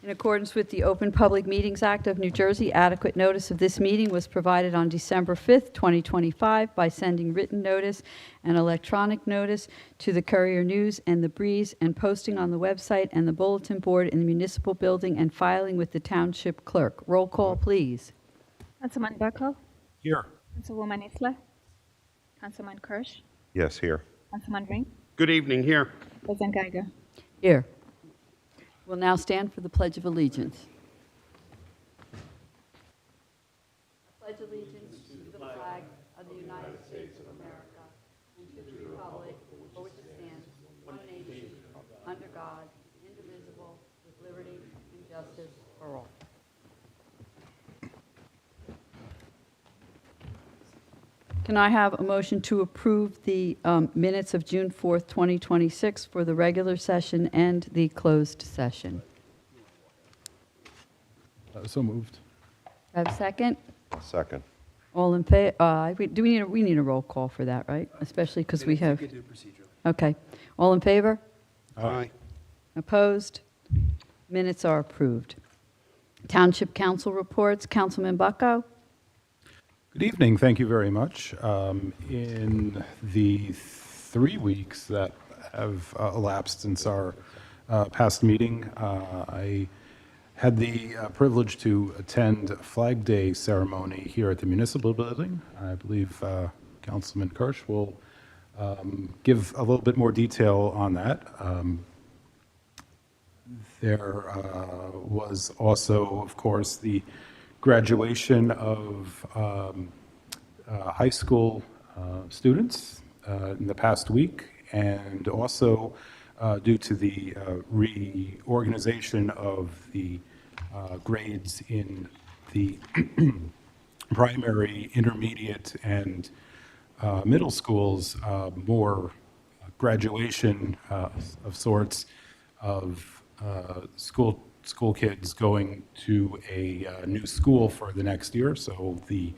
In accordance with the Open Public Meetings Act of New Jersey, adequate notice of this meeting was provided on December 5th, 2025, by sending written notice and electronic notice to the Courier News and the Breeze, and posting on the website and the bulletin board in the municipal building, and filing with the township clerk. Roll call, please. Councilman Bucko, Here. Councilwoman Isla, Councilman Kirsch, Yes, here. Councilman Ring, Good evening. Here. President Geiger. Here. We'll now stand for the Pledge of Allegiance. I pledge allegiance to the flag of the United States of America and to the republic for which it stands, one nation, under God, indivisible, with liberty and justice for all. Can I have a motion to approve the minutes of June 4th, 2026 for the regular session and the closed session? So moved. Have a second? Second. All in favor? Do we need a roll call for that, right? Especially because we have. Okay. All in favor? Aye. Opposed? Minutes are approved. Township Council reports. Councilman Bucko? Good evening. Thank you very much. In the 3 weeks that have elapsed since our past meeting, I had the privilege to attend a Flag Day ceremony here at the municipal building. I believe Councilman Kirsch will give a little bit more detail on that. There was also, of course, the graduation of high school students in the past week, and also due to the reorganization of the grades in the primary, intermediate, and middle schools, more graduation of sorts of school kids going to a new school for the next year. So the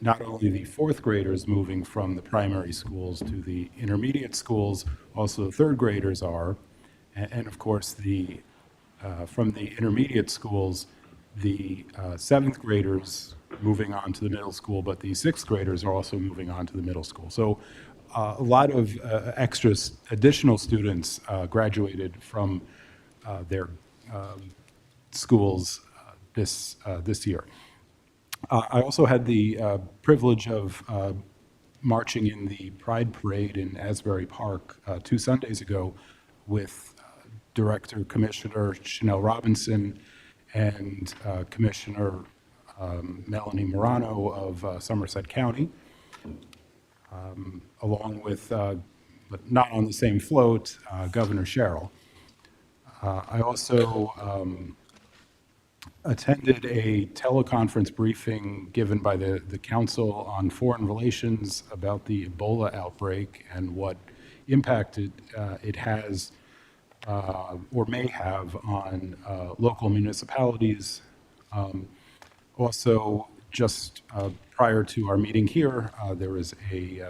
not only the fourth graders moving from the primary schools to the intermediate schools, also the third graders are, and of course the from the intermediate schools, the seventh graders moving on to the middle school, but the sixth graders are also moving on to the middle school. So a lot of additional students graduated from their schools this year. I also had the privilege of marching in the Pride Parade in Asbury Park 2 Sundays ago with Director Commissioner Chanel Robinson and Commissioner Melanie Morano of Somerset County, along with, but not on the same float, Governor Sherrill. I also attended a teleconference briefing given by the Council on Foreign Relations about the Ebola outbreak and what impact it has or may have on local municipalities. Also, just prior to our meeting here, there was a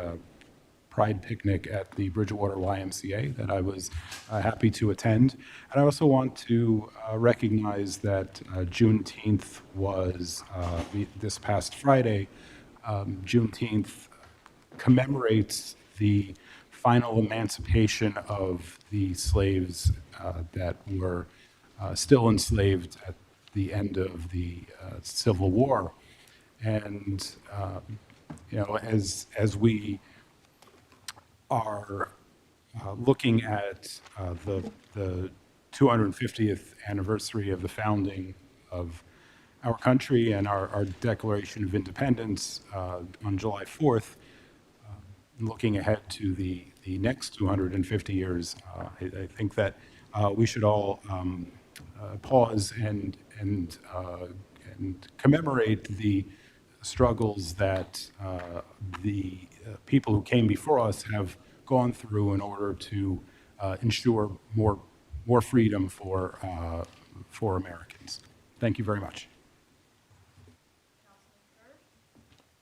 Pride picnic at the Bridgewater YMCA that I was happy to attend. And I also want to recognize that Juneteenth was this past Friday. Juneteenth commemorates the final emancipation of the slaves that were still enslaved at the end of the Civil War. And, you know, as we are looking at the 250th anniversary of the founding of our country and our Declaration of Independence on July 4th, looking ahead to the next 250 years, I think that we should all pause and commemorate the struggles that the people who came before us have gone through in order to ensure more freedom for Americans. Thank you very much.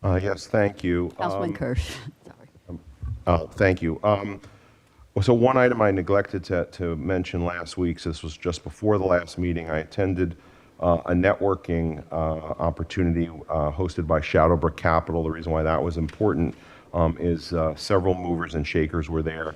Yes, thank you. Councilman Kirsch. Sorry. Thank you. Well, so one item I neglected to mention last week, so this was just before the last meeting, I attended a networking opportunity hosted by Shadowbrook Capital. The reason why that was important is several movers and shakers were there,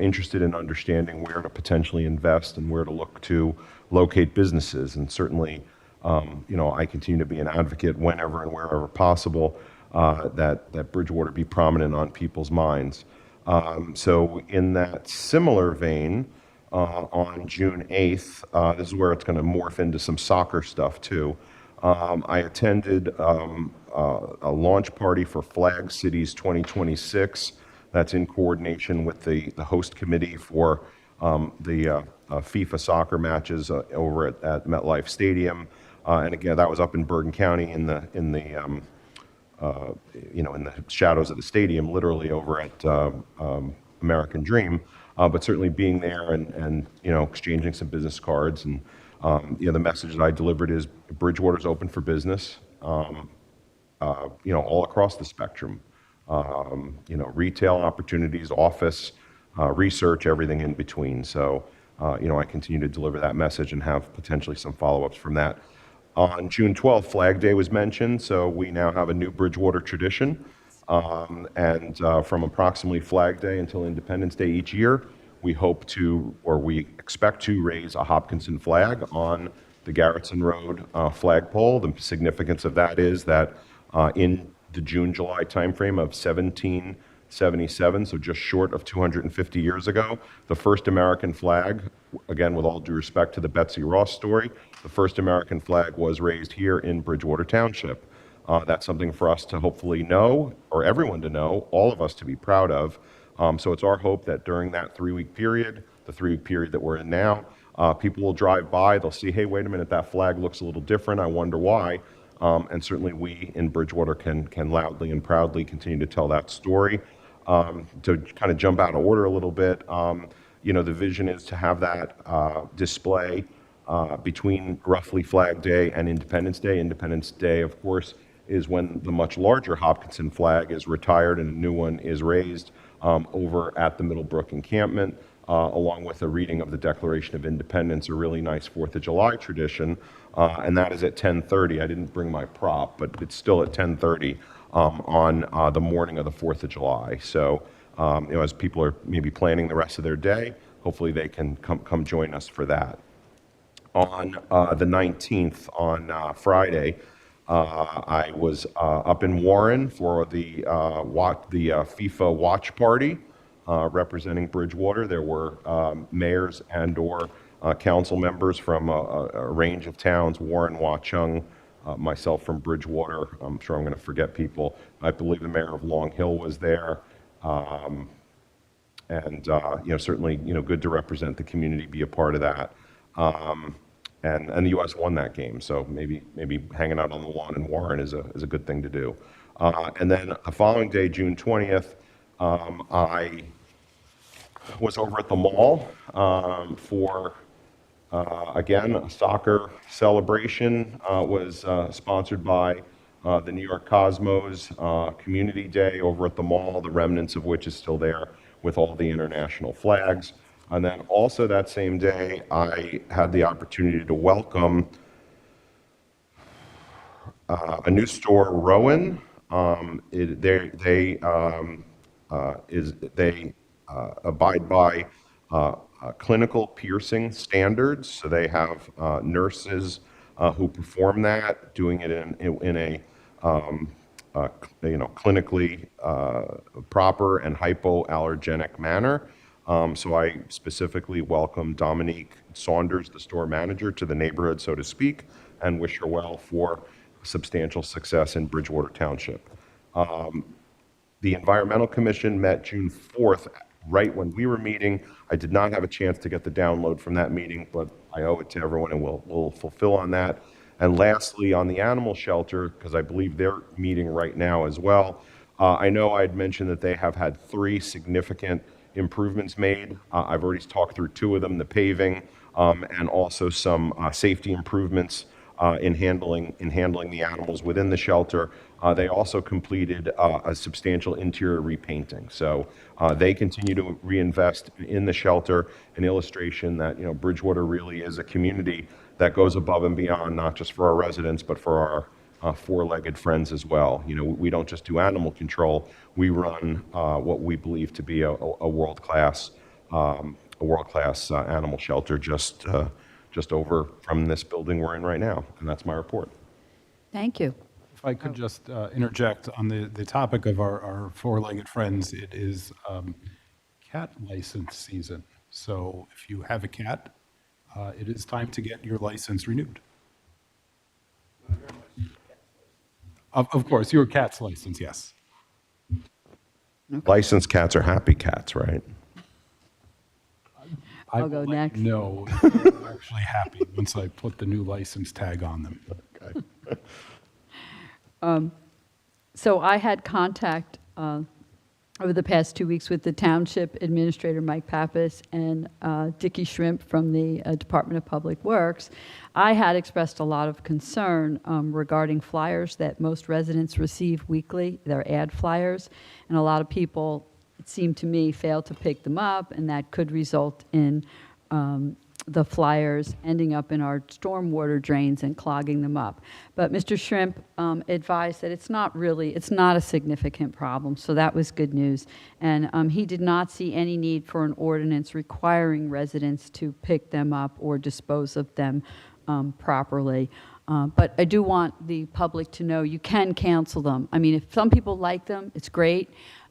interested in understanding where to potentially invest and where to look to locate businesses. And certainly, I continue to be an advocate whenever and wherever possible that Bridgewater be prominent on people's minds. So in that similar vein, on June 8th, this is where it's going to morph into some soccer stuff too. I attended a launch party for Flag Cities 2026. That's in coordination with the host committee for the FIFA soccer matches over at MetLife Stadium. And again, that was up in Bergen County in the in the shadows of the stadium, literally over at American Dream. But certainly being there and exchanging some business cards and the message that I delivered is Bridgewater's open for business, all across the spectrum. Retail opportunities, office, research, everything in between. So, I continue to deliver that message and have potentially some follow-ups from that. On June 12th, Flag Day was mentioned, so we now have a new Bridgewater tradition. And from approximately Flag Day until Independence Day each year, we expect to raise a Hopkinson flag on the Garrettson Road flagpole. The significance of that is that in the June-July timeframe of 1777, so just short of 250 years ago, the first American flag, again with all due respect to the Betsy Ross story, the first American flag was raised here in Bridgewater Township. That's something for us to hopefully know, or everyone to know, all of us to be proud of. So it's our hope that during that 3-week period, the 3-week period that we're in now, people will drive by, they'll see, hey, wait a minute, that flag looks a little different, I wonder why. And certainly we in Bridgewater can loudly and proudly continue to tell that story. To kind of jump out of order a little bit, the vision is to have that display between roughly Flag Day and Independence Day. Independence Day, of course, is when the much larger Hopkinson flag is retired and a new one is raised over at the Middlebrook encampment, along with a reading of the Declaration of Independence, a really nice 4th of July tradition, and that is at 10:30. I didn't bring my prop, but it's still at 10:30 on the morning of the 4th of July. So, as people are maybe planning the rest of their day, hopefully they can come join us for that. On the 19th, on Friday, I was up in Warren for the FIFA watch party representing Bridgewater. There were mayors and/or council members from a range of towns: Warren, Watchung, myself from Bridgewater. I'm sure I'm going to forget people. I believe the mayor of Long Hill was there. Certainly, good to represent the community, be a part of that. And the U.S. won that game, so maybe hanging out on the lawn in Warren is a good thing to do. And then the following day, June 20th, I was over at the mall for again a soccer celebration. Was sponsored by the New York Cosmos Community Day over at the mall, the remnants of which is still there with all the international flags. And then also that same day, I had the opportunity to welcome a new store, Rowan. They abide by clinical piercing standards. So they have nurses who perform that, doing it in a clinically proper and hypoallergenic manner. So I specifically welcome Dominique Saunders, the store manager, to the neighborhood, so to speak, and wish her well for substantial success in Bridgewater Township. The Environmental Commission met June 4th, right when we were meeting. I did not have a chance to get the download from that meeting, but I owe it to everyone, and we'll fulfill on that. And lastly, on the animal shelter, because I believe they're meeting right now as well, I know I had mentioned that they have had 3 significant improvements made. I've already talked through 2 of them, the paving and also some safety improvements in handling the animals within the shelter. They also completed a substantial interior repainting. So they continue to reinvest in the shelter, an illustration that, Bridgewater really is a community that goes above and beyond, not just for our residents, but for our four-legged friends as well. We don't just do animal control. We run what we believe to be a world-class animal shelter just over from this building we're in right now. And that's my report. Thank you. If I could just interject on the topic of our four-legged friends, it is cat license season. So if you have a cat, it is time to get your license renewed. Of course, your cat's license, yes. Licensed cats are happy cats, right? I'll go next. No, they're actually happy once I put the new license tag on them. So I had contact over the past 2 weeks with the Township Administrator, Mike Pappas, and Dickie Shrimp from the Department of Public Works. I had expressed a lot of concern regarding flyers that most residents receive weekly. They're ad flyers, and a lot of people, it seemed to me, fail to pick them up, and that could result in the flyers ending up in our stormwater drains and clogging them up. But Mr. Shrimp advised that it's not a significant problem, so that was good news. And he did not see any need for an ordinance requiring residents to pick them up or dispose of them properly. But I do want the public to know you can cancel them. I mean, if some people like them, it's great.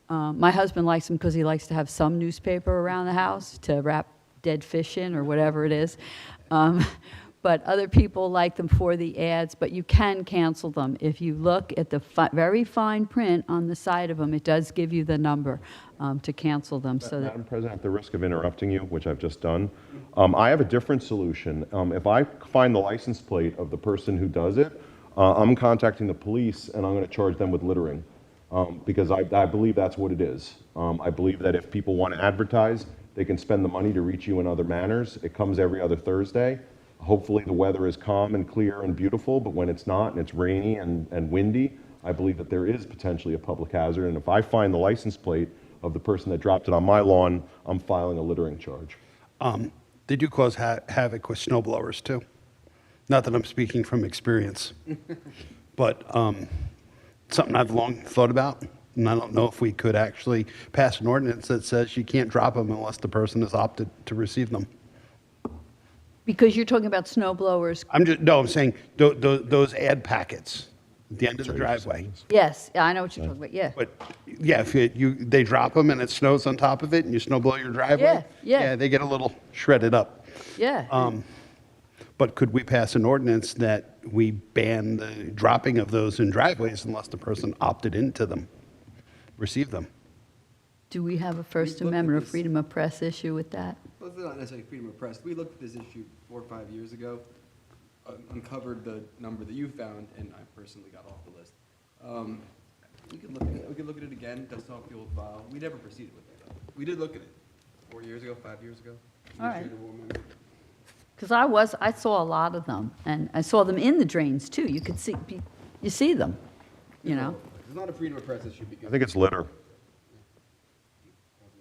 My husband likes them because he likes to have some newspaper around the house to wrap dead fish in or whatever it is. But other people like them for the ads, but you can cancel them. If you look at the very fine print on the side of them, it does give you the number to cancel them. So that, Madam President, at the risk of interrupting you, which I've just done, I have a different solution. If I find the license plate of the person who does it, I'm contacting the police and I'm going to charge them with littering because I believe that's what it is. I believe that if people want to advertise, they can spend the money to reach you in other manners. It comes every other Thursday. Hopefully the weather is calm and clear and beautiful, but when it's not and it's rainy and windy, I believe that there is potentially a public hazard. And if I find the license plate of the person that dropped it on my lawn, I'm filing a littering charge. They do cause havoc with snow blowers too. Not that I'm speaking from experience, but something I've long thought about. And I don't know if we could actually pass an ordinance that says you can't drop them unless the person has opted to receive them. because you're talking about snow blowers. I'm saying those ad packets at the end of the driveway. Yes, I know what you're talking about, yeah. But yeah, if they drop them and it snows on top of it and you snow blow your driveway, Yeah. they get a little shredded up. Yeah. But could we pass an ordinance that we ban the dropping of those in driveways unless the person opted into them, receive them? Do we have a First looked at Amendment or this. freedom of press issue with that? Well, it's not necessarily freedom of press. We looked at this issue 4 or 5 years ago, uncovered the number that you found, and I personally got off the list. We could look at it again. Doesn't have to be old file. We never proceeded with it, though. We did look at it 4 years ago, 5 years ago. All right. Administrator will remember. Because I saw a lot of them, and I saw them in the drains, too. You could see, you see them, you know? It's not a freedom of press issue I because. think it's litter.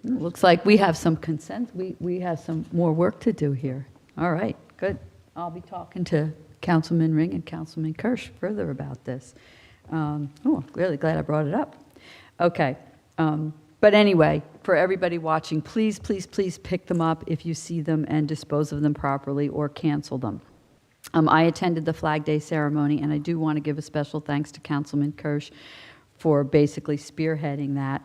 It looks like we have some consent, we have some more work to do here. All right, good. I'll be talking to Councilman Ring and Councilman Kirsch further about this. Really glad I brought it up. Okay, but anyway, for everybody watching, please, please, please pick them up if you see them and dispose of them properly or cancel them. I attended the Flag Day ceremony, and I do want to give a special thanks to Councilman Kirsch for basically spearheading that.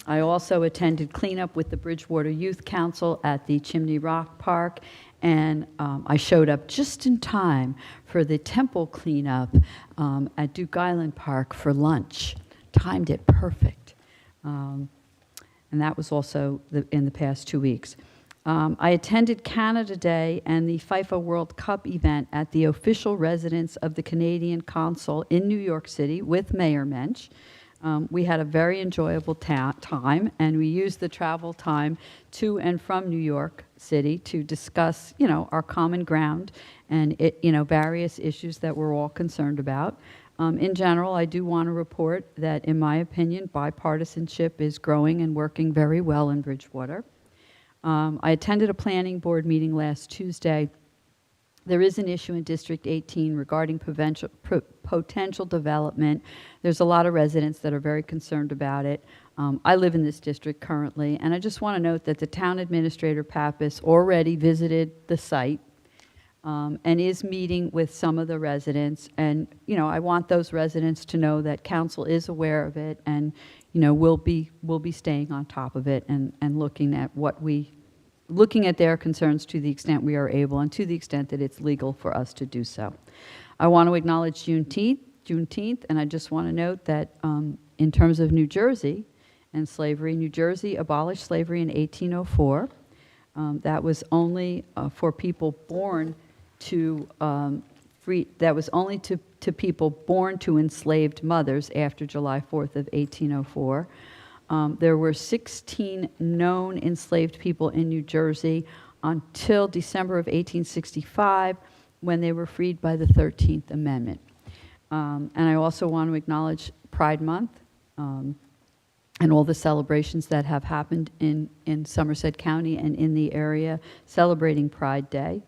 I also attended cleanup with the Bridgewater Youth Council at the Chimney Rock Park, and I showed up just in time for the temple cleanup at Duke Island Park for lunch. Timed it perfect. And that was also in the past 2 weeks. I attended Canada Day and the FIFA World Cup event at the official residence of the Canadian Consul in New York City with Mayor Mensch. We had a very enjoyable time, and we used the travel time to and from New York City to discuss, our common ground and, various issues that we're all concerned about. In general, I do want to report that, in my opinion, bipartisanship is growing and working very well in Bridgewater. I attended a planning board meeting last Tuesday. There is an issue in District 18 regarding potential development. There's a lot of residents that are very concerned about it. I live in this district currently, and I just want to note that the town administrator, Pappas, already visited the site and is meeting with some of the residents. And, I want those residents to know that council is aware of it and, we'll be staying on top of it and looking at their concerns to the extent we are able and to the extent that it's legal for us to do so. I want to acknowledge Juneteenth, and I just want to note that in terms of New Jersey and slavery, New Jersey abolished slavery in 1804. That was only for people born to that was only to people born to enslaved mothers after July 4th of 1804. There were 16 known enslaved people in New Jersey until December of 1865, when they were freed by the 13th Amendment. And I also want to acknowledge Pride Month and all the celebrations that have happened in Somerset County and in the area celebrating Pride Day.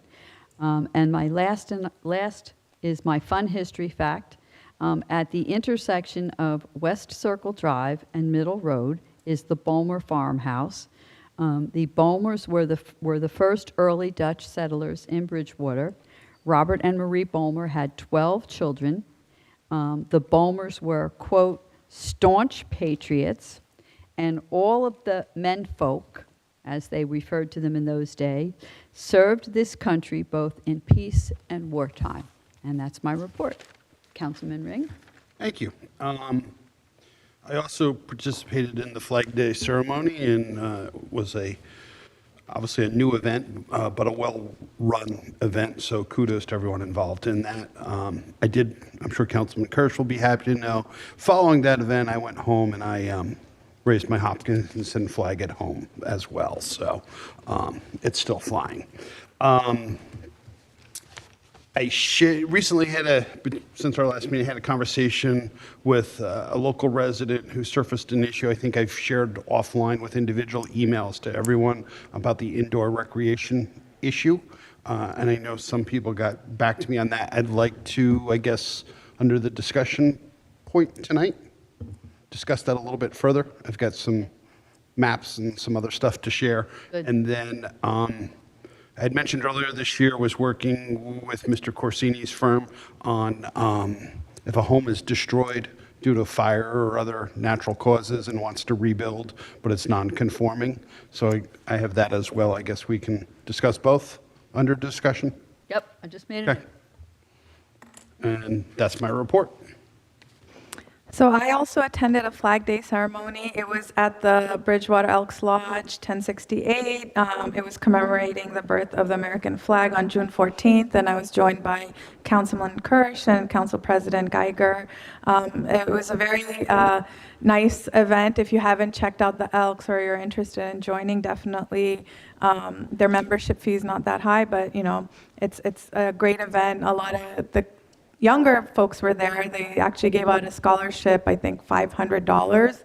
And my last is my fun history fact. At the intersection of West Circle Drive and Middle Road is the Bulmer Farmhouse. The Bulmers were the first early Dutch settlers in Bridgewater. Robert and Marie Bulmer had 12 children. The Bulmers were, quote, staunch patriots, and all of the menfolk, as they referred to them in those days, served this country both in peace and wartime. And that's my report. Councilman Ring? Thank you. I also participated in the Flag Day ceremony and was obviously a new event, but a well-run event, so kudos to everyone involved in that. I'm sure Councilman Kirsch will be happy to know, following that event, I went home and I raised my Hopkinson flag at home as well, so it's still flying. I recently since our last meeting, had a conversation with a local resident who surfaced an issue. I think I've shared offline with individual emails to everyone about the indoor recreation issue. And I know some people got back to me on that. I'd like to, I guess, under the discussion point tonight, discuss that a little bit further. I've got some maps and some other stuff to share. Good. And then I had mentioned earlier this year was working with Mr. Corsini's firm on if a home is destroyed due to fire or other natural causes and wants to rebuild, but it's non-conforming. So I have that as well. I guess we can discuss both under discussion. Yep, I just made it. Okay. And that's my report. So I also attended a Flag Day ceremony. It was at the Bridgewater Elks Lodge, 1068. It was commemorating the birth of the American flag on June 14th, and I was joined by Councilman Kirsch and Council President Geiger. It was a very nice event. If you haven't checked out the Elks or you're interested in joining, definitely. Their membership fee is not that high, but it's a great event. A lot of the younger folks were there. They actually gave out a scholarship, I think $500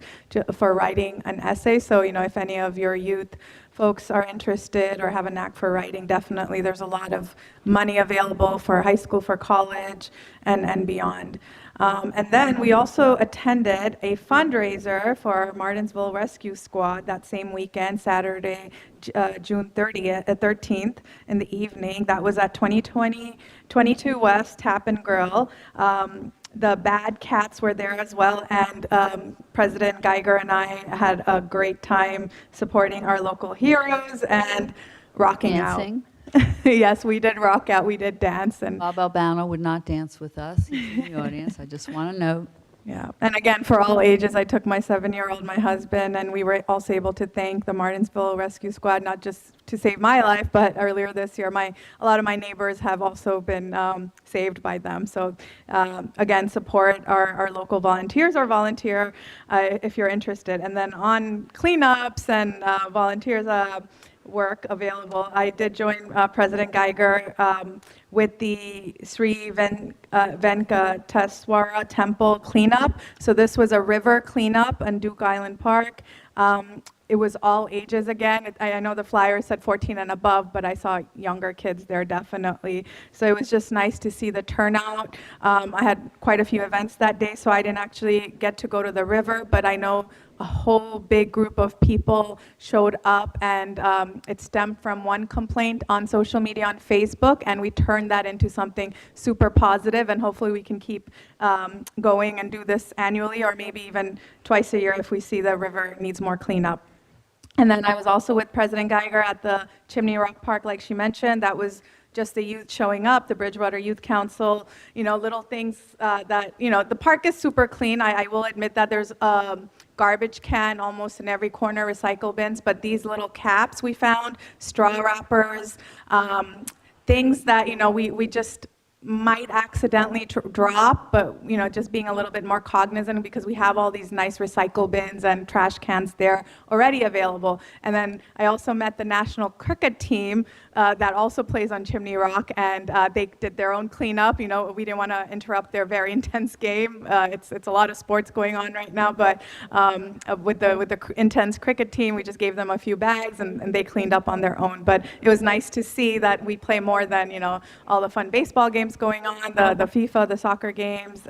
for writing an essay. So, if any of your youth folks are interested or have a knack for writing, definitely there's a lot of money available for high school, for college, and beyond. And then we also attended a fundraiser for Martinsville Rescue Squad that same weekend, Saturday, June 13th in the evening. That was at 22 West Tap and Grill. The Bad Cats were there as well, and President Geiger and I had a great time supporting our local heroes and rocking Dancing. out. Yes, we did rock out. We did dance, and Bob Albano would not dance with us. He's in the audience. I just want to note. Yeah, and again, for all ages, I took my 7-year-old, my husband, and we were also able to thank the Martinsville Rescue Squad, not just to save my life, but earlier this year, a lot of my neighbors have also been saved by them. So again, support our local volunteers or volunteer if you're interested. And then on cleanups and volunteers, work available. I did join President Geiger with the Sri Venkateswara Temple cleanup. So this was a river cleanup on Duke Island Park. It was all ages again. I know the flyer said 14 and above, but I saw younger kids there definitely. So it was just nice to see the turnout. I had quite a few events that day, so I didn't actually get to go to the river, but I know a whole big group of people showed up, and it stemmed from one complaint on social media on Facebook, and we turned that into something super positive, and hopefully we can keep going and do this annually or maybe even twice a year if we see the river needs more cleanup. And then I was also with President Geiger at the Chimney Rock Park, like she mentioned. That was just the youth showing up, the Bridgewater Youth Council, little things that, the park is super clean. I will admit that there's a garbage can almost in every corner, recycle bins, but these little caps we found, straw wrappers, things that, we just might accidentally drop, but just being a little bit more cognizant because we have all these nice recycle bins and trash cans there already available. And then I also met the national cricket team that also plays on Chimney Rock, and they did their own cleanup. We didn't want to interrupt their very intense game. It's a lot of sports going on right now, but with the intense cricket team, we just gave them a few bags and they cleaned up on their own. But it was nice to see that we play more than all the fun baseball games going on, the FIFA, the soccer games,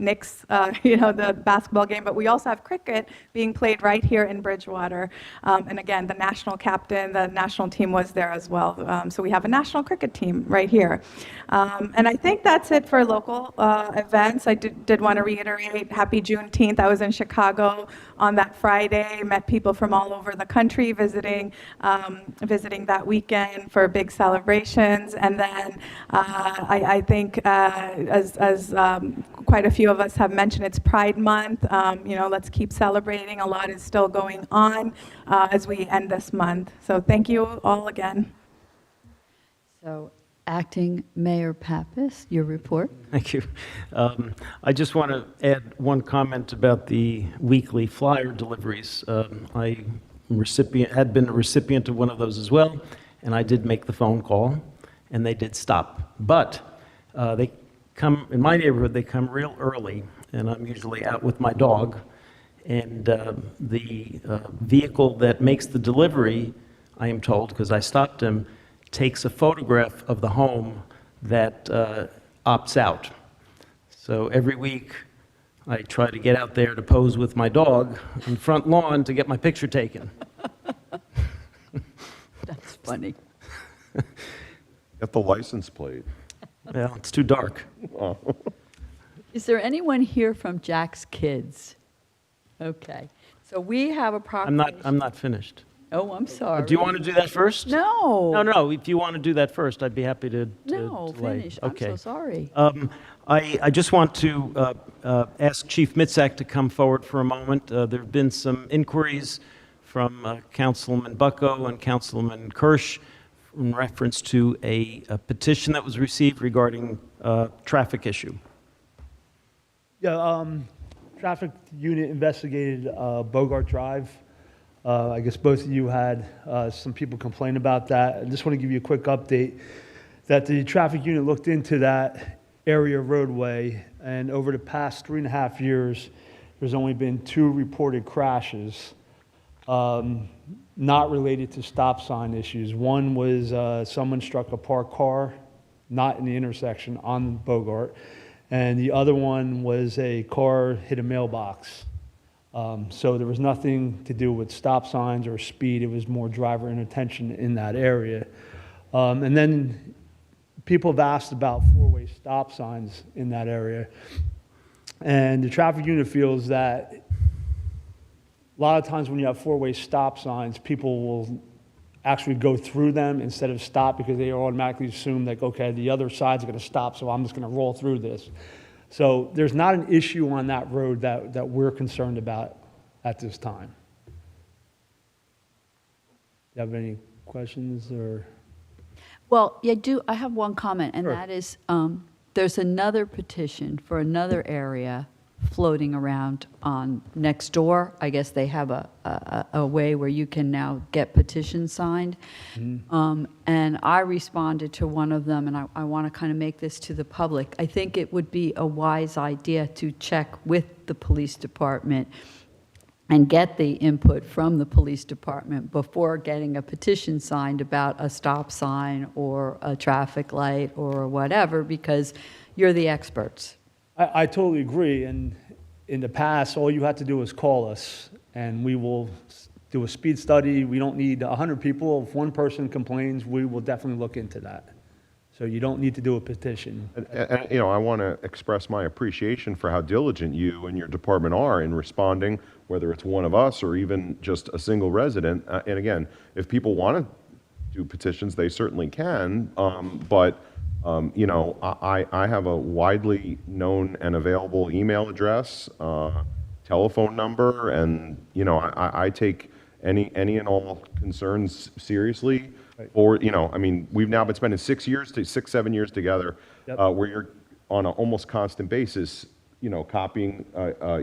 Knicks, the basketball game, but we also have cricket being played right here in Bridgewater. And again, the national captain, the national team was there as well. So we have a national cricket team right here. And I think that's it for local events. I did want to reiterate, happy Juneteenth. I was in Chicago on that Friday, met people from all over the country visiting that weekend for big celebrations. And then I think as quite a few of us have mentioned, it's Pride Month. Let's keep celebrating. A lot is still going on as we end this month. So thank you all again. So, Acting Mayor Pappas, your report. Thank you. I just want to add one comment about the weekly flyer deliveries. I had been a recipient of one of those as well, and I did make the phone call, and they did stop. But they come, in my neighborhood, they come real early, and I'm usually out with my dog, and the vehicle that makes the delivery, I am told, because I stopped him, takes a photograph of the home that opts out. So every week, I try to get out there to pose with my dog in front lawn to get my picture taken. That's funny. Get the license plate. Well, it's too dark. Is there anyone here from Jack's Kids? Okay. So we have a proclamation. I'm not finished. Oh, I'm sorry. Do you want to do that first? No. No. If you want to do that first, I'd be happy to No, delay. finish. Okay. I'm so sorry. I just want to ask Chief Mitzak to come forward for a moment. There have been some inquiries from Councilman Bucko and Councilman Kirsch in reference to a petition that was received regarding traffic issue. Yeah, traffic unit investigated Bogart Drive. I guess both of you had some people complain about that. I just want to give you a quick update that the traffic unit looked into that area roadway, and over the past 3.5 years, there's only been 2 reported crashes, not related to stop sign issues. One was someone struck a parked car, not in the intersection on Bogart, and the other one was a car hit a mailbox. So there was nothing to do with stop signs or speed. It was more driver inattention in that area. And then people have asked about 4-way stop signs in that area. And the traffic unit feels that a lot of times when you have 4-way stop signs, people will actually go through them instead of stop because they automatically assume like, okay, the other side's going to stop, so I'm just going to roll through this. So there's not an issue on that road that we're concerned about at this time. Do you have any questions or? Well, yeah, I have one comment, and Sure. that is, there's another petition for another area floating around on next door. I guess they have a way where you can now get petitions signed. And I responded to one of them, and I want to kind of make this to the public. I think it would be a wise idea to check with the police department and get the input from the police department before getting a petition signed about a stop sign or a traffic light or whatever, because you're the experts. I totally agree, and in the past, all you had to do was call us, and we will do a speed study. We don't need 100 people. If one person complains, we will definitely look into that. So you don't need to do a petition. And, you know, I want to express my appreciation for how diligent you and your department are in responding, whether it's one of us or even just a single resident. And again, if people want to do petitions, they certainly can. But you know, I have a widely known and available email address, telephone number, and you know, I take any and all concerns seriously. Or, you know, I mean, we've now been spending 7 years together, Yep. where you're on an almost constant basis, you know, copying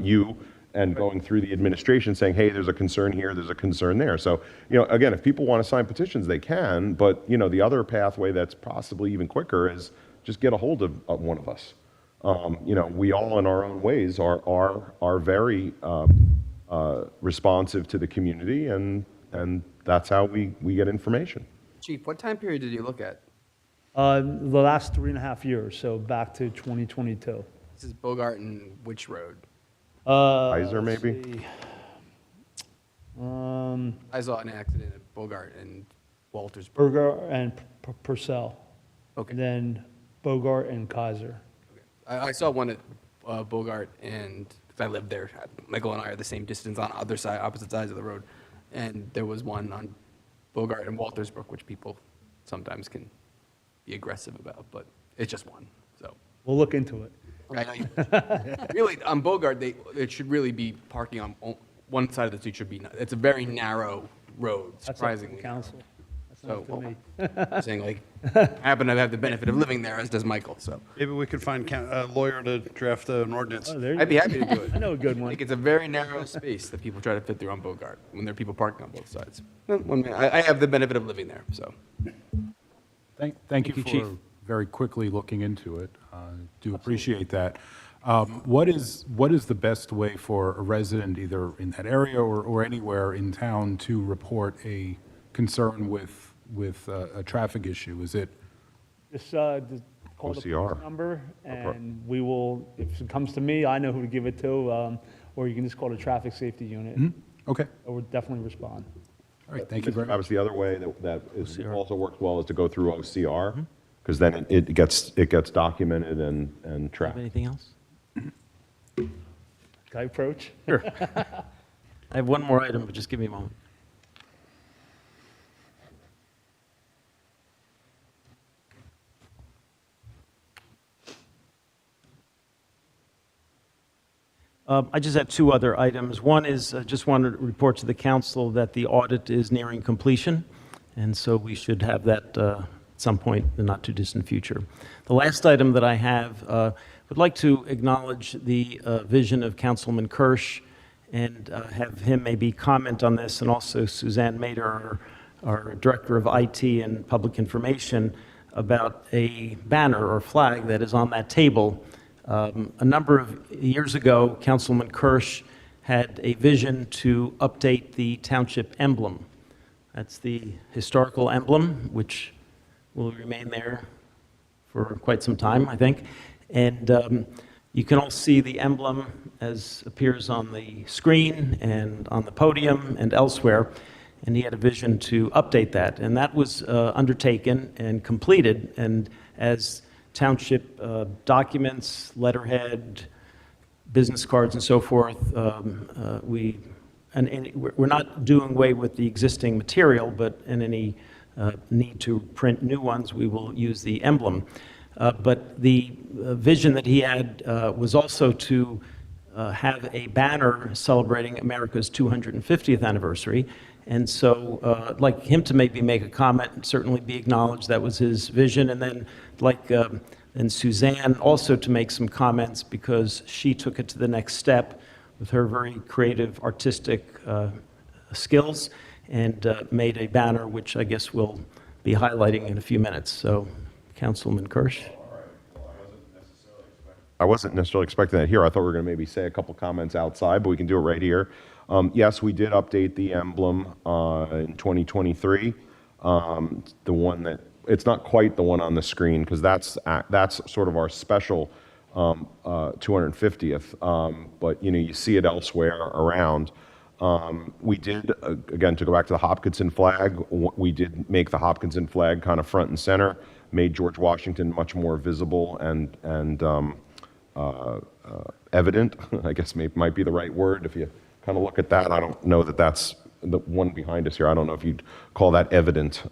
you and going through the administration saying, hey, there's a concern here, there's a concern there. So, you know, again, if people want to sign petitions, they can, but, you know, the other pathway that's possibly even quicker is just get a hold of one of us. You know, we all in our own ways are very responsive to the community, and that's how we get information. Chief, what time period did you look at? The last 3.5 years, so back to 2022. This is Bogart and which road? Kaiser, Let's maybe? see. I saw an accident at Bogart and Waltersburg. Berger and Purcell. Okay. And then Bogart and Kaiser. I saw one at Bogart, and because I lived there, Michael and I are the same distance on opposite sides of the road, and there was one on Bogart and Waltersburg, which people sometimes can be aggressive about, but it's just one. So We'll look into it. I know you, really on Bogart, it should really be parking on one side of the street. It's a very narrow road, That's up to surprisingly. the council. That's So, not up to me. I'm saying like, I happen to have the benefit of living there, as does Michael. So Maybe we could find a lawyer to draft an ordinance. Oh, there you I'd be go. happy to do it. I know a good I one. think it's a very narrow space that people try to fit through on Bogart when there are people parking on both sides. I have the benefit of living there, so. Thank you Chief. for very quickly looking into it. Do appreciate that. What is the best way for a resident, either in that area or anywhere in town, to report a concern with a traffic issue? Is it? Just call the OCR. police number, and we will, if it comes to me, I know who to give it to, or you can just call the traffic safety unit. Okay, I would definitely respond. all right, thank you very That much. was the other way that also works well, is to go through OCR, because then it gets documented and tracked. Anything else? Can I approach? Sure. I have one more item, but just give me a moment. I just have two other items. One is, just wanted to report to the council that the audit is nearing completion, and so we should have that at some point in the not-too-distant future. The last item that I have, would like to acknowledge the vision of Councilman Kirsch and have him maybe comment on this, and also Suzanne Mader, our Director of IT and Public Information, about a banner or flag that is on that table. A number of years ago, Councilman Kirsch had a vision to update the township emblem. That's the historical emblem, which will remain there for quite some time, I think. And you can all see the emblem as appears on the screen and on the podium and elsewhere. And he had a vision to update that. And that was undertaken and completed. And as township documents, letterhead, business cards, and so forth, we're not doing away with the existing material, but in any need to print new ones, we will use the emblem. But the vision that he had was also to have a banner celebrating America's 250th anniversary. And so I'd like him to maybe make a comment and certainly be acknowledged. That was his vision. And then and Suzanne also to make some comments because she took it to the next step with her very creative, artistic skills and made a banner, which I guess we'll be highlighting in a few minutes. So, Councilman Kirsch. I wasn't necessarily expecting that here. I thought we were going to maybe say a couple comments outside, but we can do it right here. Yes, we did update the emblem in 2023. The one that, it's not quite the one on the screen because that's sort of our special 250th, but you see it elsewhere around. We did, again, to go back to the Hopkinson flag, we did make the Hopkinson flag kind of front and center, made George Washington much more visible and evident, I guess might be the right word if you kind of look at that. I don't know that that's the one behind us here. I don't know if you'd call that evident.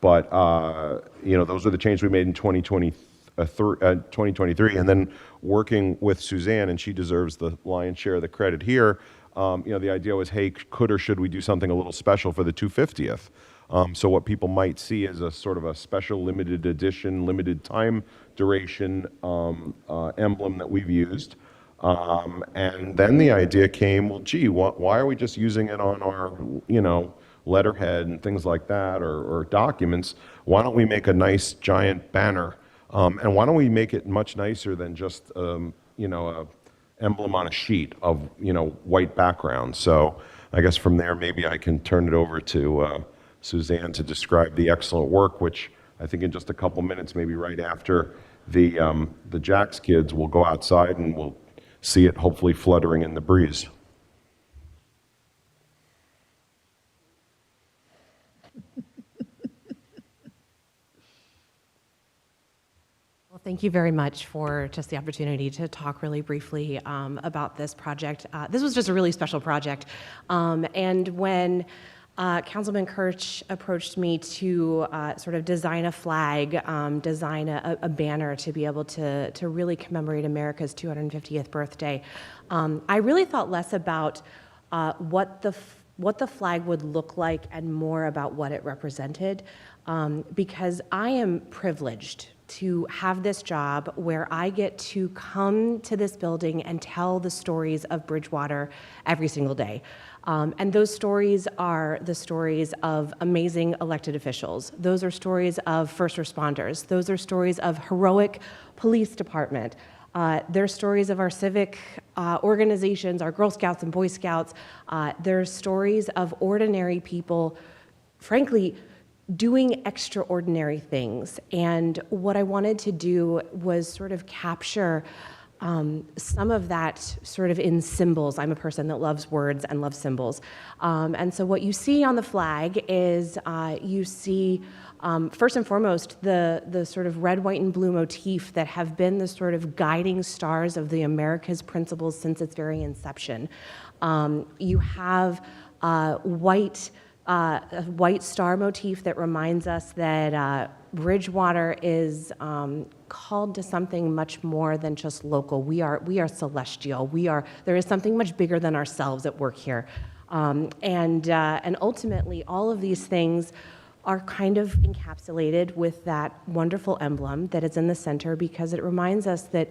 But those are the changes we made in 2023. And then working with Suzanne, and she deserves the lion's share of the credit here, the idea was, hey, could or should we do something a little special for the 250th? So what people might see is a sort of a special limited edition, limited time duration emblem that we've used. And then the idea came, well, gee, why are we just using it on our, letterhead and things like that, or documents? Why don't we make a nice giant banner? And why don't we make it much nicer than just, a emblem on a sheet of, white background? So I guess from there, maybe I can turn it over to Suzanne to describe the excellent work, which I think in just a couple minutes, maybe right after the Jack's kids will go outside and we'll see it hopefully fluttering in the breeze. Well, thank you very much for just the opportunity to talk really briefly about this project. This was just a really special project. And when Councilman Kirsch approached me to sort of design a flag, design a banner to be able to really commemorate America's 250th birthday, I really thought less about what the flag would look like and more about what it represented, because I am privileged to have this job where I get to come to this building and tell the stories of Bridgewater every single day. And those stories are the stories of amazing elected officials. Those are stories of first responders. Those are stories of heroic police department. They're stories of our civic organizations, our Girl Scouts and Boy Scouts. They're stories of ordinary people, frankly, doing extraordinary things. And what I wanted to do was sort of capture some of that sort of in symbols. I'm a person that loves words and loves symbols. And so what you see on the flag is you see, first and foremost, the sort of red, white, and blue motif that have been the sort of guiding stars of the America's principles since its very inception. You have a white star motif that reminds us that Bridgewater is called to something much more than just local. We are celestial. There is something much bigger than ourselves at work here. And ultimately, all of these things are kind of encapsulated with that wonderful emblem that is in the center, because it reminds us that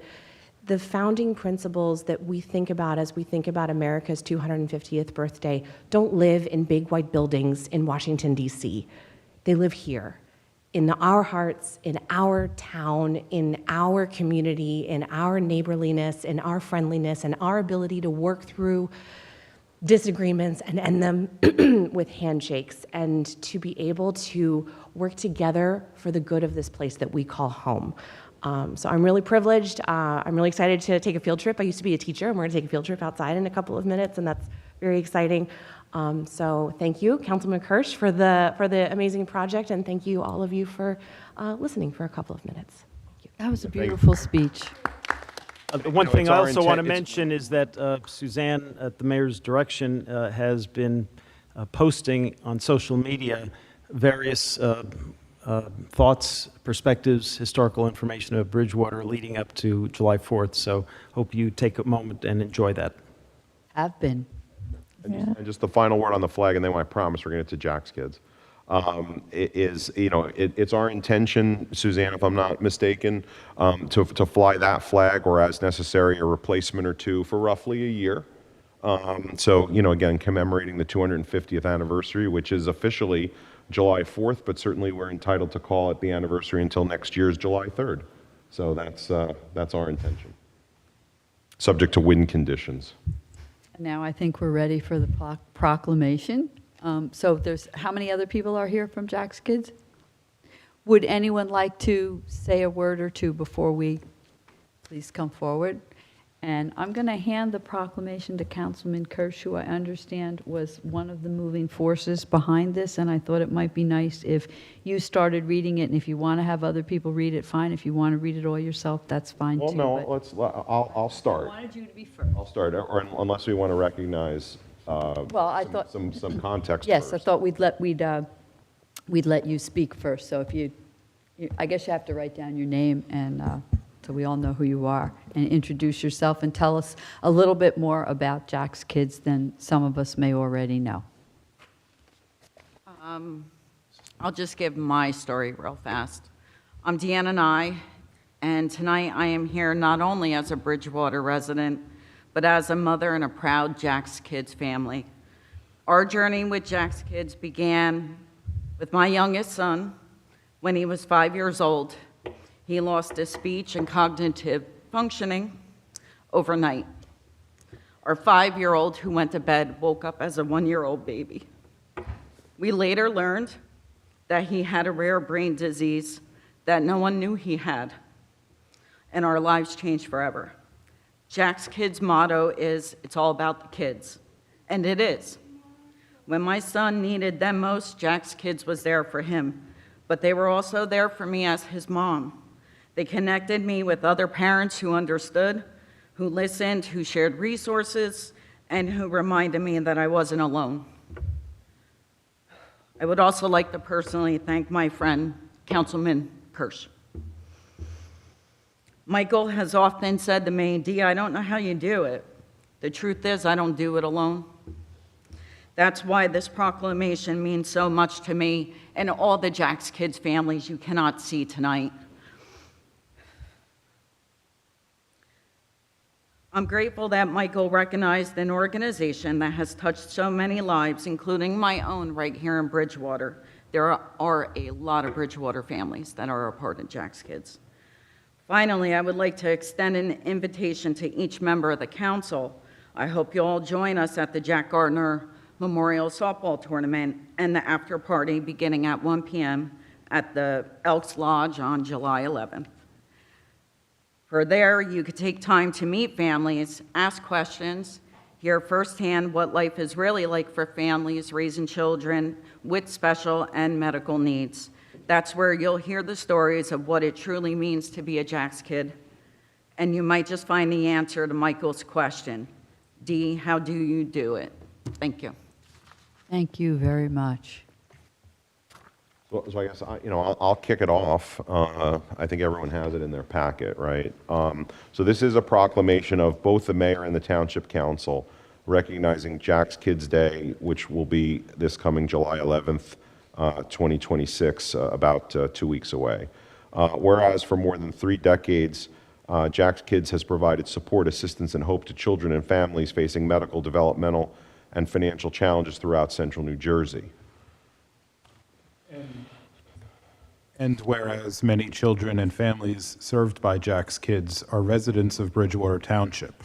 the founding principles that we think about as we think about America's 250th birthday don't live in big white buildings in Washington, D.C. They live here, in our hearts, in our town, in our community, in our neighborliness, in our friendliness, and our ability to work through disagreements and end them with handshakes, and to be able to work together for the good of this place that we call home. So I'm really privileged. I'm really excited to take a field trip. I used to be a teacher, and we're going to take a field trip outside in a couple of minutes, and that's very exciting. So thank you, Councilman Kirsch, for the amazing project, and thank you, all of you, for listening for a couple of minutes. Thank you. That was a beautiful speech. The one thing I also want to mention is that Suzanne, at the mayor's direction, has been posting on social media various thoughts, perspectives, historical information of Bridgewater leading up to July 4th. So hope you take a moment and enjoy that. Have been. And just the final word on the flag, and then I promise we're going to get to Jack's Kids. It's our intention, Suzanne, if I'm not mistaken, to fly that flag or as necessary a replacement or two for roughly a year. So, again, commemorating the 250th anniversary, which is officially July 4th, but certainly we're entitled to call it the anniversary until next year's July 3rd. So that's our intention, subject to wind conditions. Now I think we're ready for the proclamation. So how many other people are here from Jack's Kids? Would anyone like to say a word or two before we please come forward? And I'm going to hand the proclamation to Councilman Kirsch, who I understand was one of the moving forces behind this, and I thought it might be nice if you started reading it, and if you want to have other people read it, fine. If you want to read it all yourself, that's fine Well, too. no, but I'll start. I wanted you to be first. I'll start, or unless we want to recognize Well, I thought, some context yes, I first. thought we'd let you speak first. So I guess you have to write down your name and so we all know who you are, and introduce yourself and tell us a little bit more about Jack's Kids than some of us may already know. I'll just give my story real fast. I'm Deanna Nye, and tonight I am here not only as a Bridgewater resident, but as a mother and a proud Jack's Kids family. Our journey with Jack's Kids began with my youngest son when he was 5 years old. He lost his speech and cognitive functioning overnight. Our 5-year-old who went to bed woke up as a 1-year-old baby. We later learned that he had a rare brain disease that no one knew he had, and our lives changed forever. Jack's Kids' motto is, "It's all about the kids," and it is. When my son needed them most, Jack's Kids was there for him, but they were also there for me as his mom. They connected me with other parents who understood, who listened, who shared resources, and who reminded me that I wasn't alone. I would also like to personally thank my friend, Councilman Kirsch. Michael has often said to me, "Dee, I don't know how you do it." The truth is, I don't do it alone. That's why this proclamation means so much to me and all the Jack's Kids families you cannot see tonight. I'm grateful that Michael recognized an organization that has touched so many lives, including my own right here in Bridgewater. There are a lot of Bridgewater families that are a part of Jack's Kids. Finally, I would like to extend an invitation to each member of the council. I hope you all join us at the Jack Gardner Memorial Softball Tournament and the after party beginning at 1 p.m. at the Elks Lodge on July 11th. For there, you could take time to meet families, ask questions, hear firsthand what life is really like for families raising children with special and medical needs. That's where you'll hear the stories of what it truly means to be a Jack's Kid. And you might just find the answer to Michael's question. Dee, how do you do it? Thank you. Thank you very much. So I guess I'll kick it off. I think everyone has it in their packet, right? So this is a proclamation of both the mayor and the township council recognizing Jack's Kids Day, which will be this coming July 11th, 2026, about 2 weeks away. Whereas for more than 3 decades, Jack's Kids has provided support, assistance, and hope to children and families facing medical, developmental, and financial challenges throughout central New Jersey. And whereas many children and families served by Jack's Kids are residents of Bridgewater Township.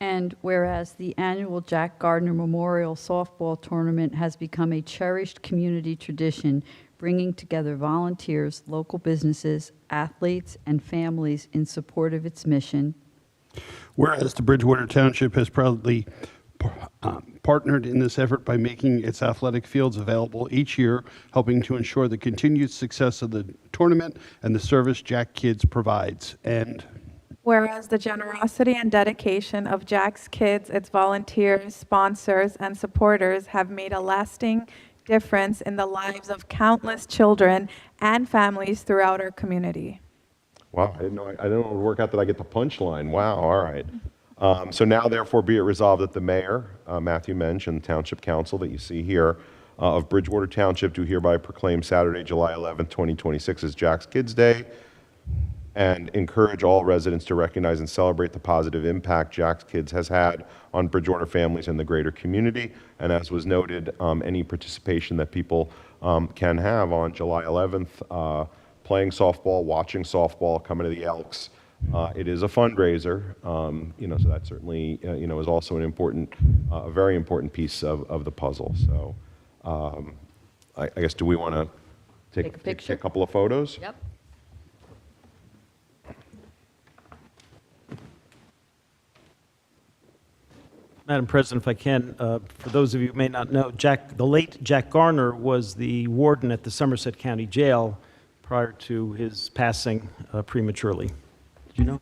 And whereas the annual Jack Gardner Memorial Softball Tournament has become a cherished community tradition, bringing together volunteers, local businesses, athletes, and families in support of its mission. Whereas the Bridgewater Township has proudly partnered in this effort by making its athletic fields available each year, helping to ensure the continued success of the tournament and the service Jack Kids provides. And Whereas the generosity and dedication of Jack's Kids, its volunteers, sponsors, and supporters have made a lasting difference in the lives of countless children and families throughout our community. Wow, I didn't know it would work out that I get the punchline. Wow, all right. So now therefore be it resolved that the mayor, Matthew Mensch, and the township council that you see here of Bridgewater Township do hereby proclaim Saturday, July 11th, 2026 as Jack's Kids Day, and encourage all residents to recognize and celebrate the positive impact Jack's Kids has had on Bridgewater families and the greater community. And as was noted, any participation that people can have on July 11th, playing softball, watching softball, coming to the Elks. It is a fundraiser, so that certainly, is also an important, a very important piece of the puzzle. So I guess, do we want to Take a picture? a couple of photos? Yep. Madam President, if I can, for those of you who may not know, the late Jack Garner was the warden at the Somerset County Jail prior to his passing prematurely. Did you know?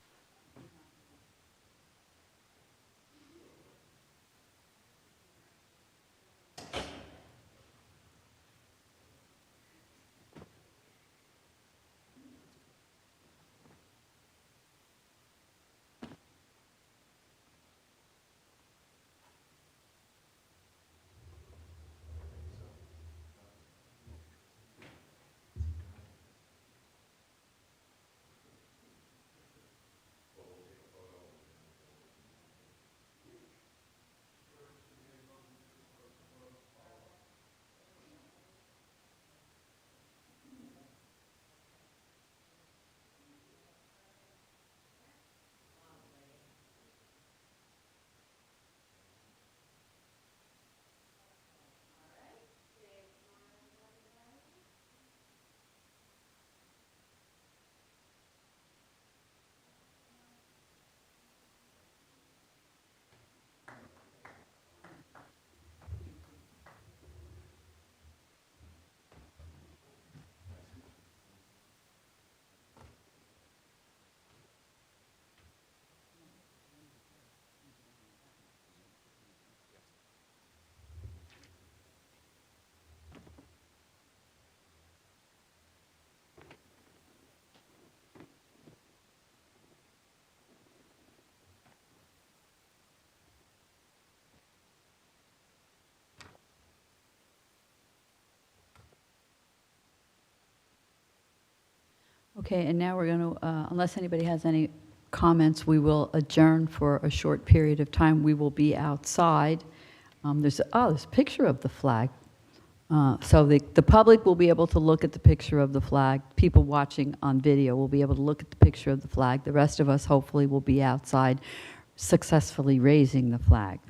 Okay, and now we're going to, unless anybody has any comments, we will adjourn for a short period of time. We will be outside. There's a picture of the flag. So the public will be able to look at the picture of the flag. People watching on video will be able to look at the picture of the flag. The rest of us hopefully will be outside successfully raising the flag.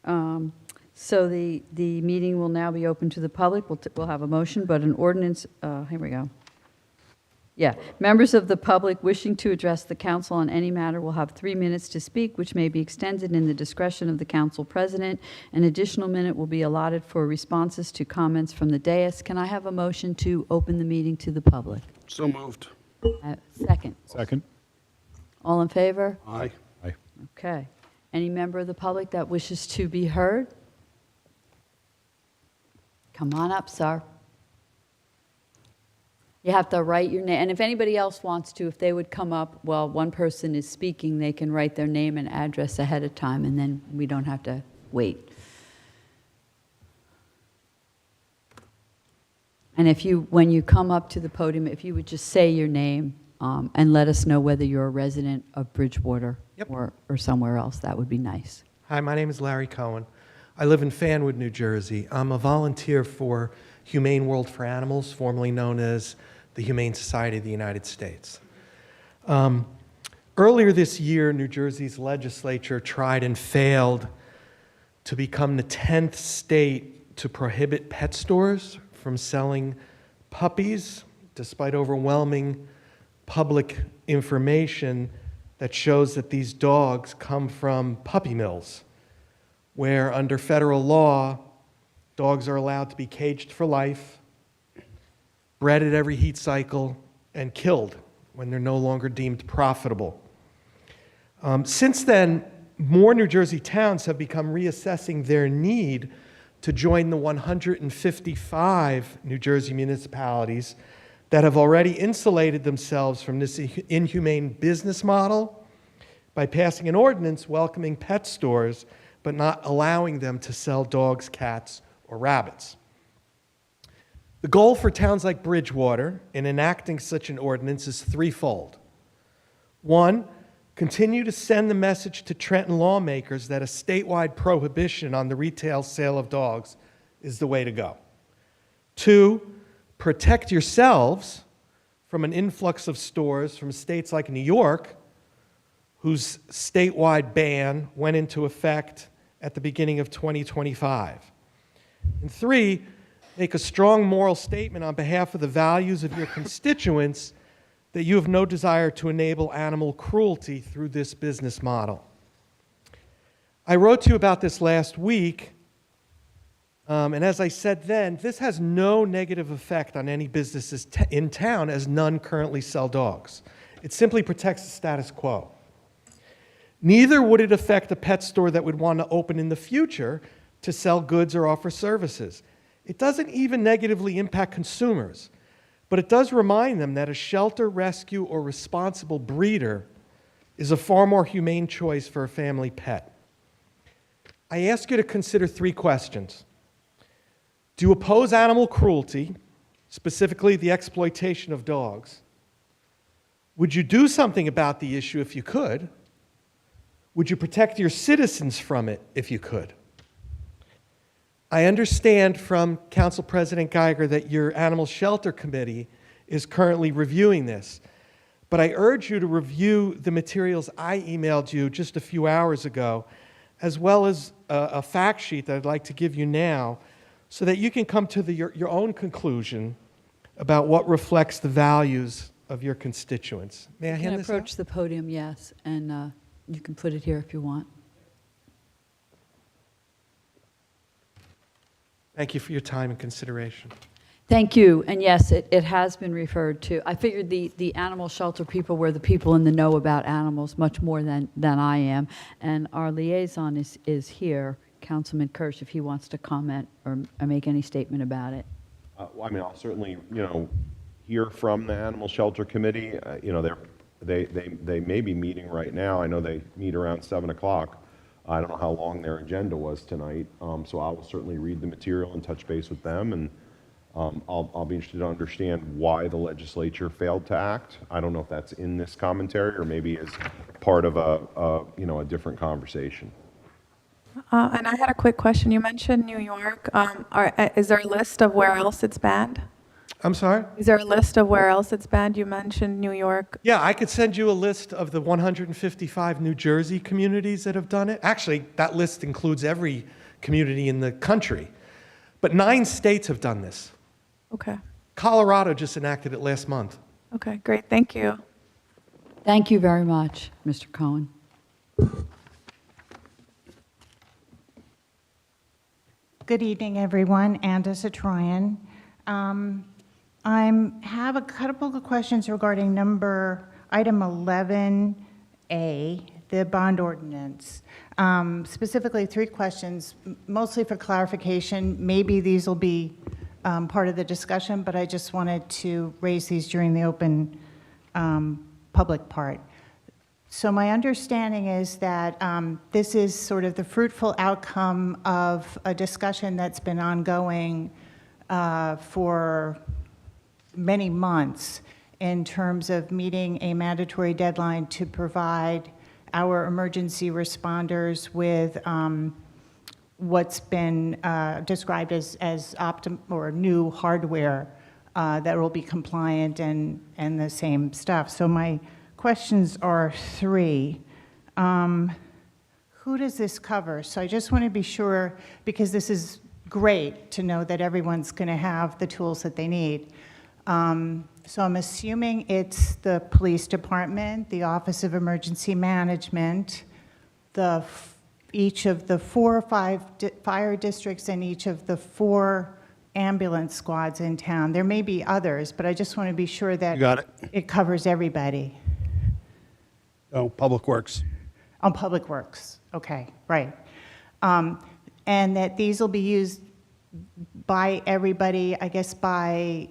So the meeting will now be open to the public. We'll have a motion, but an ordinance, here we go. Yeah, members of the public wishing to address the council on any matter will have 3 minutes to speak, which may be extended in the discretion of the council president. An additional minute will be allotted for responses to comments from the dais. Can I have a motion to open the meeting to the public? So moved. Second. Second? All in favor? Aye. Aye. Okay. Any member of the public that wishes to be heard? Come on up, sir. You have to write your name, and if anybody else wants to, if they would come up while one person is speaking, they can write their name and address ahead of time, and then we don't have to wait. And when you come up to the podium, if you would just say your name and let us know whether you're a resident of Bridgewater or somewhere else, that would be nice. Hi, my name is Larry Cohen. I live in Fanwood, New Jersey. I'm a volunteer for Humane World for Animals, formerly known as the Humane Society of the United States. Earlier this year, New Jersey's legislature tried and failed to become the 10th state to prohibit pet stores from selling puppies, despite overwhelming public information that shows that these dogs come from puppy mills, where under federal law, dogs are allowed to be caged for life, bred at every heat cycle, and killed when they're no longer deemed profitable. Since then, more New Jersey towns have become reassessing their need to join the 155 New Jersey municipalities that have already insulated themselves from this inhumane business model by passing an ordinance welcoming pet stores but not allowing them to sell dogs, cats, or rabbits. The goal for towns like Bridgewater in enacting such an ordinance is threefold. One, continue to send the message to Trenton lawmakers that a statewide prohibition on the retail sale of dogs is the way to go. Two, protect yourselves from an influx of stores from states like New York, whose statewide ban went into effect at the beginning of 2025. And three, make a strong moral statement on behalf of the values of your constituents that you have no desire to enable animal cruelty through this business model. I wrote to you about this last week, and as I said then, this has no negative effect on any businesses in town, as none currently sell dogs. It simply protects the status quo. Neither would it affect a pet store that would want to open in the future to sell goods or offer services. It doesn't even negatively impact consumers, but it does remind them that a shelter, rescue, or responsible breeder is a far more humane choice for a family pet. I ask you to consider three questions. Do you oppose animal cruelty, specifically the exploitation of dogs? Would you do something about the issue if you could? Would you protect your citizens from it if you could? I understand from Council President Geiger that your Animal Shelter Committee is currently reviewing this, but I urge you to review the materials I emailed you just a few hours ago, as well as a fact sheet that I'd like to give you now, so that you can come to your own conclusion about what reflects the values of your constituents. May I hand this out? You can approach the podium, yes, and you can put it here if you want. Thank you for your time and consideration. Thank you, and yes, it has been referred to. I figured the animal shelter people were the people in the know about animals much more than I am, and our liaison is here, Councilman Kirsch, if he wants to comment or make any statement about it. Well, I mean, I'll certainly, hear from the Animal Shelter Committee. They may be meeting right now. I know they meet around 7 o'clock. I don't know how long their agenda was tonight, so I will certainly read the material and touch base with them, and I'll be interested to understand why the legislature failed to act. I don't know if that's in this commentary or maybe as part of a different conversation. And I had a quick question. You mentioned New York. Is there a list of where else it's banned? I'm sorry? Is there a list of where else it's banned? You mentioned New York. Yeah, I could send you a list of the 155 New Jersey communities that have done it. Actually, that list includes every community in the country. But 9 states have done this. Okay. Colorado just enacted it last month. Okay, great. Thank you. Thank you very much, Mr. Cohen. Good evening, everyone. Anda Satroyan. I have a couple of questions regarding item 11A, the bond ordinance. Specifically, 3 questions, mostly for clarification. Maybe these will be part of the discussion, but I just wanted to raise these during the open public part. So my understanding is that this is sort of the fruitful outcome of a discussion that's been ongoing for many months in terms of meeting a mandatory deadline to provide our emergency responders with what's been described as new hardware that will be compliant and the same stuff. So my questions are 3. Who does this cover? So I just want to be sure, because this is great to know that everyone's going to have the tools that they need. So I'm assuming it's the police department, the Office of Emergency Management, each of the 4 or 5 fire districts, and each of the 4 ambulance squads in town. There may be others, but I just want to be sure that You got it. it covers everybody. Oh, Public Works. On Public Works, okay, right. And that these will be used by everybody, I guess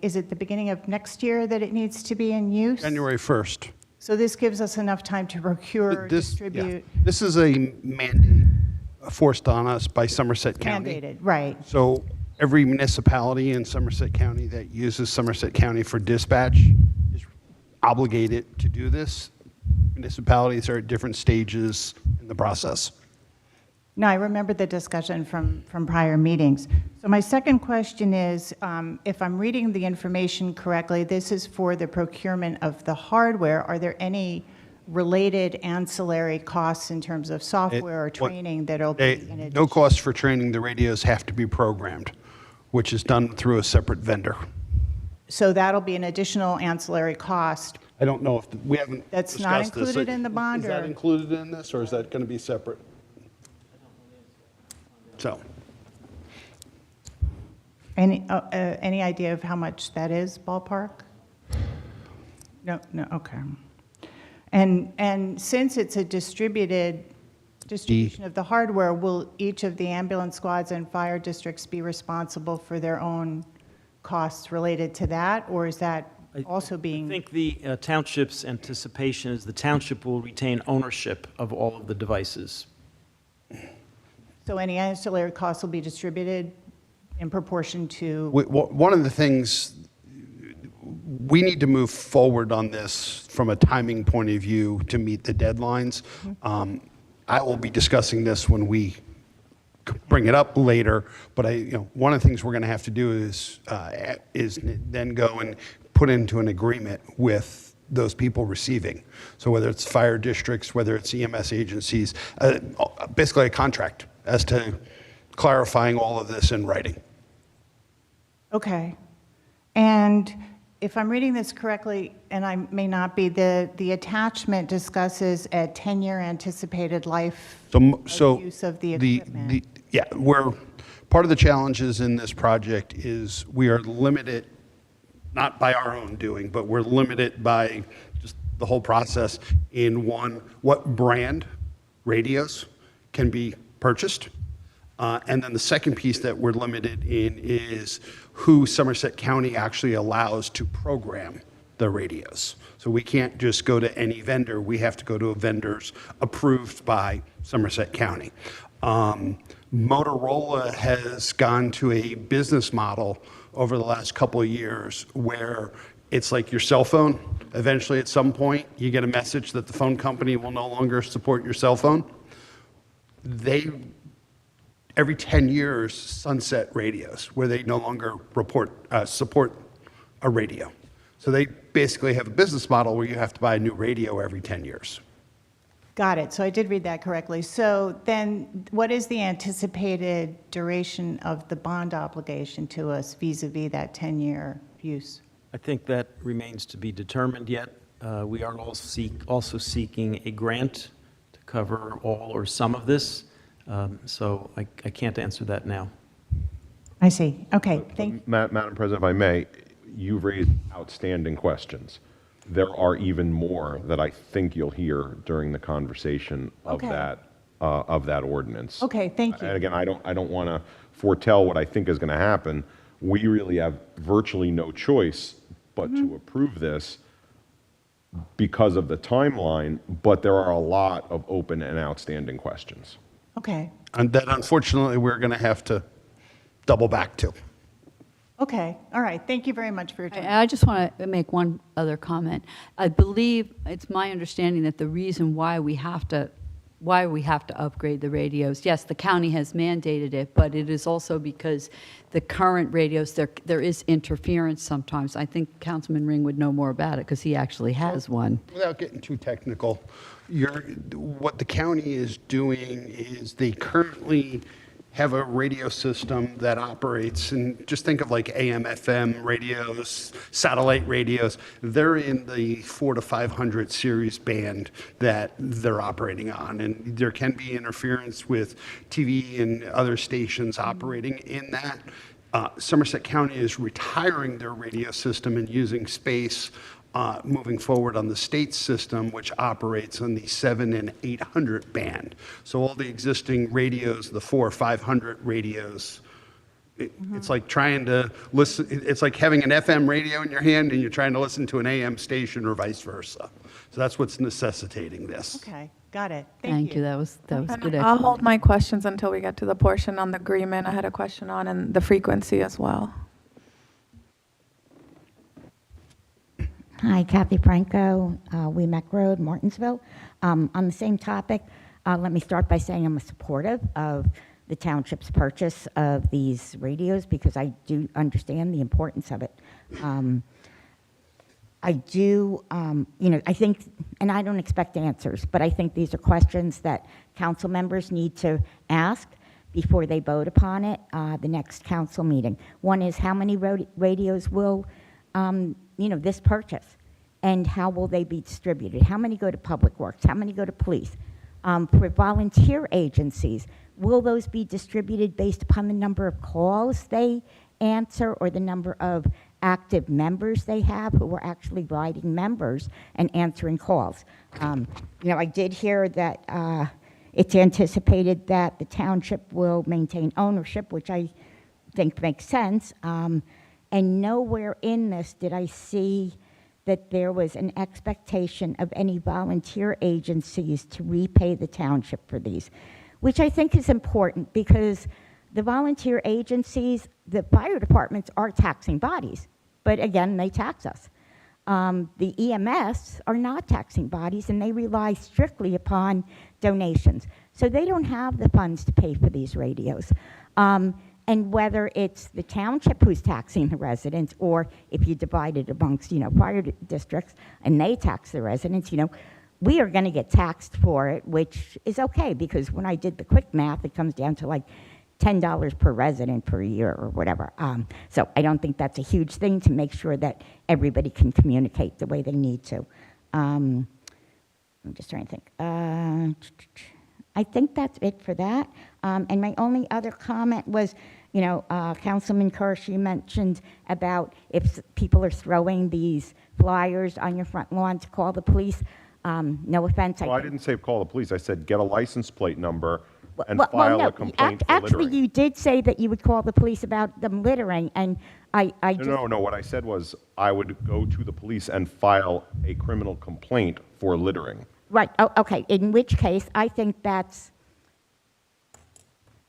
is it the beginning of next year that it needs to be in use? January 1st. So this gives us enough time to procure, distribute, This is a mandate forced on us by Somerset County. mandated, right. So every municipality in Somerset County that uses Somerset County for dispatch is obligated to do this. Municipalities are at different stages in the process. No, I remember the discussion from prior meetings. So my second question is, if I'm reading the information correctly, this is for the procurement of the hardware. Are there any related ancillary costs in terms of software or training that'll be in addition? No cost for training. The radios have to be programmed, which is done through a separate vendor. So that'll be an additional ancillary cost. I don't know if, we haven't That's not discussed this. included in the bond, Is that or- included in this, or is that going to be separate? So, Any idea of how much that is, ballpark? No, okay. And since it's a distribution of the hardware, will each of the ambulance squads and fire districts be responsible for their own costs related to that, or is that also I being? think the township's anticipation is the township will retain ownership of all of the devices. So any ancillary costs will be distributed in proportion to? one of the things, we need to move forward on this from a timing point of view to meet the deadlines. I will be discussing this when we bring it up later, but one of the things we're going to have to do is then go and put into an agreement with those people receiving. So whether it's fire districts, whether it's EMS agencies, basically a contract as to clarifying all of this in writing. Okay. And if I'm reading this correctly, and I may not be, the attachment discusses a 10-year anticipated life of use of the equipment. Part of the challenges in this project is we are limited, not by our own doing, but we're limited by just the whole process in what brand radios can be purchased. And then the second piece that we're limited in is who Somerset County actually allows to program the radios. So we can't just go to any vendor. We have to go to vendors approved by Somerset County. Motorola has gone to a business model over the last couple of years where it's like your cell phone. Eventually, at some point, you get a message that the phone company will no longer support your cell phone. They, every 10 years, sunset radios where they no longer support a radio. So they basically have a business model where you have to buy a new radio every 10 years. Got it. So I did read that correctly. So then what is the anticipated duration of the bond obligation to us vis-a-vis that 10-year use? I think that remains to be determined yet. We are also seeking a grant to cover all or some of this, so I can't answer that now. I see. Okay, thank you. Madam President, if I may, you've raised outstanding questions. There are even more that I think you'll hear during the conversation of Okay. that ordinance. Okay, thank you. And again, I don't want to foretell what I think is going to happen. We really have virtually no choice but Mm-hmm. to approve this because of the timeline, but there are a lot of open and outstanding questions. Okay, And that unfortunately, we're going to have to double back to. okay, all right. Thank you very much for your time. I just want to make one other comment. I believe, it's my understanding that the reason why we have to upgrade the radios, yes, the county has mandated it, but it is also because the current radios, there is interference sometimes. I think Councilman Ring would know more about it because he actually has one. Without getting too technical, what the county is doing is they currently have a radio system that operates, and just think of like AM, FM radios, satellite radios. They're in the 400 to 500 series band that they're operating on, and there can be interference with TV and other stations operating in that. Somerset County is retiring their radio system and using space moving forward on the state system, which operates on the 700 and 800 band. So all the existing radios, the 400 or 500 radios, it's like trying to listen, it's like having an FM radio in your hand and you're trying to listen to an AM station or vice versa. So that's what's necessitating this. Okay, got it. Thank you. That was And good. I'll hold my questions until we get to the portion on the agreement I had a question on and the frequency as well. Hi, Kathy Franco, Weemak Road, Martinsville. On the same topic, let me start by saying I'm supportive of the township's purchase of these radios because I do understand the importance of it. I do, I think, and I don't expect answers, but I think these are questions that council members need to ask before they vote upon it, the next council meeting. One is how many radios will this purchase, and how will they be distributed? How many go to Public Works? How many go to police? For volunteer agencies, will those be distributed based upon the number of calls they answer or the number of active members they have who are actually writing members and answering calls? I did hear that it's anticipated that the township will maintain ownership, which I think makes sense. And nowhere in this did I see that there was an expectation of any volunteer agencies to repay the township for these, which I think is important because the volunteer agencies, the fire departments are taxing bodies, but again, they tax us. The EMS are not taxing bodies and they rely strictly upon donations. So they don't have the funds to pay for these radios. And whether it's the township who's taxing the residents, or if you divide it amongst, fire districts and they tax the residents, we are going to get taxed for it, which is okay because when I did the quick math, it comes down to like $10 per resident per year or whatever. So I don't think that's a huge thing to make sure that everybody can communicate the way they need to. I'm just trying to think. I think that's it for that. And my only other comment was, Councilman Kirsch, you mentioned about if people are throwing these flyers on your front lawn to call the police. No offense. Well, I didn't say call the police. I said get a license plate number and Well, file no, a complaint for actually, littering. you did say that you would call the police about them littering, and I just... No. What I said was I would go to the police and file a criminal complaint for littering. Right, okay, in which case, I think that's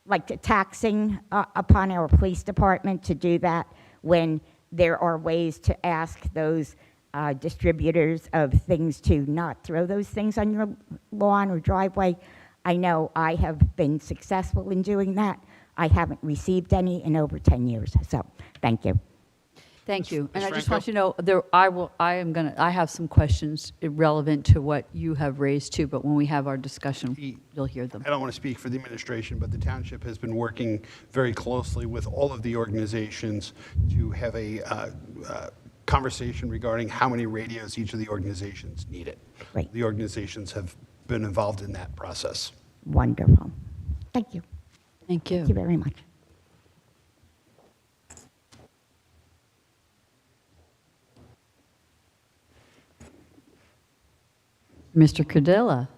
like taxing upon our police department to do that when there are ways to ask those distributors of things to not throw those things on your lawn or driveway. I know I have been successful in doing that. I haven't received any in over 10 years, so thank you. Thank you. And Ms. I just Franco? want you to know, I have some questions relevant to what you have raised too, but when we have our discussion, you'll hear them. I don't want to speak for the administration, but the township has been working very closely with all of the organizations to have a conversation regarding how many radios each of the organizations needed. Great. The organizations have been involved in that process. Wonderful. Thank you. Thank you. Thank you very much. Mr. Cardilla.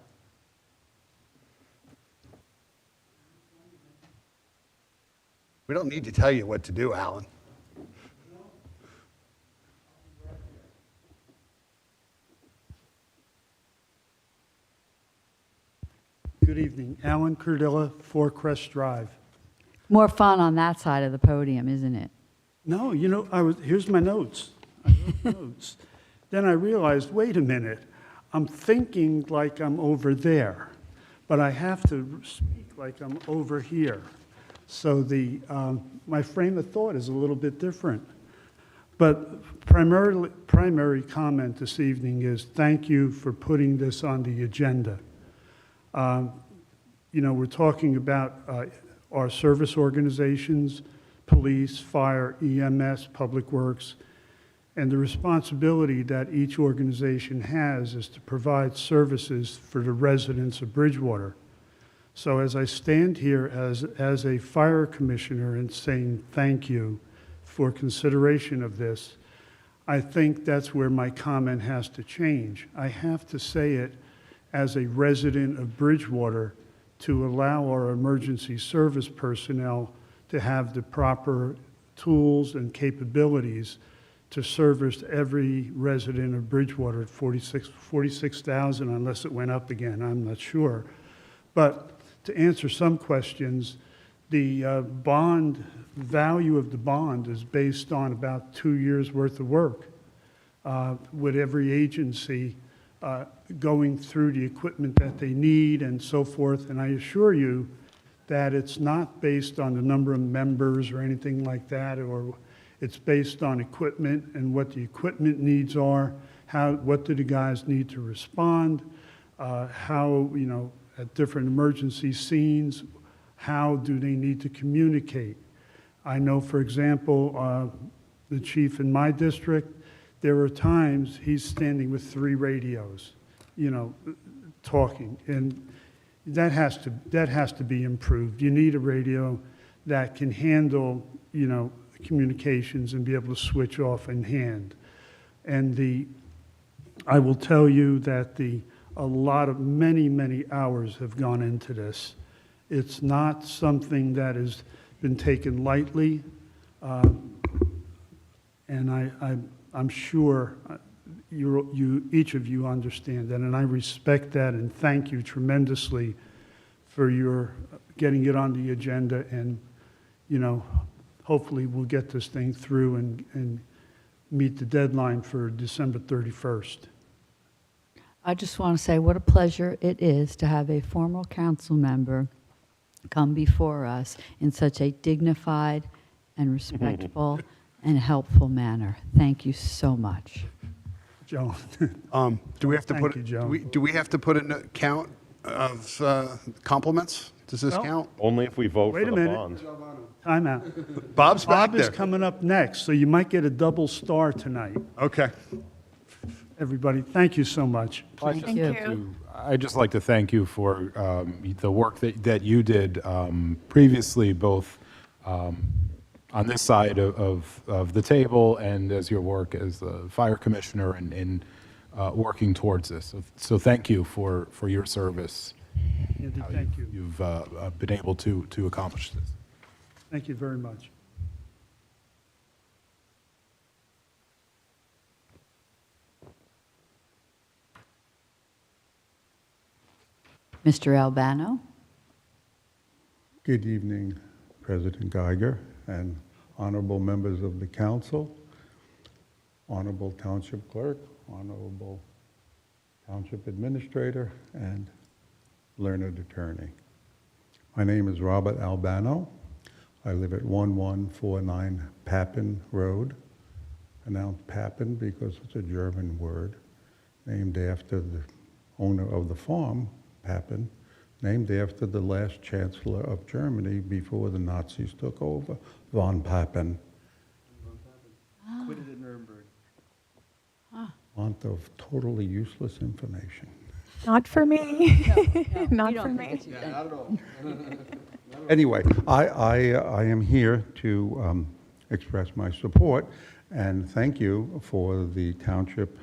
We don't need to tell you what to do, Alan. Good evening. Alan Cardilla, 4 Crest Drive. More fun on that side of the podium, isn't it? No, you know, here's my notes. I wrote notes. Then I realized, wait a minute, I'm thinking like I'm over there, but I have to speak like I'm over here. So my frame of thought is a little bit different. But primary comment this evening is thank you for putting this on the agenda. You know, we're talking about our service organizations, police, fire, EMS, Public Works, and the responsibility that each organization has is to provide services for the residents of Bridgewater. So as I stand here as a fire commissioner and saying thank you for consideration of this, I think that's where my comment has to change. I have to say it as a resident of Bridgewater to allow our emergency service personnel to have the proper tools and capabilities to service every resident of Bridgewater at 46,000, unless it went up again, I'm not sure. But to answer some questions, the value of the bond is based on about 2 years' worth of work with every agency going through the equipment that they need and so forth. And I assure you that it's not based on the number of members or anything like that, or it's based on equipment and what the equipment needs are, what do the guys need to respond, how, you know, at different emergency scenes, how do they need to communicate. I know, for example, the chief in my district, there are times he's standing with 3 radios, you know, talking, and that has to be improved. You need a radio that can handle, you know, communications and be able to switch off in hand. And I will tell you that a lot of many hours have gone into this. It's not something that has been taken lightly, and I'm sure each of you understand that, and I respect that, and thank you tremendously for your getting it on the agenda, and, you know, hopefully we'll get this thing through and meet the deadline for December 31st. I just want to say what a pleasure it is to have a former council member come before us in such a dignified and respectful and helpful manner. Thank you so much. Joan, do we have to Thank you, Joan. do we have to put a count of compliments? Does this No. count? Only if we vote Wait for a the minute. bond. Time out. Bob's back Bob is there. coming up next, so you might get a double star tonight. Okay. Everybody, thank you so much. Thank you. I'd just like to thank you for the work that you did previously, both on this side of the table and as your work as the fire commissioner and in working towards this. So thank you for your service. Andy, how thank you. You've been able to accomplish this. Thank you very much. Mr. Albano? Good evening, President Geiger and honorable members of the council, honorable township clerk, honorable township administrator, and learned attorney. My name is Robert Albano. I live at 1149 Papin Road, pronounced Papen because it's a German word, named after the owner of the farm, Papen, named after the last chancellor of Germany before the Nazis took over, von Papen. Quitted at Nuremberg. Font of totally useless information. Not for me. Not you for don't me. think it's- Yeah, not at all. Anyway, I am here to express my support and thank you for the township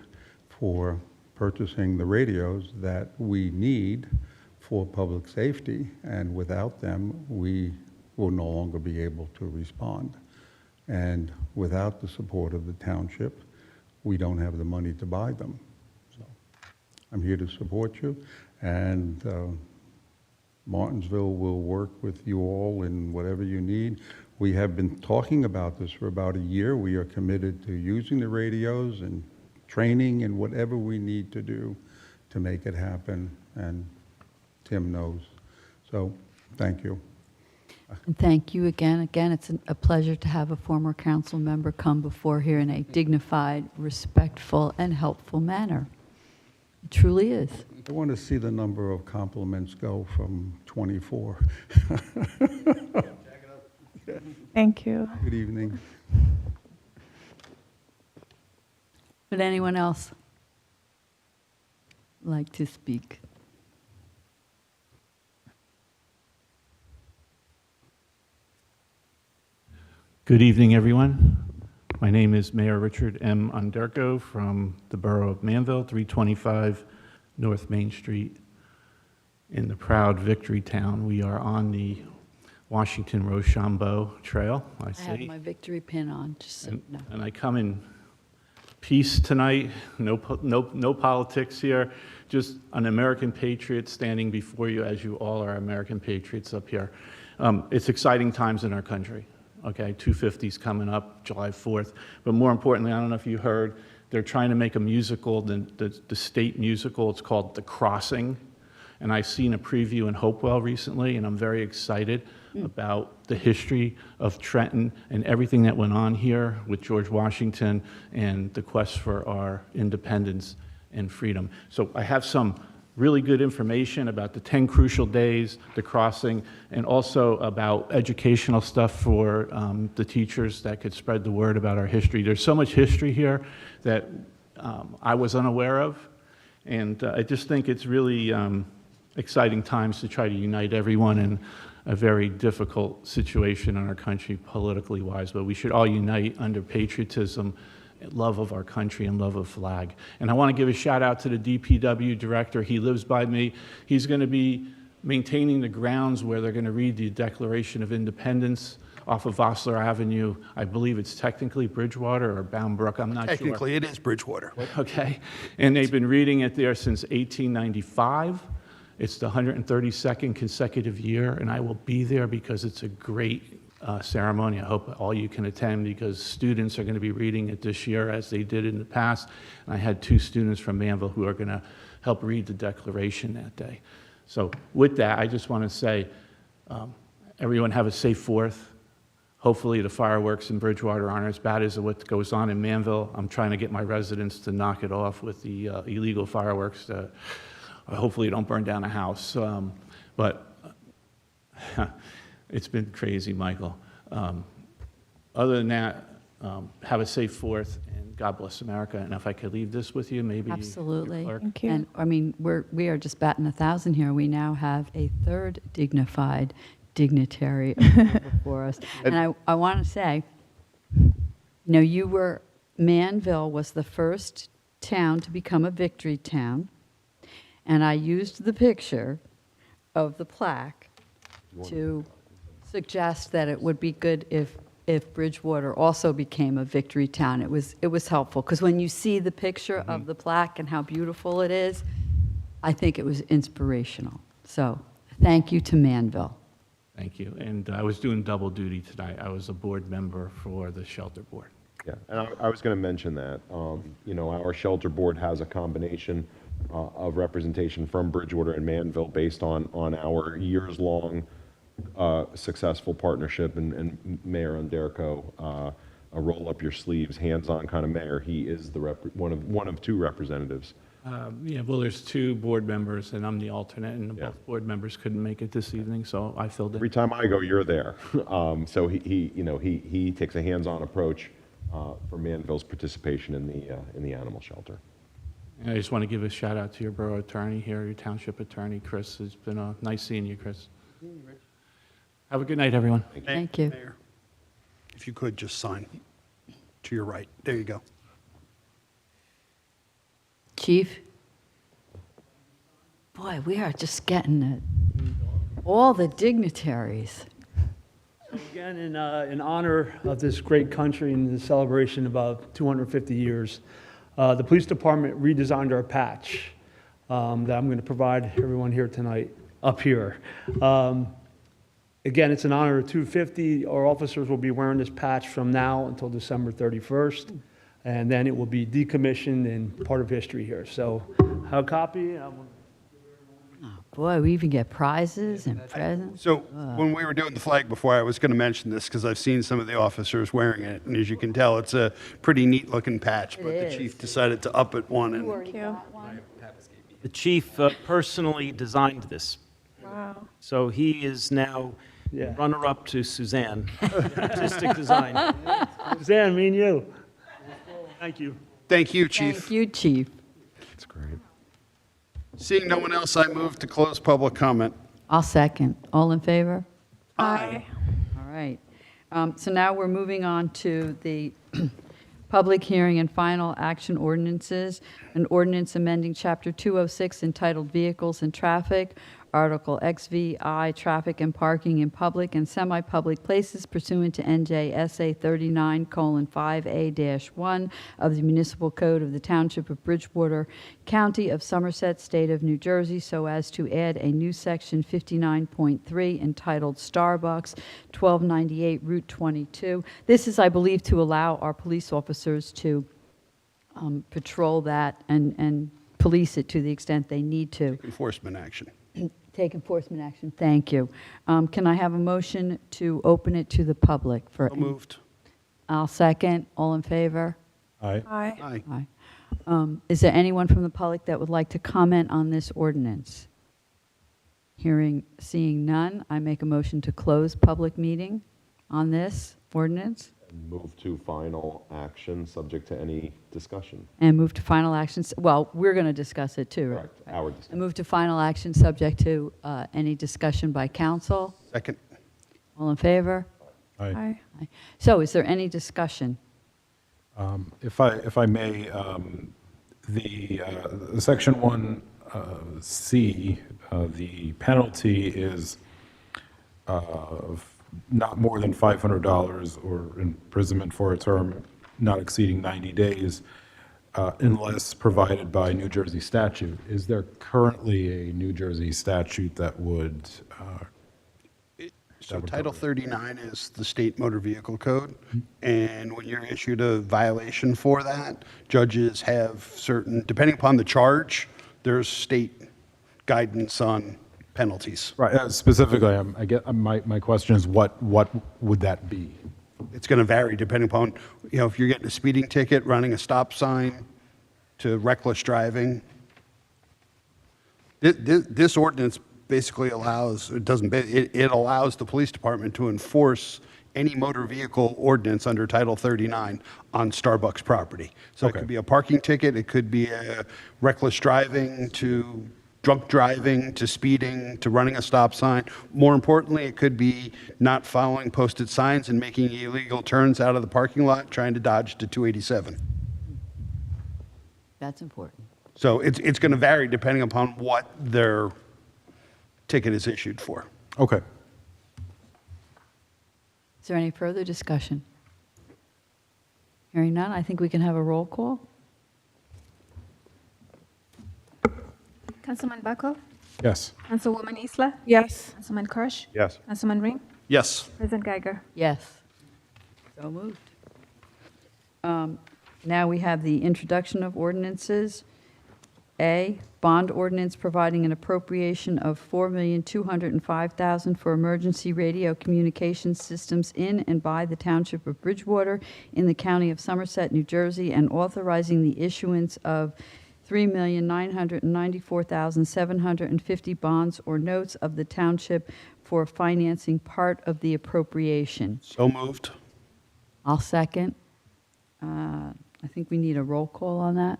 for purchasing the radios that we need for public safety, and without them, we will no longer be able to respond. And without the support of the township, we don't have the money to buy them. So I'm here to support you, and Martinsville will work with you all in whatever you need. We have been talking about this for about a year. We are committed to using the radios and training and whatever we need to do to make it happen, and Tim knows. So, thank you. And thank you again. Again, it's a pleasure to have a former council member come before here in a dignified, respectful, and helpful manner. It truly is. I want to see the number of compliments go from 24. Thank you. Good evening. Would anyone else like to speak? Good evening, everyone. My name is Mayor Richard M. Underko from the Borough of Manville, 325 North Main Street in the proud Victory Town. We are on the Washington-Rochambeau Trail, I have see. my victory pin on, just so you know. And I come in peace tonight, no politics here, just an American patriot standing before you, as you all are American patriots up here. It's exciting times in our country. Okay, 250's coming up, July 4th. But more importantly, I don't know if you heard, they're trying to make a musical, the state musical. It's called The Crossing. And I've seen a preview in Hopewell recently, and I'm very excited about the history of Trenton and everything that went on here with George Washington and the quest for our independence and freedom. So I have some really good information about the 10 crucial days, the crossing, and also about educational stuff for the teachers that could spread the word about our history. There's so much history here that I was unaware of, and I just think it's really exciting times to try to unite everyone in a very difficult situation in our country, politically wise, but we should all unite under patriotism, love of our country, and love of flag. And I want to give a shout out to the DPW director. He lives by me. He's going to be maintaining the grounds where they're going to read the Declaration of Independence off of Vossler Avenue. I believe it's technically Bridgewater or Bound Brook. I'm not sure. Technically, it is Bridgewater. Okay. And they've been reading it there since 1895. It's the 132nd consecutive year, and I will be there because it's a great ceremony. I hope all you can attend because students are going to be reading it this year as they did in the past. And I had 2 students from Manville who are going to help read the Declaration that day. So with that, I just want to say, everyone have a safe 4th. Hopefully the fireworks in Bridgewater aren't as bad as what goes on in Manville. I'm trying to get my residents to knock it off with the illegal fireworks. Hopefully don't burn down a house. But it's been crazy, Michael. Other than that, have a safe 4th, and God bless America. And if I could leave this with you, maybe. Absolutely. Clerk. Thank you. And I mean, we are just batting 1,000 here. We now have a 3rd dignified dignitary before us. And I want to say, Manville was the first town to become a victory town. And I used the picture of the plaque to suggest that it would be good if Bridgewater also became a victory town. It was helpful, because when you see the picture of the plaque and how beautiful it is, I think it was inspirational. So thank you to Manville. Thank you. And I was doing double duty tonight. I was a board member for the shelter board. Yeah, and I was going to mention that. Our shelter board has a combination of representation from Bridgewater and Manville based on our years-long successful partnership, and Mayor Underko a roll up your sleeves, hands-on kind of mayor. He is the one of two representatives. Yeah, well, there's two board members, and I'm the alternate, and Yeah. both board members couldn't make it this evening, so I filled in. Every time I go, you're there. So he takes a hands-on approach for Manville's participation in the animal shelter. And I just want to give a shout out to your borough attorney here, your township attorney, Chris. It's been nice seeing you, Chris. Have a good night, everyone. Thank you. Mayor, if you could just sign to your right. There you go. Chief? Boy, we are just getting it. All the dignitaries. Again, in honor of this great country and the celebration of about 250 years, the police department redesigned our patch that I'm going to provide everyone here tonight, up here. Again, it's in honor of 250. Our officers will be wearing this patch from now until December 31st, and then it will be decommissioned and part of history here. So, have a copy. Boy, we even get prizes and presents. So when we were doing the flag before, I was going to mention this because I've seen some of the officers wearing it. And as you can tell, it's a pretty neat looking patch, but the chief decided to up it one. And Thank you. The chief personally designed this. Wow. So he is now Yeah. runner-up to Suzanne, artistic design. Suzanne, me and you. Thank you. thank you, chief. Thank you, Chief. That's great. Seeing no one else, I move to close public comment. I'll second. All in favor? Aye. All right. So now we're moving on to the public hearing and final action ordinances. An ordinance amending Chapter 206 entitled Vehicles and Traffic, Article XVI, Traffic and Parking in Public and Semi-Public Places pursuant to NJSA 39:5A-1 of the Municipal Code of the Township of Bridgewater, County of Somerset, State of New Jersey, so as to add a new Section 59.3 entitled Starbucks, 1298 Route 22. This is, I believe, to allow our police officers to patrol that and police it to the extent they need to. Enforcement action. Take enforcement action. Thank you. Can I have a motion to open it to the public? For So moved. I'll second. All in favor? Aye. Aye. Aye. Aye. Is there anyone from the public that would like to comment on this ordinance? Seeing none, I make a motion to close public meeting on this ordinance Move to final action, subject to any discussion. and move to final actions. Well, we're going to discuss it too, right? Correct. Our discussion. And move to final action subject to any discussion by council. Second. All in favor? Aye. Aye. Aye. So is there any discussion? If I may, the Section 1C, the penalty is not more than $500 or imprisonment for a term not exceeding 90 days unless provided by New Jersey statute. Is there currently a New Jersey statute that would? So Title 39 is the state motor vehicle code. And when you're issued a violation for that, judges have certain, depending upon the charge, there's state guidance on penalties. Right, specifically, my question is what would that be? It's going to vary depending upon, if you're getting a speeding ticket, running a stop sign, to reckless driving. This ordinance basically allows, it allows the police department to enforce any motor vehicle ordinance under Title 39 on Starbucks property. So Okay. it could be a parking ticket, it could be a reckless driving to drunk driving to speeding to running a stop sign. More importantly, it could be not following posted signs and making illegal turns out of the parking lot, trying to dodge to 287. That's important. So it's going to vary depending upon what their ticket is issued for. Okay. Is there any further discussion? Hearing none, I think we can have a roll call. Councilman Buckle? Yes. Councilwoman Isla? Yes. Councilman Kirsch? Yes. Councilman Ring? Yes. President Geiger? Yes. So moved. Now we have the introduction of ordinances. A, bond ordinance providing an appropriation of $4,205,000 for emergency radio communications systems in and by the Township of Bridgewater in the County of Somerset, New Jersey, and authorizing the issuance of $3,994,750 bonds or notes of the township for financing part of the appropriation. So moved. I'll second. I think we need a roll call on that.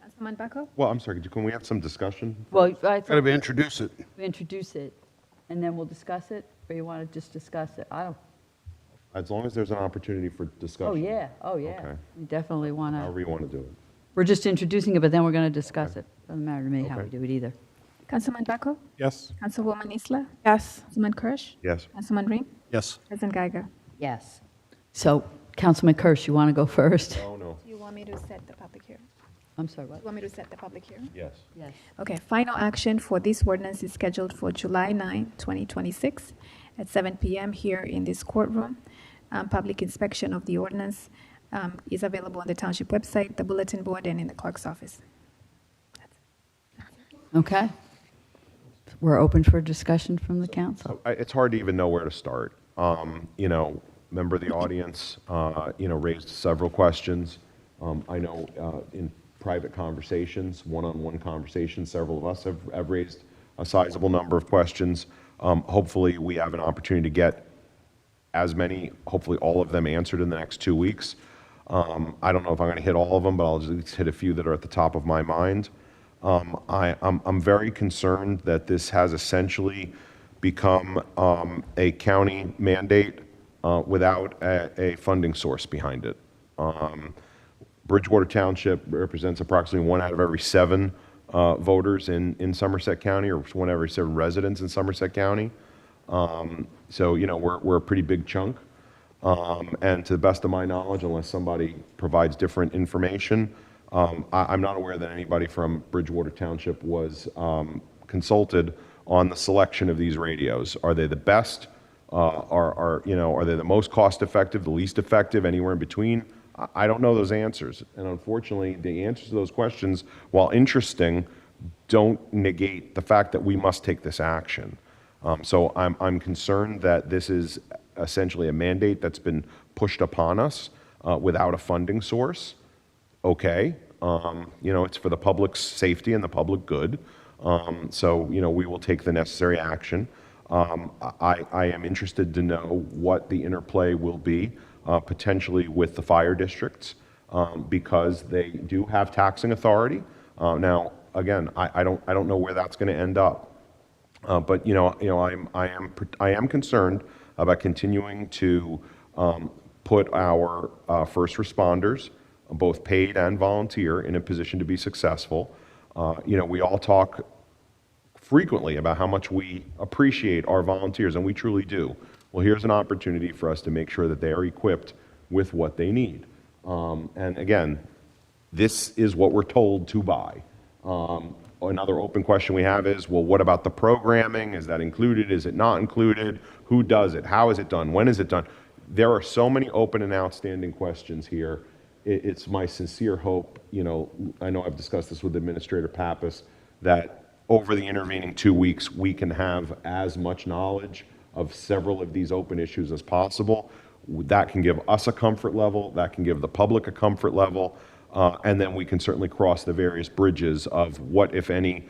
Councilman Buckle? Well, I'm sorry, can we have some discussion? Well, I Got to thought be introduce it. we introduce it, and then we'll discuss it, or you want to just discuss it? I don't, As long as there's an opportunity for discussion. oh, yeah. Okay. We definitely want to, However you want to do it. we're just introducing it, but then we're going to discuss it. Doesn't matter to me how we Okay. do it either. Councilman Buckle? Yes. Councilwoman Isla? Yes. Councilman Kirsch? Yes. Councilman Ring? Yes. President Geiger? Yes. So, Councilman Kirsch, you want to go first? Oh, no. Do you want me to set the public hearing? I'm sorry, Do what? you want me to set the public hearing? Yes. Yes. Okay, final action for this ordinance is scheduled for July 9, 2026, at 7 p.m. here in this courtroom. Public inspection of the ordinance is available on the township website, the bulletin board, and in the clerk's office. Okay. We're open for discussion from the council. It's hard to even know where to start. Member of the audience, raised several questions. I know in private conversations, one-on-one conversations, several of us have raised a sizable number of questions. Hopefully, we have an opportunity to get as many, hopefully all of them answered in the next 2 weeks. I don't know if I'm going to hit all of them, but I'll just hit a few that are at the top of my mind. I'm very concerned that this has essentially become a county mandate without a funding source behind it. Bridgewater Township represents approximately 1 out of every 7 voters in Somerset County, or 1 out of every 7 residents in Somerset County. So, we're a pretty big chunk. And to the best of my knowledge, unless somebody provides different information, I'm not aware that anybody from Bridgewater Township was consulted on the selection of these radios. Are they the best? Are they the most cost-effective, the least effective, anywhere in between? I don't know those answers. And unfortunately, the answers to those questions, while interesting, don't negate the fact that we must take this action. So I'm concerned that this is essentially a mandate that's been pushed upon us without a funding source. Okay, it's for the public's safety and the public good. So we will take the necessary action. I am interested to know what the interplay will be potentially with the fire districts because they do have taxing authority. Now, again, I don't know where that's going to end up. But I am concerned about continuing to put our first responders, both paid and volunteer, in a position to be successful. We all talk frequently about how much we appreciate our volunteers, and we truly do. Well, here's an opportunity for us to make sure that they are equipped with what they need. And again, this is what we're told to buy. Another open question we have is, well, what about the programming? Is that included? Is it not included? Who does it? How is it done? When is it done? There are so many open and outstanding questions here. It's my sincere hope, I know I've discussed this with Administrator Pappas, that over the intervening 2 weeks, we can have as much knowledge of several of these open issues as possible. That can give us a comfort level. That can give the public a comfort level. And then we can certainly cross the various bridges of what, if any,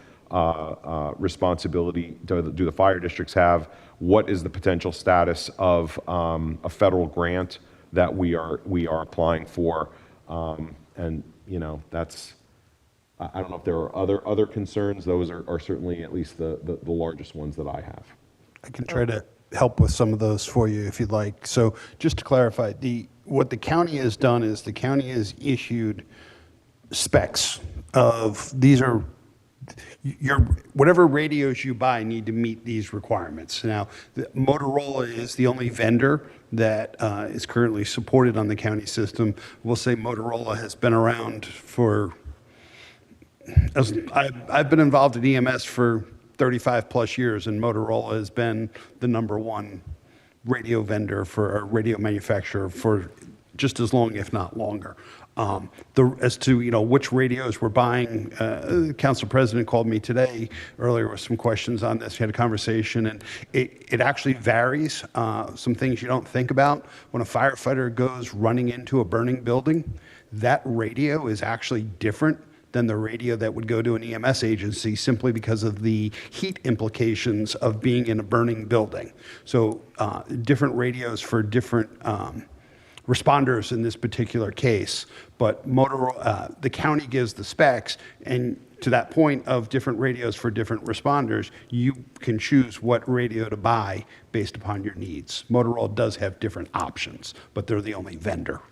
responsibility do the fire districts have? What is the potential status of a federal grant that we are applying for? And that's, I don't know if there are other concerns. Those are certainly at least the largest ones that I have. I can try to help with some of those for you if you'd like. So just to clarify, what the county has done is the county has issued specs of whatever radios you buy need to meet these requirements. Now, Motorola is the only vendor that is currently supported on the county system. We'll say Motorola has been around for, I've been involved in EMS for 35 plus years, and Motorola has been the #1 radio vendor for a radio manufacturer for just as long, if not longer. As to, which radios we're buying, the council president called me today earlier with some questions on this. We had a conversation, and it actually varies. Some things you don't think about. When a firefighter goes running into a burning building, that radio is actually different than the radio that would go to an EMS agency simply because of the heat implications of being in a burning building. So different radios for different responders in this particular case, but the county gives the specs, and to that point of different radios for different responders, you can choose what radio to buy based upon your needs. Motorola does have different options, but they're the only vendor.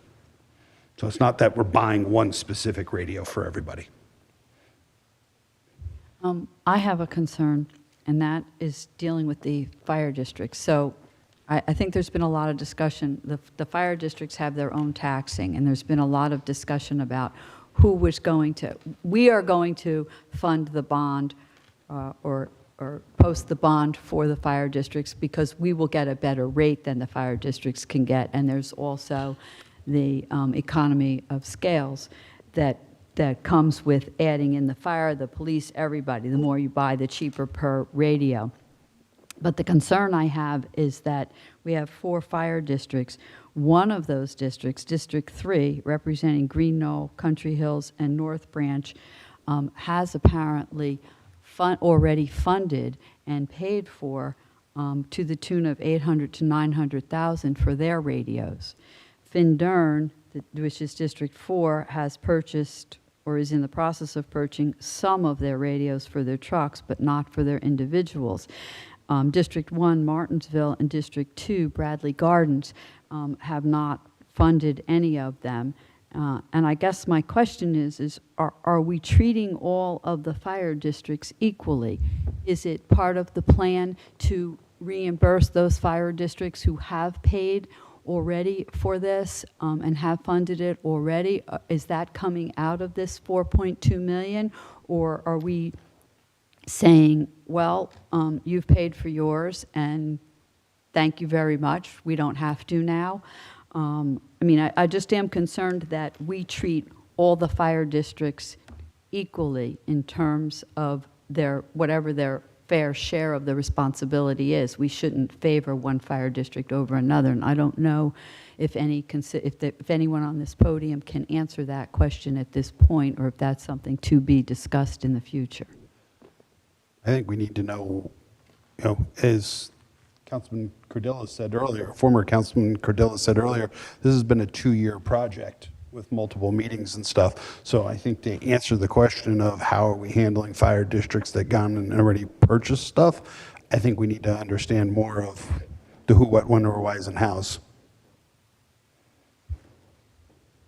So it's not that we're buying one specific radio for everybody. I have a concern, and that is dealing with the fire districts. So I think there's been a lot of discussion. The fire districts have their own taxing, and there's been a lot of discussion about who was going to. We are going to fund the bond or post the bond for the fire districts because we will get a better rate than the fire districts can get. And there's also the economy of scales that comes with adding in the fire, the police, everybody. The more you buy, the cheaper per radio. But the concern I have is that we have 4 fire districts. One of those districts, District 3, representing Green Knoll, Country Hills, and North Branch, has apparently already funded and paid for to the tune of $800,000 to $900,000 for their radios. Findern, which is District 4, has purchased or is in the process of purchasing some of their radios for their trucks, but not for their individuals. District 1, Martinsville, and District 2, Bradley Gardens, have not funded any of them. And I guess my question is are we treating all of the fire districts equally? Is it part of the plan to reimburse those fire districts who have paid already for this and have funded it already? Is that coming out of this $4.2 million, or are we saying, well, you've paid for yours and thank you very much, we don't have to now? I just am concerned that we treat all the fire districts equally in terms of whatever their fair share of the responsibility is. We shouldn't favor one fire district over another, and I don't know if anyone on this podium can answer that question at this point, or if that's something to be discussed in the future. I think we need to know, as Councilman Cordilla said earlier, former Councilman Cordilla said earlier, this has been a 2-year project with multiple meetings and stuff. So I think to answer the question of how are we handling fire districts that gone and already purchased stuff, I think we need to understand more of the who, what, when, or whys, and hows.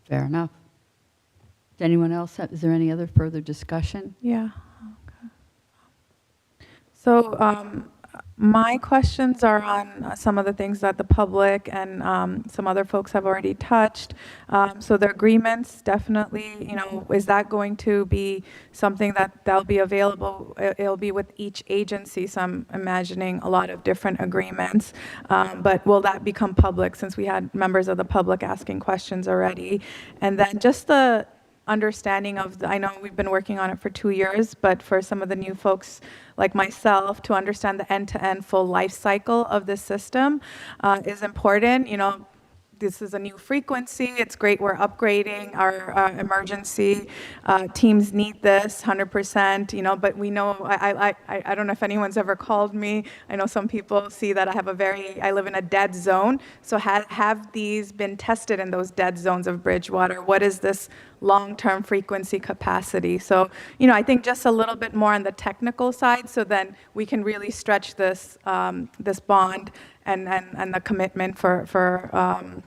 Fair enough. Does anyone else is there any other further discussion? Yeah. So my questions are on some of the things that the public and some other folks have already touched. So the agreements, definitely, is that going to be something that'll be available? It'll be with each agency, so I'm imagining a lot of different agreements. But will that become public, since we had members of the public asking questions already? And then just the understanding of, I know we've been working on it for 2 years, but for some of the new folks like myself, to understand the end-to-end full life cycle of this system is important. This is a new frequency. It's great we're upgrading. Our emergency teams need this 100%, but we know, I don't know if anyone's ever called me. I know some people see that I live in a dead zone. So have these been tested in those dead zones of Bridgewater? What is this long-term frequency capacity? So, I think just a little bit more on the technical side, so then we can really stretch this this bond and the commitment for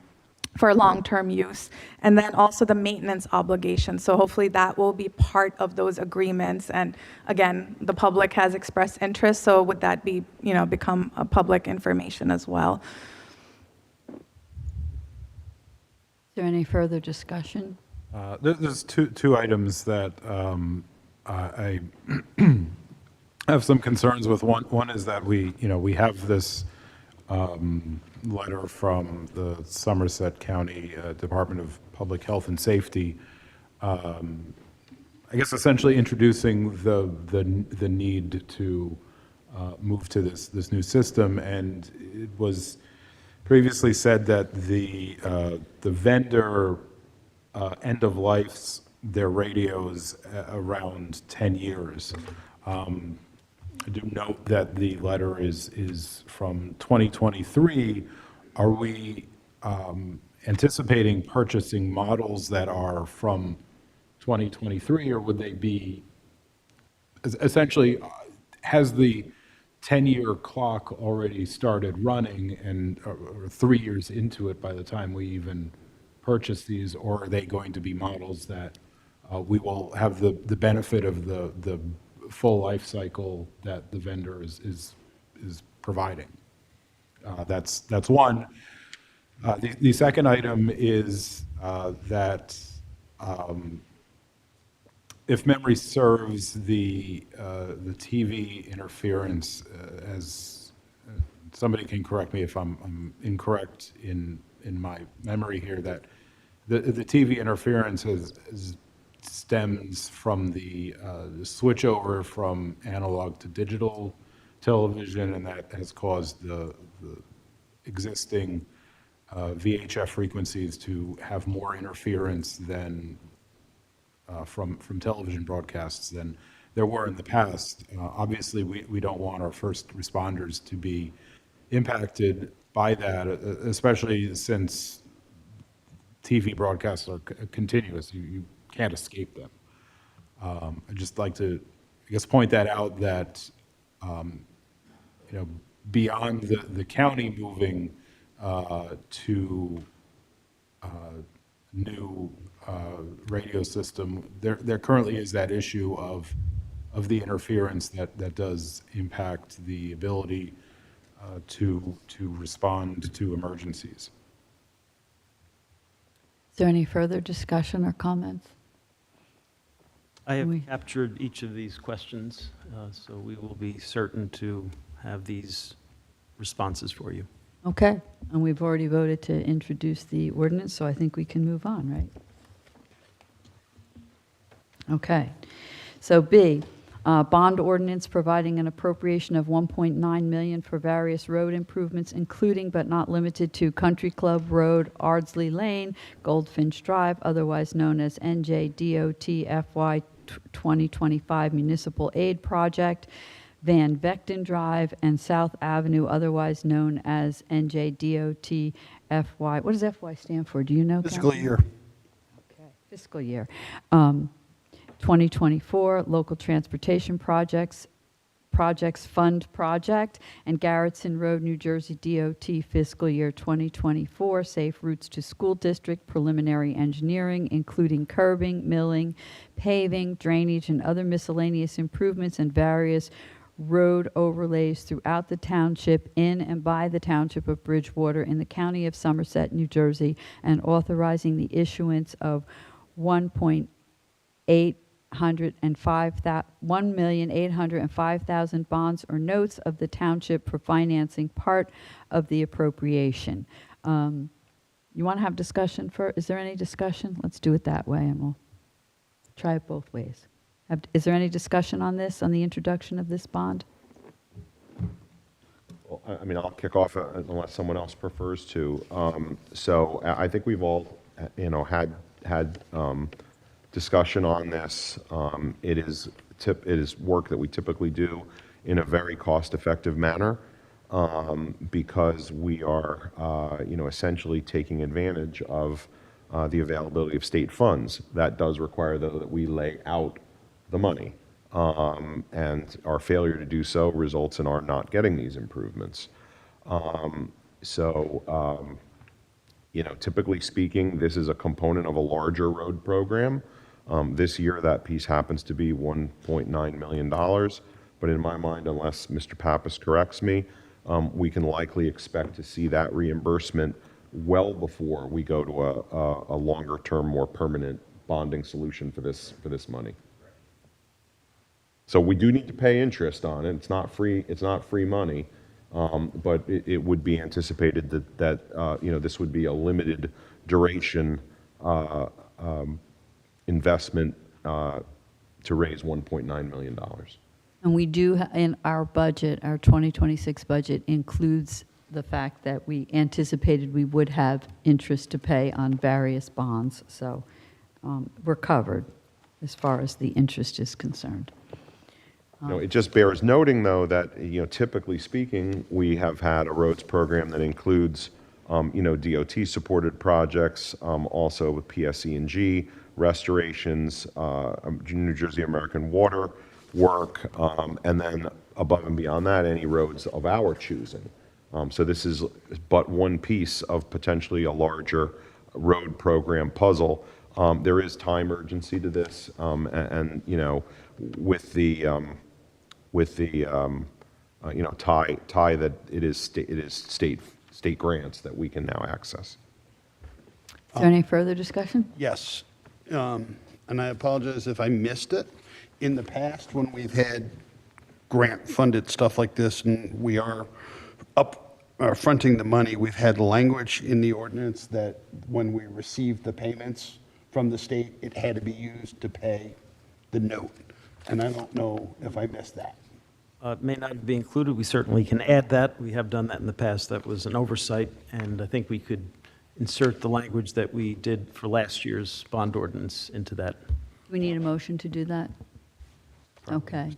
long-term use. And then also the maintenance obligation. So hopefully that will be part of those agreements. And again, the public has expressed interest, so would that be, become a public information as well? Is there any further discussion? There's two items that I have some concerns with. One is that we have this letter from the Somerset County Department of public health and safety, I guess essentially introducing the need to move to this new system. And it was previously said that the vendor end of lifes their radios around 10 years. I do note that the letter is from 2023. Are we anticipating purchasing models that are from 2023, or would they be essentially, has the 10-year clock already started running and or 3 years into it by the time we even purchase these, or are they going to be models that we will have the benefit of the full life cycle that the vendor is providing? That's one. The second item is that if memory serves, the TV interference, as somebody can correct me if I'm incorrect in my memory here, that the TV interference stems from the switchover from analog to digital television, and that has caused the existing VHF frequencies to have more interference than from television broadcasts than there were in the past. Obviously, we don't want our first responders to be impacted by that, especially since TV broadcasts are continuous. You can't escape them. I'd just like to, I guess, point that out, that beyond the county moving to new radio system, there currently is that issue of the interference that does impact the ability to respond to emergencies. Is there any further discussion or comments? I have captured each of these questions, so we will be certain to have these responses for you. Okay, and we've already voted to introduce the ordinance, so I think we can move on, right? Okay, so B, bond ordinance providing an appropriation of $1.9 million for various road improvements, including but not limited to Country Club Road, Ardsley Lane, Goldfinch Drive, otherwise known as NJDOT FY 2025 Municipal Aid Project, Van Vechten Drive, and South Avenue, otherwise known as NJDOT FY. What does FY stand for? Do you know? Fiscal Councilman? year. Okay, fiscal year. 2024 Local Transportation Projects Fund Project, and Garrettson Road, New Jersey DOT fiscal year 2024 Safe Routes to School District preliminary engineering, including curbing, milling, paving, drainage, and other miscellaneous improvements and various road overlays throughout the township, in and by the township of Bridgewater in the county of Somerset, New Jersey, and authorizing the issuance of $1,805,000 bonds or notes of the township for financing part of the appropriation. You want to have discussion first? Is there any discussion? Let's do it that way, and we'll try it both ways. Is there any discussion on this, on the introduction of this bond? Well, I mean, I'll kick off unless someone else prefers to. So I think we've all, had discussion on this. It is work that we typically do in a very cost-effective manner, because we are, essentially taking advantage of the availability of state funds. That does require, though, that we lay out the money, and our failure to do so results in our not getting these improvements. Typically speaking, this is a component of a larger road program. This year, that piece happens to be $1.9 million, but in my mind, unless Mr. Pappas corrects me, we can likely expect to see that reimbursement well before we go to a longer-term, more permanent bonding solution for this money. So we do need to pay interest on it. It's not free. It's not free money, but it would be anticipated that this would be a limited duration investment to raise $1.9 million. And we do, in our budget, our 2026 budget includes the fact that we anticipated we would have interest to pay on various bonds. So we're covered as far as the interest is concerned. It just bears noting, though, that, typically speaking, we have had a roads program that includes, DOT-supported projects, also with PSE&G, restorations, New Jersey American Water work, and then above and beyond that, any roads of our choosing. So this is but one piece of potentially a larger road program puzzle. There is time urgency to this, and with the tie that it is state grants that we can now access. Is there any further discussion? Yes. And I apologize if I missed it. In the past, when we've had grant-funded stuff like this, and we are fronting the money, we've had language in the ordinance that when we received the payments from the state, it had to be used to pay the note. And I don't know if I missed that. It may not be included. We certainly can add that. We have done that in the past. That was an oversight, and I think we could insert the language that we did for last year's bond ordinance into that. Do we need a motion to do that? Okay.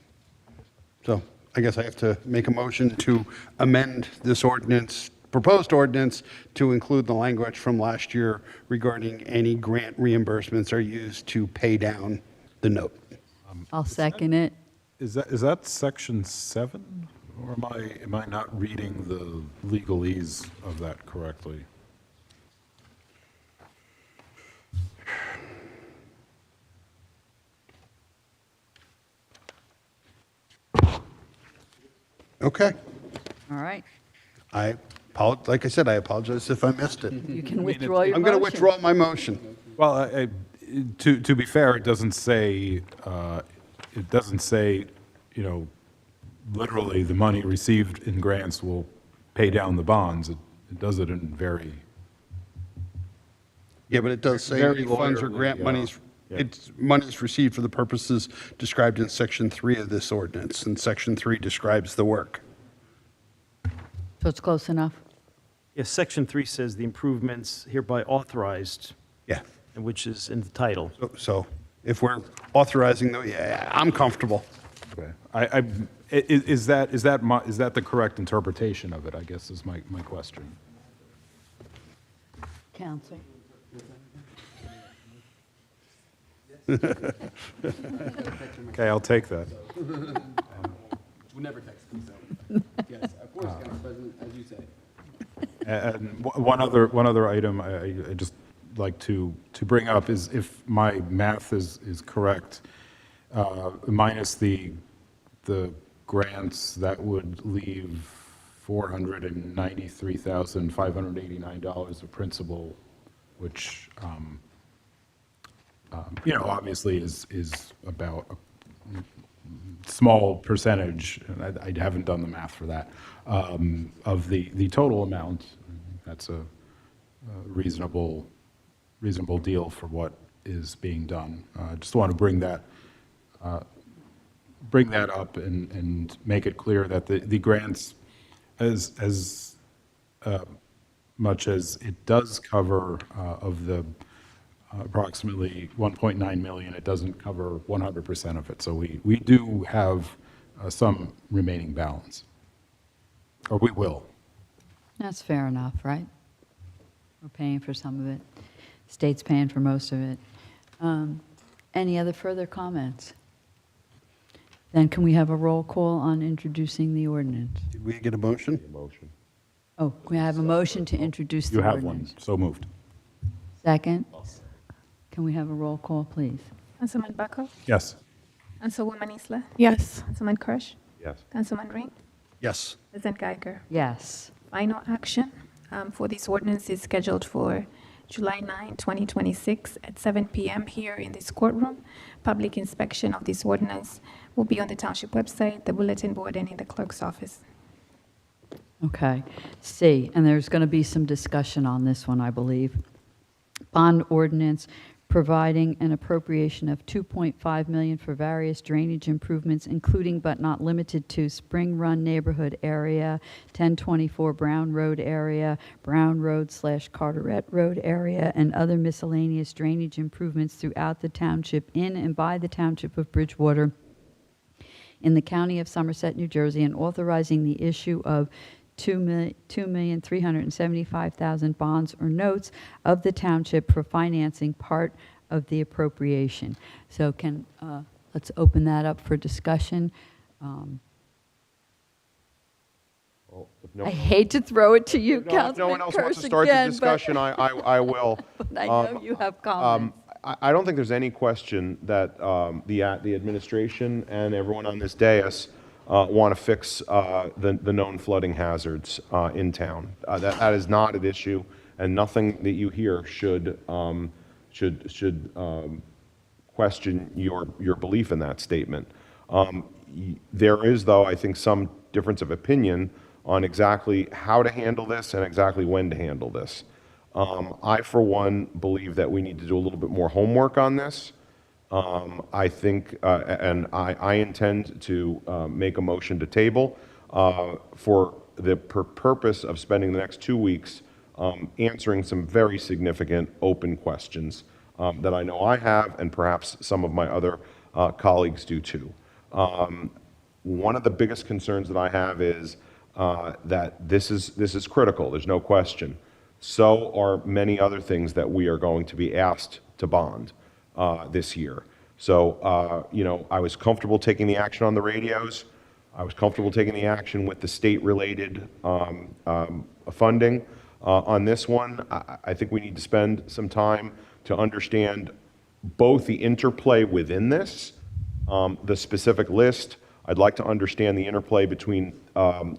So I guess I have to make a motion to amend this ordinance, proposed ordinance, to include the language from last year regarding any grant reimbursements are used to pay down the note. I'll second it. Is that section 7? Or am I not reading the legalese of that correctly? Okay. All right. Like I said, I apologize if I missed it. You can withdraw your motion. I'm going to withdraw my motion. Well, to be fair, it doesn't say, literally the money received in grants will pay down the bonds. It does it in very... Yeah, but it does say Very any funds or lawyerly, grant monies, yeah. it's monies received for the purposes described in Section 3 of this ordinance, and Section 3 describes the work. So it's close enough? Yes, Section 3 says the improvements hereby authorized, Yeah. and which is in the title. So if we're authorizing, yeah, I'm comfortable. Okay. Is that the correct interpretation of it, I guess, is my question. Counsel. Okay, I'll take that. We'll never text them, so, yes, of course, Council President, as you say. And one other item I just like to bring up is, if my math is correct, minus the grants, that would leave $493,589 of principal, which obviously is about a small percentage, and I haven't done the math for that, of the total amount. That's a reasonable deal for what is being done. I just want to bring that up and make it clear that the grants, as much as it does cover of the approximately 1.9 million, it doesn't cover 100% of it. So we do have some remaining balance, or we will. That's fair enough, right? We're paying for some of it. State's paying for most of it. Any other further comments? Then can we have a roll call on introducing the ordinance? Did we get a motion? Motion. Oh, we have a motion to introduce the You ordinance. have one, so moved. Second? Can we have a roll call, please? Councilman Buckle? Yes. Councilwoman Isla? Yes. Councilman Kirsch? Yes. Councilman Ring? Yes. President Geiger? Yes. Final action for this ordinance is scheduled for July 9, 2026 at 7 p.m. here in this courtroom. Public inspection of this ordinance will be on the township website, the bulletin board, and in the clerk's office. Okay. C, and there's going to be some discussion on this one, I believe. bond ordinance providing an appropriation of $2.5 million for various drainage improvements, including but not limited to Spring Run neighborhood area, 1024 Brown Road area, Brown Road/Carteret Road area, and other miscellaneous drainage improvements throughout the township in and by the township of Bridgewater in the county of Somerset, New Jersey, and authorizing the issue of 2,375,000 bonds or notes of the township for financing part of the appropriation. So let's open that up for discussion. I hate to throw it to you, If no Councilman one else wants Kirsch, to start the again, discussion, I will. but I know you have comments. I don't think there's any question that the administration and everyone on this dais want to fix the known flooding hazards in town. That is not an issue, and nothing that you hear should question your belief in that statement. There is, though, I think, some difference of opinion on exactly how to handle this and exactly when to handle this. I, for one, believe that we need to do a little bit more homework on this. I think, and I intend to make a motion to table for the purpose of spending the next 2 weeks answering some very significant open questions that I know I have, and perhaps some of my other colleagues do too. One of the biggest concerns that I have is that this is critical. There's no question. So are many other things that we are going to be asked to bond this year. So, I was comfortable taking the action on the radios. I was comfortable taking the action with the state-related funding. On this one, I think we need to spend some time to understand both the interplay within this, the specific list. I'd like to understand the interplay between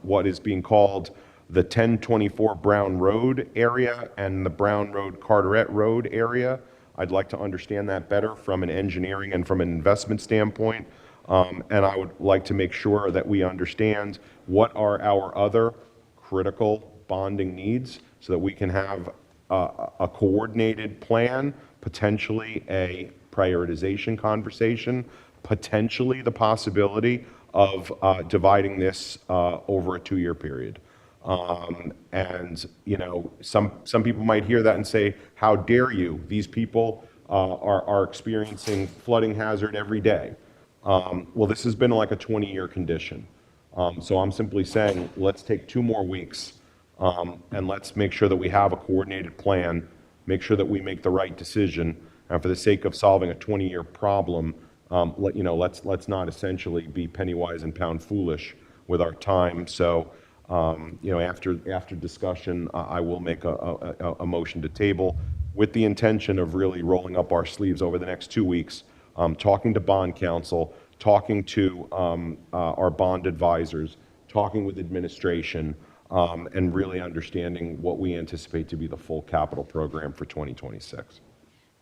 what is being called the 1024 Brown Road area and the Brown Road Carteret Road area. I'd like to understand that better from an engineering and from an investment standpoint. And I would like to make sure that we understand what are our other critical bonding needs so that we can have a coordinated plan, potentially a prioritization conversation, potentially the possibility of dividing this over a 2-year period. Some people might hear that and say, how dare you? These people are experiencing flooding hazard every day. Well, this has been like a 20-year condition. So I'm simply saying, let's take 2 more weeks and let's make sure that we have a coordinated plan, make sure that we make the right decision, and for the sake of solving a 20-year problem, let's not essentially be penny wise and pound foolish with our time. So, after discussion, I will make a motion to table with the intention of really rolling up our sleeves over the next 2 weeks, talking to bond counsel, talking to our bond advisors, talking with administration, and really understanding what we anticipate to be the full capital program for 2026.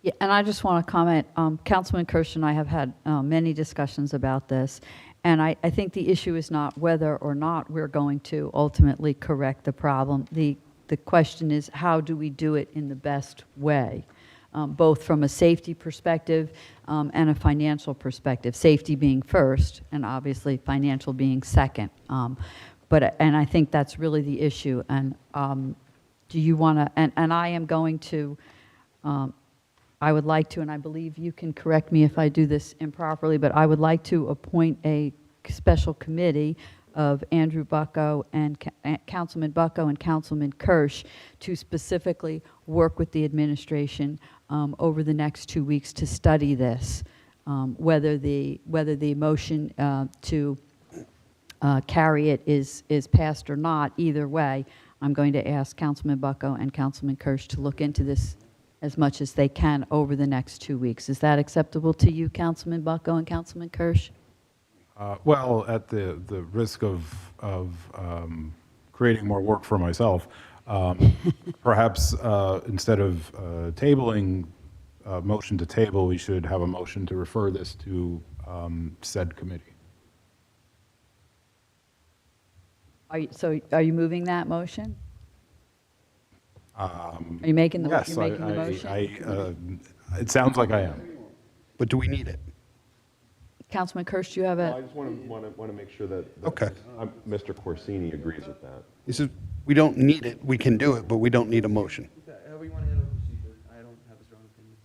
Yeah, and I just want to comment, Councilman Kirsch and I have had many discussions about this, and I think the issue is not whether or not we're going to ultimately correct the problem. The question is, how do we do it in the best way, both from a safety perspective and a financial perspective, safety being first, and obviously financial being second. And I think that's really the issue. And do you want to, and I am going to, I would like to, and I believe you can correct me if I do this improperly, but I would like to appoint a special committee of Andrew Bucko and Councilman Bucko and Councilman Kirsch to specifically work with the administration over the next 2 weeks to study this, whether the motion to carry it is passed or not. Either way, I'm going to ask Councilman Bucko and Councilman Kirsch to look into this as much as they can over the next 2 weeks. Is that acceptable to you, Councilman Bucko and Councilman Kirsch? Well, at the risk of creating more work for myself, perhaps instead of tabling a motion to table, we should have a motion to refer this to said committee. Are you moving that motion? Are you making the, Yes, you're making the motion? it sounds like I am. But do we need it? Councilman Kirsch, do you have I a, just want to make sure that Okay. Mr. Corsini agrees with that. He says, we don't need it, we can do it, but we don't need a motion. However you want to handle the procedure, I don't have a strong opinion.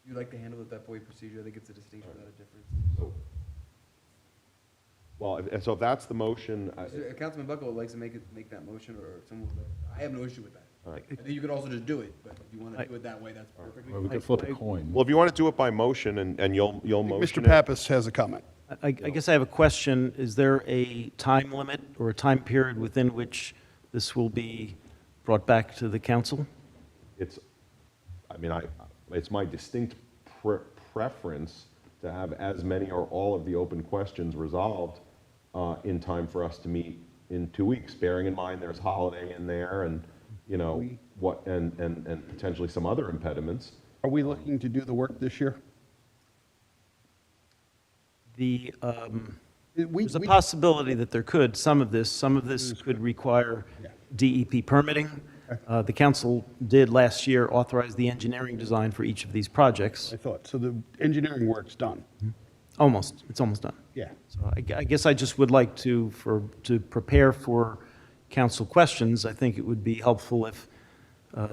You like to handle it that way procedure, I think it's a distinction, not a difference. So, well, so if that's the motion, Councilman Buckle likes to make that motion, or someone, I have no issue with that. All right. I think you could also just do it, but if you want to do it that way, that's perfectly Well, we fine. could flip a coin. well, if you want to do it by motion and you'll motion Mr. it. Pappas has a comment. I guess I have a question. Is there a time limit or a time period within which this will be brought back to the council? It's my distinct preference to have as many or all of the open questions resolved in time for us to meet in 2 weeks, bearing in mind there's holiday in there and, you know, and potentially some other impediments. Are we looking to do the work this year? There's a possibility that there could, some of this could require DEP permitting. The council did last year authorize the engineering design for each of these projects. I thought, so the engineering work's done. Almost, it's almost done. Yeah. So I guess I just would like to prepare for council questions. I think it would be helpful if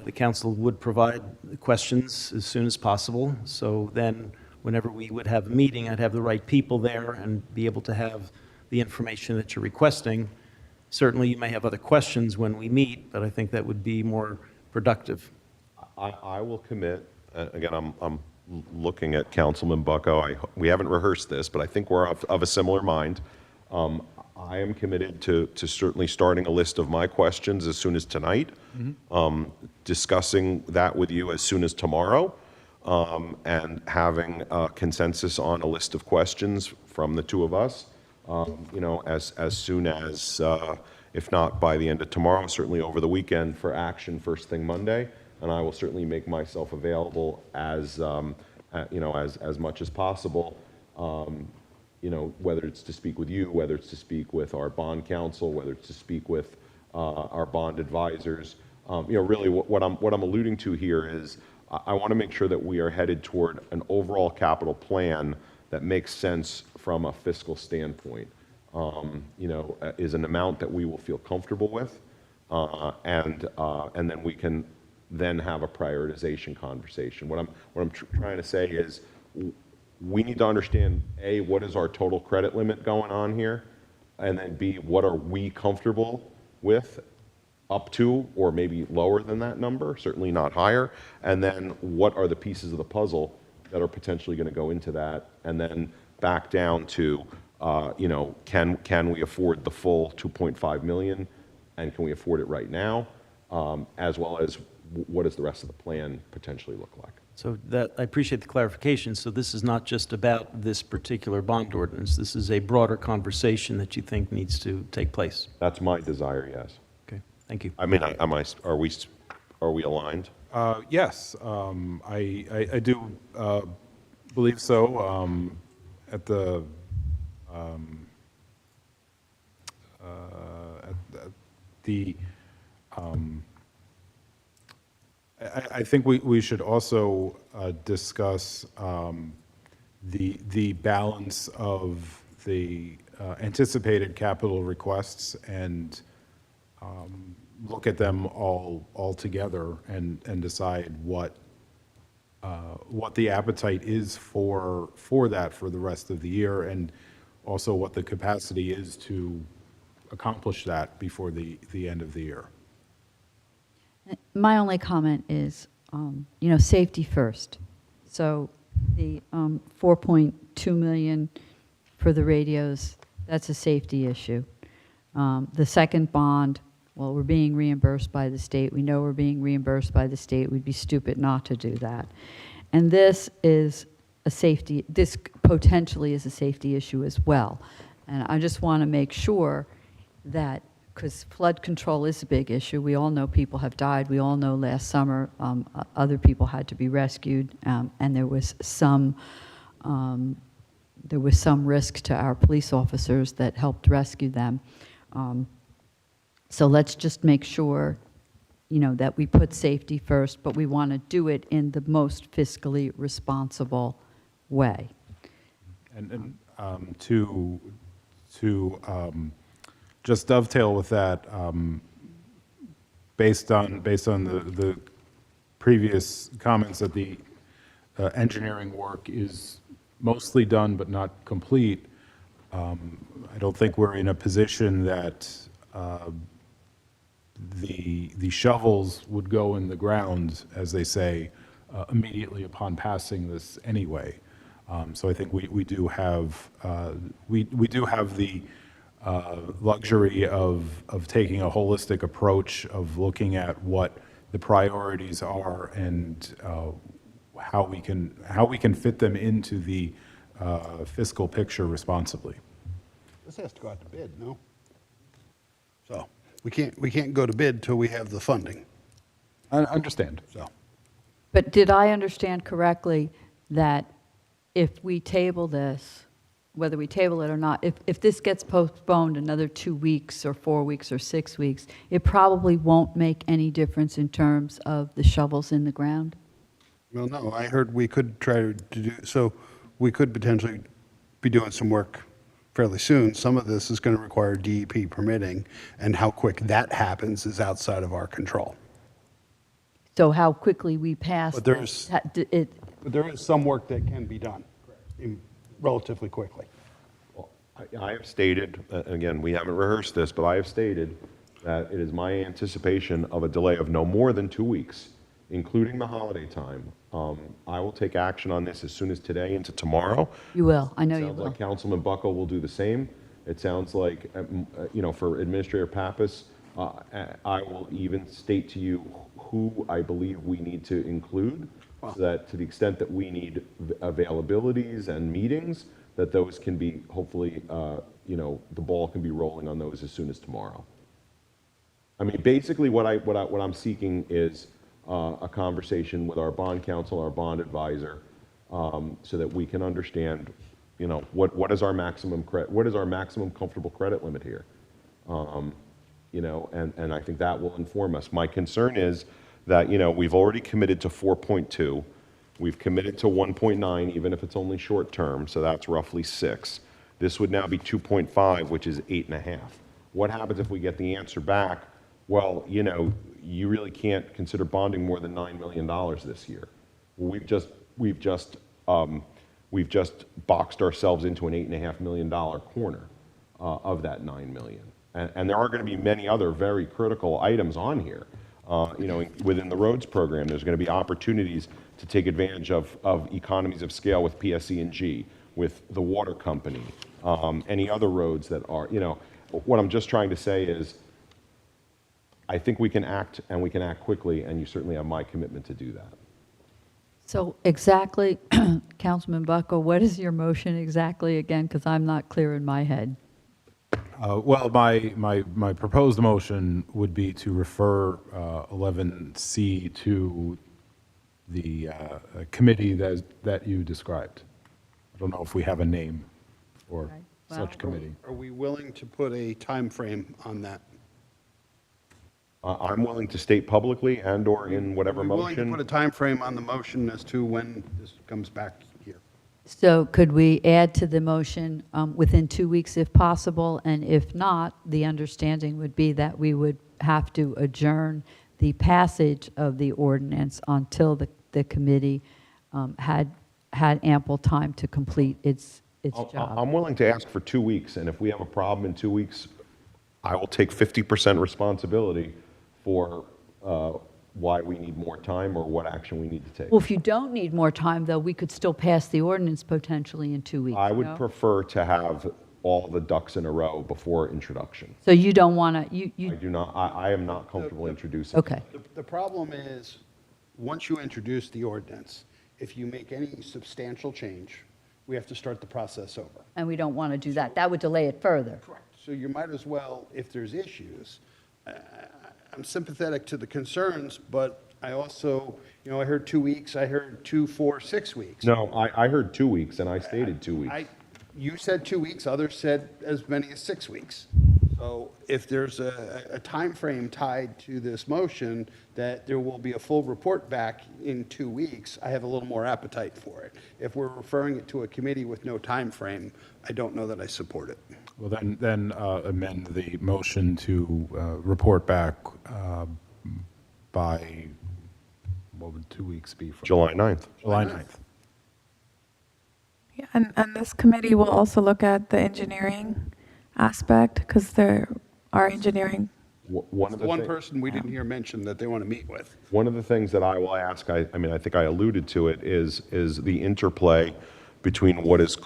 the council would provide questions as soon as possible. So then, whenever we would have a meeting, I'd have the right people there and be able to have the information that you're requesting. Certainly, you may have other questions when we meet, but I think that would be more productive. I will commit, again, I'm looking at Councilman Bucko. We haven't rehearsed this, but I think we're of a similar mind. I am committed to certainly starting a list of my questions as soon as tonight, discussing that with you as soon as tomorrow, and having a consensus on a list of questions from the two of us, you know, as soon as, if not by the end of tomorrow, certainly over the weekend for action first thing Monday. And I will certainly make myself available as, you know, as much as possible, you know, whether it's to speak with you, whether it's to speak with our bond counsel, whether it's to speak with our bond advisors. You know, really what I'm alluding to here is I want to make sure that we are headed toward an overall capital plan that makes sense from a fiscal standpoint. You know, is an amount that we will feel comfortable with, and then we can then have a prioritization conversation. What I'm trying to say is we need to understand, A, what is our total credit limit going on here, and then B, what are we comfortable with up to, or maybe lower than that number, certainly not higher, and then what are the pieces of the puzzle that are potentially going to go into that, and then back down to, you know, can we afford the full 2.5 million, and can we afford it right now, as well as what does the rest of the plan potentially look like? So that, I appreciate the clarification. So this is not just about this particular bond ordinance. This is a broader conversation that you think needs to take place. That's my desire, yes. Okay, thank you. I mean, are we aligned? Yes, I do believe so. At the I think we should also discuss the balance of the anticipated capital requests and look at them all together and decide what the appetite is for that for the rest of the year, and also what the capacity is to accomplish that before the end of the year. my only comment is, you know, safety first. So the 4.2 million for the radios, that's a safety issue. The second bond, well, we're being reimbursed by the state. We know we're being reimbursed by the state. We'd be stupid not to do that. And this is a safety, this potentially is a safety issue as well. And I just want to make sure that, because flood control is a big issue. We all know people have died. We all know last summer other people had to be rescued, and there was some risk to our police officers that helped rescue them. So let's just make sure that we put safety first, but we want to do it in the most fiscally responsible way. And to just dovetail with that, based on the previous comments that the engineering work is mostly done but not complete, I don't think we're in a position that the shovels would go in the ground, as they say, immediately upon passing this anyway. So I think we do have we do have the luxury of taking a holistic approach of looking at what the priorities are and how we can fit them into the fiscal picture responsibly. This has to go out to bid, no? So we can't go to bid till we have the funding. I understand. So But did I understand correctly that if we table this, whether we table it or not, if this gets postponed another 2 weeks or 4 weeks or 6 weeks, it probably won't make any difference in terms of the shovels in the ground? well, no, I heard we could try to do so. We could potentially be doing some work fairly soon. Some of this is going to require DEP permitting, and how quick that happens is outside of our control. So how quickly we pass But this, But there is some work that can be done relatively quickly. I have stated, again, we haven't rehearsed this, but I have stated that it is my anticipation of a delay of no more than 2 weeks, including the holiday time. I will take action on this as soon as today into tomorrow. You will, I know you Sounds will. like Councilman Bucko will do the same. It sounds like, for Administrator Pappas, I will even state to you who I believe we need to include, so that to the extent that we need availabilities and meetings, that those can be, hopefully, the ball can be rolling on those as soon as tomorrow. I mean, basically, what I'm seeking is a conversation with our bond counsel, our bond advisor, so that we can understand, what is our maximum comfortable credit limit here, and I think that will inform us. My concern is that we've already committed to 4.2, we've committed to 1.9, even if it's only short term, so that's roughly 6. This would now be 2.5, which is 8.5. What happens if we get the answer back? Well, you really can't consider bonding more than $9 million this year. We've just boxed ourselves into an $8.5 million corner of that $9 million. And there are going to be many other very critical items on here. Within the roads program, there's going to be opportunities to take advantage of economies of scale with PSE&G, with the water company, any other roads that are, what I'm just trying to say is, I think we can act, and we can act quickly, and you certainly have my commitment to do that. So exactly, Councilman Bucko, what is your motion exactly again? Because I'm not clear in my head. Well, my proposed motion would be to refer 11C to the committee that you described. I don't know if we have a name for such committee. Are we willing to put a time frame on that? I'm willing to state publicly and/or in whatever Are we willing to motion. put a time frame on the motion as to when this comes back here? So could we add to the motion within 2 weeks if possible? And if not, the understanding would be that we would have to adjourn the passage of the ordinance until the committee had ample time to complete its job. I'm willing to ask for 2 weeks, and if we have a problem in 2 weeks, I will take 50% responsibility for why we need more time or what action we need to take. Well, if you don't need more time, though, we could still pass the ordinance potentially in 2 weeks. I would no? prefer to have all the ducks in a row before introduction. So you don't want to, I do not, I am not comfortable introducing. okay. The problem is, once you introduce the ordinance, if you make any substantial change, we have to start the process over. And we don't want to do that. That would delay it further. Correct. So you might as well, if there's issues, I'm sympathetic to the concerns, but I also, I heard 2 weeks, I heard 2, 4, 6 weeks. No, I heard 2 weeks, and I stated 2 weeks. You said 2 weeks, others said as many as 6 weeks. So if there's a timeframe tied to this motion that there will be a full report back in 2 weeks, I have a little more appetite for it. If we're referring it to a committee with no timeframe, I don't know that I support it. Well, then amend the motion to report back by, what would 2 weeks be from? July 9th. July 9th. Yeah, and this committee will also look at the engineering aspect, because there are engineering. One of the One thi- person we didn't hear mention that they want to meet with. One of the things that I will ask, I mean, I think I alluded to it, is the interplay between what is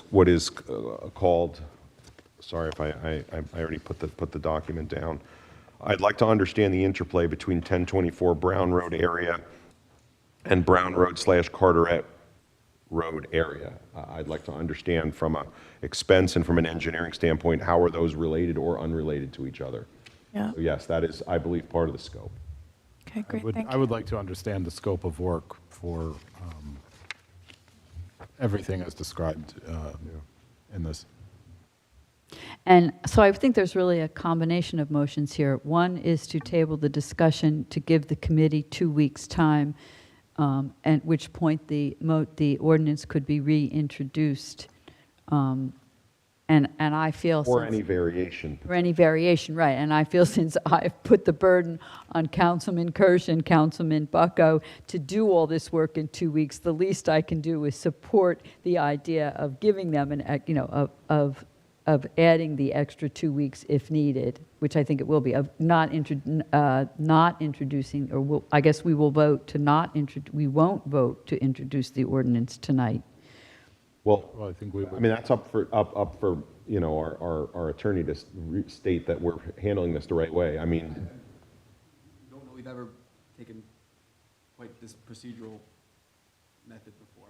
called, sorry if I already put the document down. I'd like to understand the interplay between 1024 Brown Road area and Brown Road / Carteret Road area. I'd like to understand from a expense and from an engineering standpoint, how are those related or unrelated to each other? Yeah. So yes, that is, I believe, part of the scope. Okay, great, thank I you. would like to understand the scope of work for everything as described in this. And so I think there's really a combination of motions here. One is to table the discussion to give the committee 2 weeks' time, at which point the ordinance could be reintroduced. And I feel Or since- any variation. or any variation, right. And I feel since I've put the burden on Councilman Kirsch and Councilman Bucko to do all this work in 2 weeks, the least I can do is support the idea of giving them of adding the extra 2 weeks if needed, which I think it will be, of not introducing, or I guess we will vote to we won't vote to introduce the ordinance tonight. Well, I think we I mean, that's up for, our attorney to state that we're handling this the right way. I mean, I don't know we've ever taken quite this procedural method before.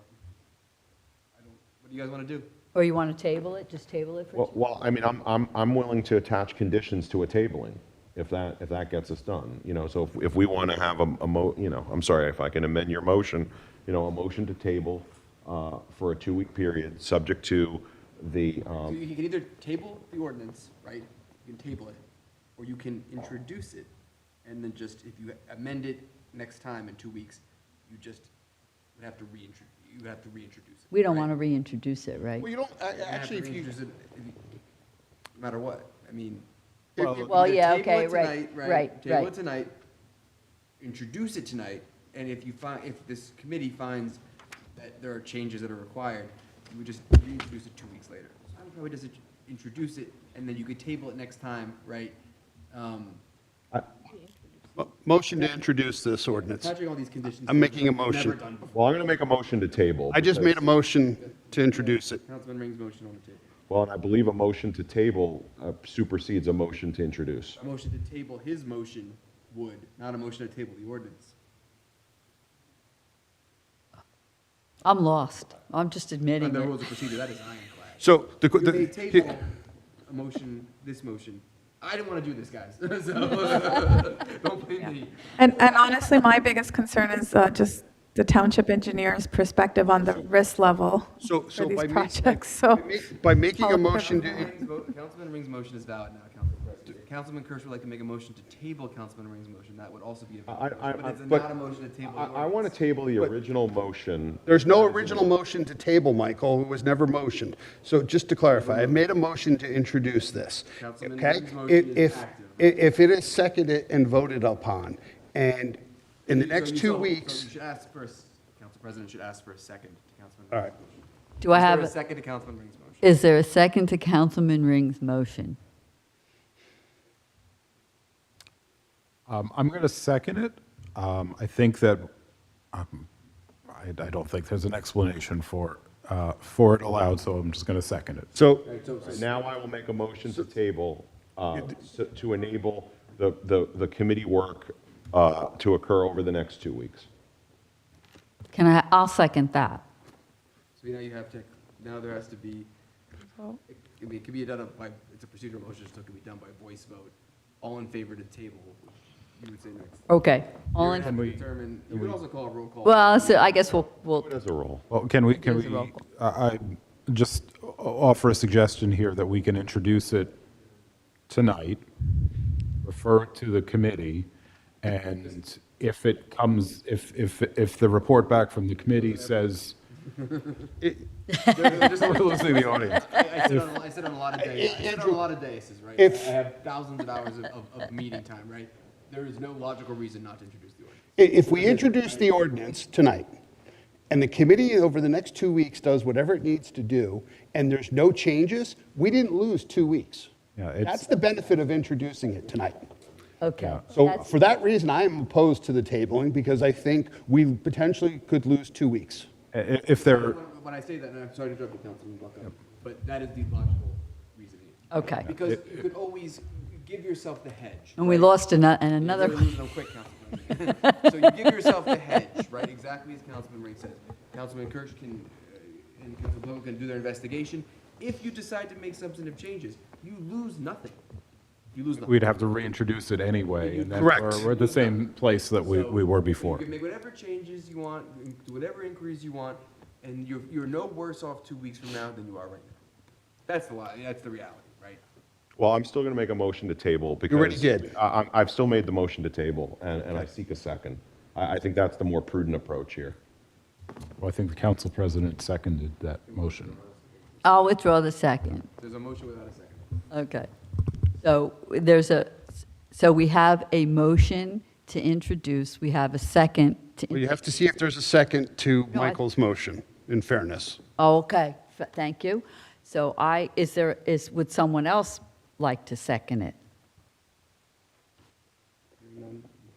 What do you guys want to do? Or you want to table it, just table it for well, I mean, I'm willing to attach conditions to a tabling if that gets us done. So if we want to have I'm sorry, if I can amend your motion, a motion to table for a 2-week period, subject to the, So you can either table the ordinance, right? You can table it, or you can introduce it, and then just, if you amend it next time in 2 weeks, you just would have to reintroduce it. We don't right? want to reintroduce it, right? Well, you don't, You have to actually, if you, reintroduce it no matter what. I mean. Well, you either yeah, table okay, it right, tonight, right, Table right. it tonight, introduce it tonight, and if this committee finds that there are changes that are required, you would just reintroduce it 2 weeks later. So I would probably just introduce it, and then you could table it next time, right? motion to introduce this ordinance. Attaching all these conditions. I'm making a we've never motion. done before. well, I'm going to make a motion to table. I just made a motion to introduce it. Councilman Ring's motion on the table. Well, and I believe a motion to table supersedes a motion to introduce. A motion to table his motion would, not a motion to table the ordinance. I'm lost. I'm just admitting Under the it. rules of procedure, that is ironclad. So You may table a motion, this motion. I didn't want to do this, guys, so don't blame me. And honestly, my biggest concern is just the township engineer's perspective on the risk level So for by these ma- projects, so. by making a motion to, Councilman Ring's motion is valid now, Councilman President. If Councilman Kirsch would like to make a motion to table Councilman Ring's motion, that would also be a valid motion, but it's not a motion to table the I want to ordinance. table the original motion. there's no original motion to table, Michael, it was never motioned. So just to clarify, I made a motion to introduce this, Councilman okay? Ring's motion is If, active. if it is seconded and voted upon, and in the So next you- 2 so weeks, you should ask first, Council President should ask for a second to Councilman all Ring's right. motion. Do I have, Is there a a- second to Councilman Ring's motion? is there a second to Councilman Ring's motion? I'm going to second it. I think that, I don't think there's an explanation for it allowed, so I'm just going to second it. So, Now I will make a motion to table, to enable the committee work to occur over the next 2 weeks. I'll second that. So now you have to, now there has to be, it could be done by, it's a procedural motion, so it could be done by voice vote. All in favor to table, you would say next. Okay. All You're in, gonna have to determine, you could also call a roll call. well, so I guess we'll, It is a roll. Well, can we, Yes, roll call. I just offer a suggestion here that we can introduce it tonight, refer it to the committee, and if it comes, if the report back from the committee says, we're losing the audience. I sit on a lot of days. I sit on a lot of daises, right? I have thousands of hours of meeting time, right? There is no logical reason not to introduce the ordinance. If we introduce the ordinance tonight, and the committee over the next 2 weeks does whatever it needs to do, and there's no changes, we didn't lose 2 weeks. Yeah, it's- That's the benefit of introducing it tonight. Okay. So That's- for that reason, I am opposed to the tabling, because I think we potentially could lose 2 weeks. If there, When I say that, and I'm sorry to interrupt you, Councilman Bucko, but that is the logical reasoning. Okay. Because you could always give yourself the hedge. And we right? lost another. You're losing them quick, Councilman. So you give yourself the hedge, right? Exactly as Councilman Ring says. Councilman Kirsch and Councilman Plum can do their investigation. If you decide to make substantive changes, you lose nothing. You lose nothing. we'd have to reintroduce it anyway, and then Correct. we're at the same place that we were before. You can make whatever changes you want, do whatever inquiries you want, and you're no worse off 2 weeks from now than you are right now. That's the lie. That's the reality, right? Well, I'm still going to make a motion to table because. You already did. I've still made the motion to table, and I seek a second. I think that's the more prudent approach here. Well, I think the council president seconded that motion. I'll withdraw the second. There's a motion without a second. Okay. So we have a motion to introduce, we have a second to. Well, you have to see if there's a second to No, I- Michael's motion, in fairness. Oh, okay, thank you. So would someone else like to second it?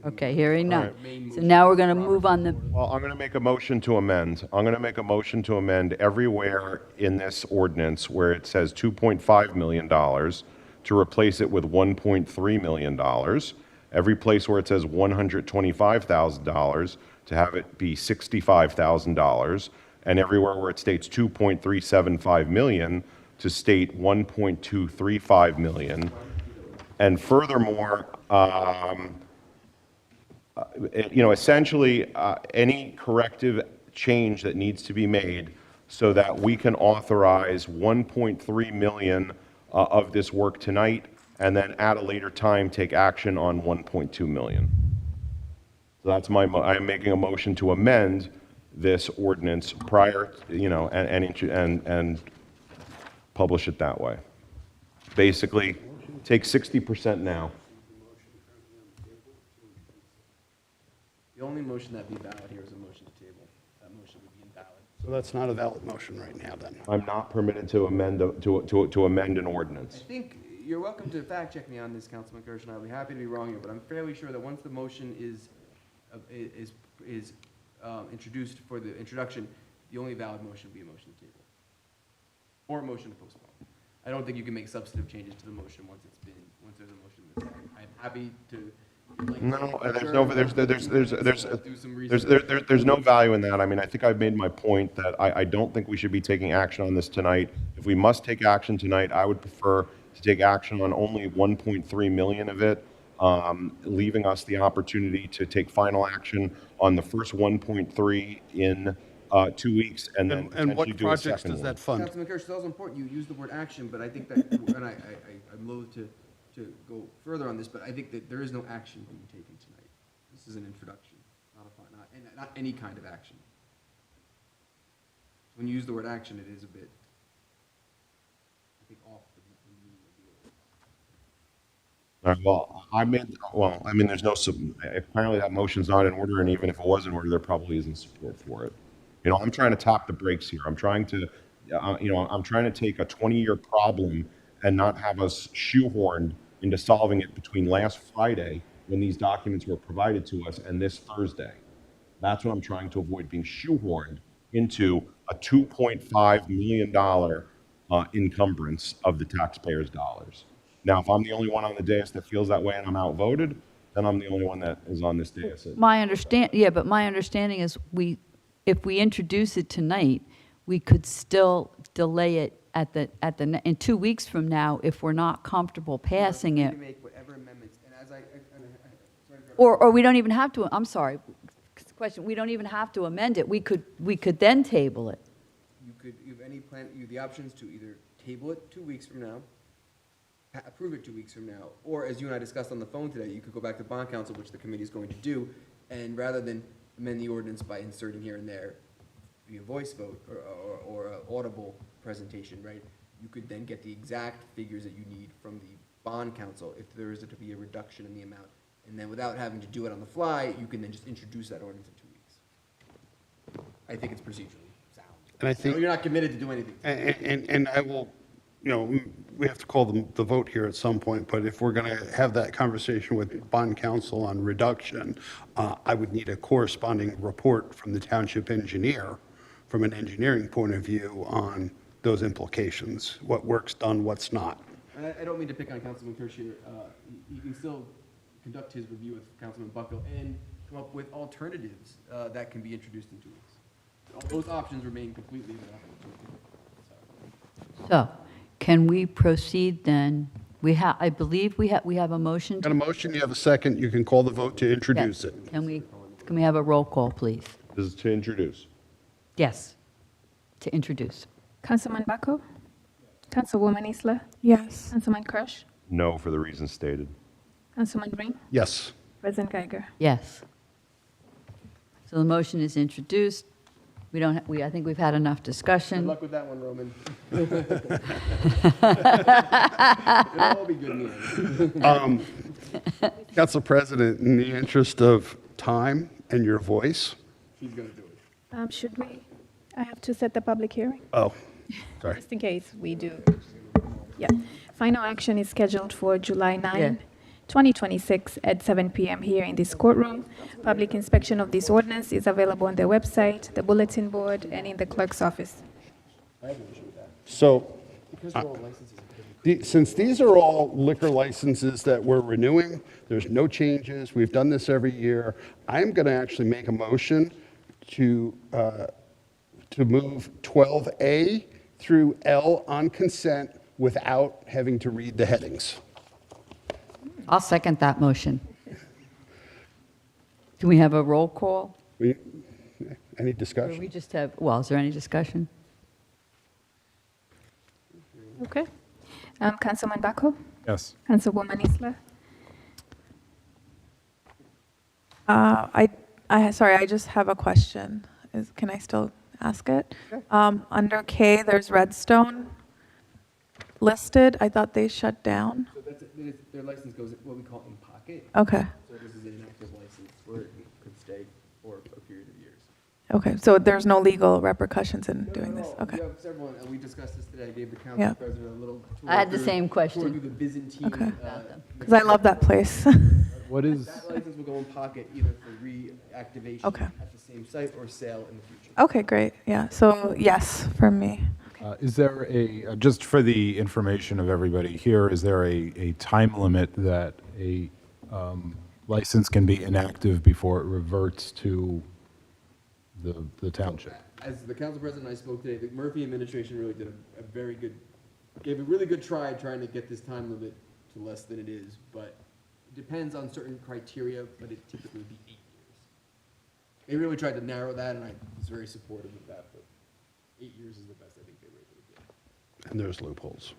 Okay, hearing none. So now we're going to move on the, Well, I'm going to make a motion to amend. I'm going to make a motion to amend everywhere in this ordinance where it says $2.5 million to replace it with $1.3 million. Every place where it says $125,000 to have it be $65,000. And everywhere where it states 2.375 million to state 1.235 million. And furthermore, essentially, any corrective change that needs to be made so that we can authorize 1.3 million of this work tonight, and then at a later time, take action on 1.2 million. So that's I'm making a motion to amend this ordinance prior, and publish it that way. Basically, take 60% now. The only motion that'd be valid here is a motion to table. That motion would be invalid. So that's not a valid motion right now, then. I'm not permitted to amend, to amend an ordinance. I think you're welcome to fact check me on this, Councilman Kirsch, and I'll be happy to be wrong here, but I'm fairly sure that once the motion is introduced for the introduction, the only valid motion would be a motion to table. Or a motion to postpone. I don't think you can make substantive changes to the motion once there's a motion in the second. I'm happy to. No, there's no value in that. I mean, I think I've made my point that I don't think we should be taking action on this tonight. If we must take action tonight, I would prefer to take action on only 1.3 million of it, leaving us the opportunity to take final action on the first 1.3 in 2 weeks, and then And what potentially do a projects second does one. that fund? Councilman Kirsch, it's also important, you use the word action, but I think that, and I'm loath to go further on this, but I think that there is no action being taken tonight. This is an introduction, not any kind of action. When you use the word action, it is a bit, I think, off the meaning of the order. I mean, there's no, apparently that motion's not in order, and even if it was in order, there probably isn't support for it. I'm trying to tap the brakes here. I'm trying to, I'm trying to take a 20-year problem and not have us shoehorned into solving it between last Friday, when these documents were provided to us, and this Thursday. That's what I'm trying to avoid, being shoehorned into a $2.5 million encumbrance of the taxpayers' dollars. Now, if I'm the only one on the dais that feels that way and I'm outvoted, then I'm the only one that is on this dais. but my understanding is if we introduce it tonight, we could still delay it in 2 weeks from now if we're not comfortable passing it. You make whatever amendments, and as sorry to interrupt. Or we don't even have to, I'm sorry, question, we don't even have to amend it. We could then table it. You have any plan, you have the options to either table it 2 weeks from now, approve it 2 weeks from now. Or as you and I discussed on the phone today, you could go back to bond council, which the committee is going to do, and rather than amend the ordinance by inserting here and there via voice vote or an audible presentation, right? You could then get the exact figures that you need from the bond council if there is to be a reduction in the amount. And then without having to do it on the fly, you can then just introduce that ordinance in 2 weeks. I think it's procedurally sound. And I think- know you're not committed to do anything. And I will, we have to call the vote here at some point, but if we're going to have that conversation with bond council on reduction, I would need a corresponding report from the township engineer, from an engineering point of view, on those implications, what work's done, what's not. And I don't mean to pick on Councilman Kirsch here. He can still conduct his review with Councilman Buckle and come up with alternatives that can be introduced in 2 weeks. Those options remain completely available. So, can we proceed then? I believe we have a motion. Got a motion, you have a second, you can call the vote to introduce it. Can we have a roll call, please? This is to introduce. Yes, to introduce. Councilman Bacco? Councilwoman Isla? Yes. Councilman Crush? No, for the reasons stated. Councilman Ring? Yes. President Geiger? Yes. So the motion is introduced. I think we've had enough Good discussion. luck with that one, Roman. It'll all be good in the end. Council President, in the interest of time and your voice, She's going to do it. Should we? I have to set the public hearing, oh, sorry. just in case we do. Yeah. Final action is scheduled for July 9, 2026 at 7 p.m. here in this courtroom. Public inspection of this ordinance is available on their website, the bulletin board, and in the clerk's office. I have no issue with that. So, Because they're all licenses. since these are all liquor licenses that we're renewing, there's no changes, we've done this every year, I'm going to actually make a motion to move 12A through L on consent without having to read the headings. I'll second that motion. Can we have a roll call? Any Or discussion? we just have, well, is there any discussion? Okay. Councilman Bacco? Yes. Councilwoman Isla? Sorry, I just have a question. Can I still ask it? Under K, there's Redstone listed. I thought they shut down. So their license goes what we call in pocket. Okay. So this is an inactive license where it could stay for a period of years. Okay, so there's no legal repercussions in doing this. No, Okay. we have several, and we discussed this today. I gave the council Yeah. president a little tour. I had the through- same question. Tour through the Byzantine. Okay. Because I love that place. What is, That license will go in pocket either for reactivation Okay. at the same site or sale in the future. Okay, great. Yeah, so yes, for me. is there just for the information of everybody here, is there a time limit that a license can be inactive before it reverts to the township? As the council president and I spoke today, the Murphy administration really did a very good, gave a really good try trying to get this time limit to less than it is, but it depends on certain criteria, but it typically would be 8 years. They really tried to narrow that, and I was very supportive of that, but 8 years is the best I think they were able to do. And there's loopholes.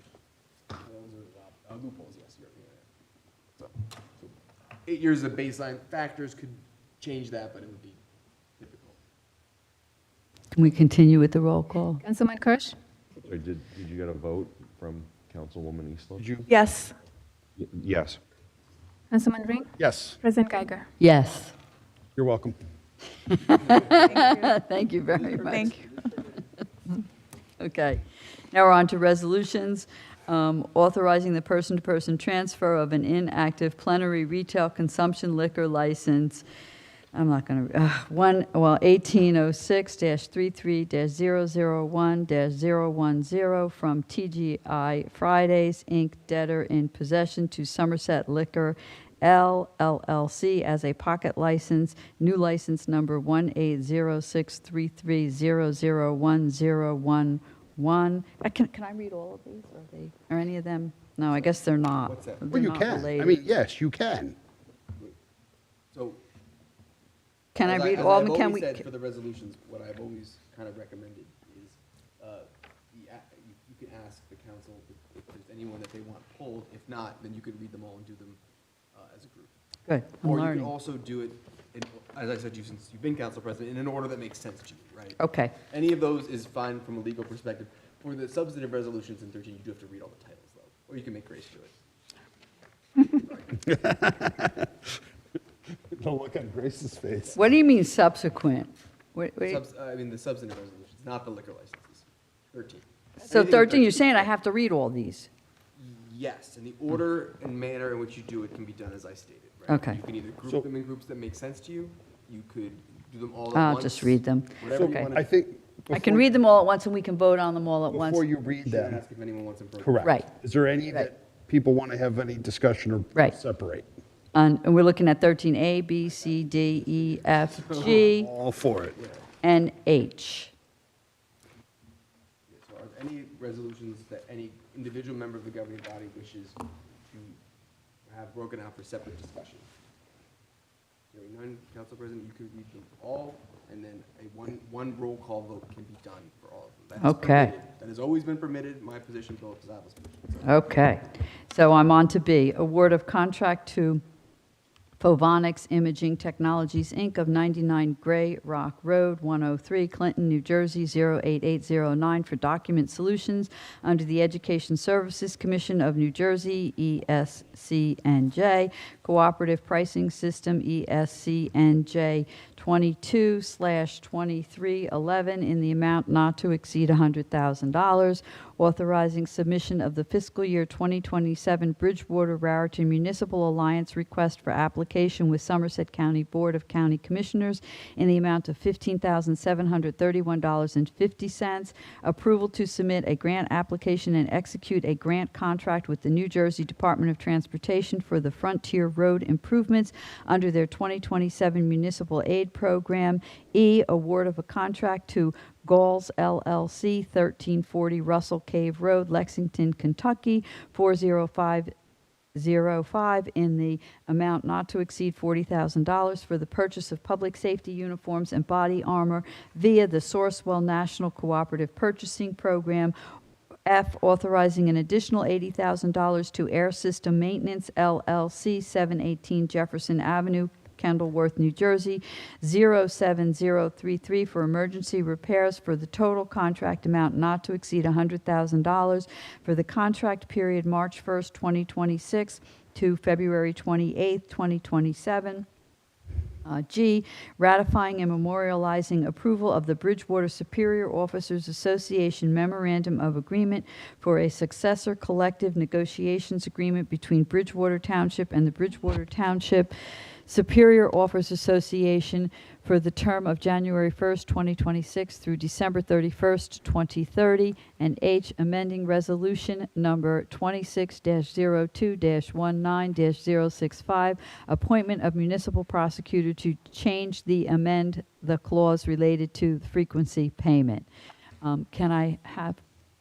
Those are loopholes, yes, you're right. So 8 years is a baseline. Factors could change that, but it would be difficult. Can we continue with the roll call? Councilman Kirsch? Sorry, did you get a vote from Councilwoman Isla? Did you? Yes. Yes. Councilman Ring? Yes. President Geiger? Yes. You're welcome. Thank you very much. Thank you. Okay. Now we're on to resolutions, authorizing the person-to-person transfer of an inactive plenary retail consumption liquor license. I'm not going to, 1806-33-001-010 from TGI Fridays, Inc., debtor in possession to Somerset Liquor LLC as a pocket license, new license number 1806330010111. Can I read all of these? Are any of them? No, I guess they're not. What's that? Well, They're you not can. I related. mean, yes, you can. So. Can I as read as all I've of them? Can always we? said for the resolutions, what I've always kind of recommended is you can ask the council, the if there's anyone that they want pulled. If not, then you could read them all and do them as a group. Good, I'm Or you learning. can also do it, as I said, since you've been council president, in an order that makes sense to you, right? Okay. Any of those is fine from a legal perspective. For the substantive resolutions in 13, you do have to read all the titles, though, or you can make Grace do it. Don't look on Grace's face. What do you mean subsequent? I mean, the substantive resolutions, not the liquor licenses. 13. So Anything in 13, you're saying I have to read all these? Yes, and the order and manner in which you do it can be done as I stated, right? Okay. You can either So- group them in groups that make sense to you, you could do them all at I'll once. just read them. Whatever you Okay. want I to. think. I can before- read them all at once and we can vote on them all at once? Before you read You should them, ask if anyone wants them broken. correct. Right. Is there any Right. that people want to have any discussion or Right. separate? And we're looking at 13A, B, C, D, E, F, G, All for it. and H. So are there any resolutions that any individual member of the governing body wishes to have broken out for separate discussion? Hearing none, Council President, you can read them all, and then one roll call vote can be done for all of them. That is Okay. permitted. That has always been permitted, my position, Bill Pizzato's position. Okay. So I'm on to B, award of contract to Photonics Imaging Technologies, Inc. of 99 Gray Rock Road, 103, Clinton, New Jersey, 08809 for document solutions under the Education Services Commission of New Jersey, ESCNJ, Cooperative Pricing System, ESCNJ 22/2311 in the amount not to exceed $100,000, authorizing submission of the fiscal year 2027 Bridgewater Raritan Municipal Alliance request for application with Somerset County Board of County Commissioners in the amount of $15,731.50, approval to submit a grant application and execute a grant contract with the New Jersey Department of Transportation for the Frontier Road improvements under their 2027 Municipal Aid Program. E, award of a contract to Galls LLC, 1340 Russell Cave Road, Lexington, Kentucky, 40505 in the amount not to exceed $40,000 for the purchase of public safety uniforms and body armor via the Sourcewell National Cooperative Purchasing Program. F, authorizing an additional $80,000 to Air System Maintenance LLC, 718 Jefferson Avenue, Kendallworth, New Jersey, 07033 for emergency repairs for the total contract amount not to exceed $100,000 for the contract period March 1st, 2026 to February 28th, 2027. G, ratifying and memorializing approval of the Bridgewater Superior Officers Association Memorandum of Agreement for a successor collective negotiations agreement between Bridgewater Township and the Bridgewater Township Superior Officers Association for the term of January 1st, 2026 through December 31st, 2030, and H, amending resolution number 26-02-19-065, appointment of municipal prosecutor to change amend the clause related to frequency payment. Can I have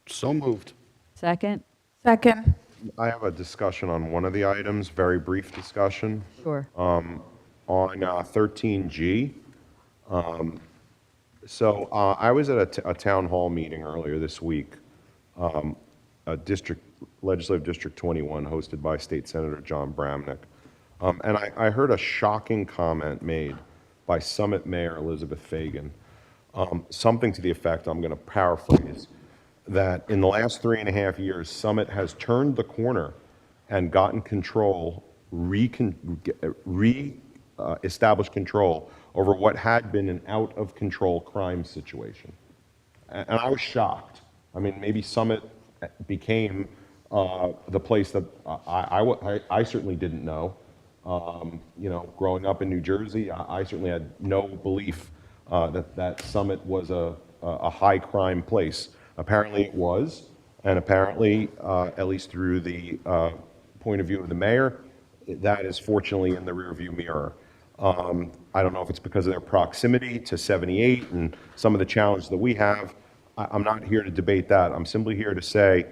So moved. second? Second. I have a discussion on one of the items, very brief discussion. Sure. On 13G. I was at a town hall meeting earlier this week, a Legislative District 21 hosted by State Senator John Bramnick. And I heard a shocking comment made by Summit Mayor Elizabeth Fagan, something to the effect, I'm going to paraphrase, that in the last 3.5 years, Summit has turned the corner and gotten control, established control over what had been an out-of-control crime situation. And I was shocked. I mean, maybe Summit became the place that I certainly didn't know. Growing up in New Jersey, I certainly had no belief that Summit was a high-crime place. Apparently it was, and apparently, at least through the point of view of the mayor, that is fortunately in the rearview mirror. I don't know if it's because of their proximity to 78 and some of the challenges that we have. I'm not here to debate that. I'm simply here to say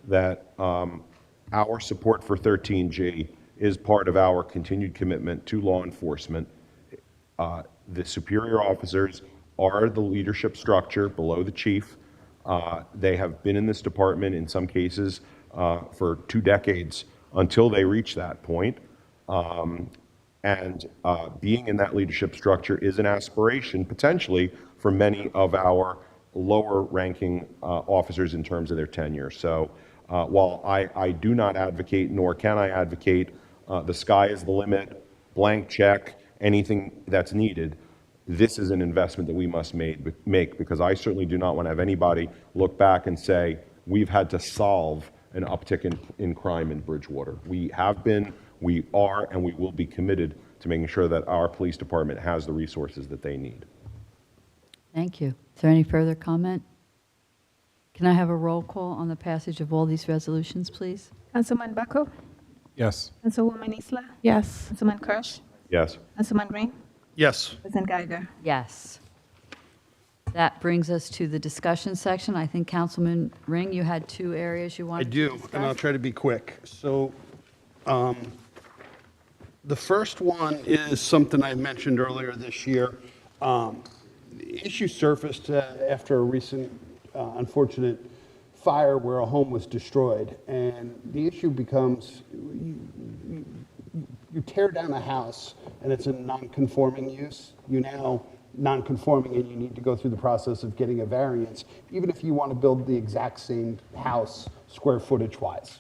that our support for 13G is part of our continued commitment to law enforcement. The superior officers are the leadership structure below the chief. They have been in this department in some cases for 2 decades until they reach that point. Being in that leadership structure is an aspiration potentially for many of our lower ranking officers in terms of their tenure. So while I do not advocate, nor can I advocate, the sky is the limit, blank check, anything that's needed, this is an investment that we must make, because I certainly do not want to have anybody look back and say, we've had to solve an uptick in crime in Bridgewater. We have been, we are, and we will be committed to making sure that our police department has the resources that they need. Thank you. Is there any further comment? Can I have a roll call on the passage of all these resolutions, please? Councilman Bucko? Yes. Councilwoman Isla? Yes. Councilman Kirsch? Yes. Councilman Ring? Yes. President Geiger? Yes. That brings us to the discussion section. I think Councilman Ring, you had 2 areas you I wanted to do, discuss. and I'll try to be quick. So the first one is something I mentioned earlier this year. The issue surfaced after a recent unfortunate fire where a home was destroyed. And the issue becomes, you tear down a house and it's a non-conforming use. You now non-conforming and you need to go through the process of getting a variance, even if you want to build the exact same house square footage wise.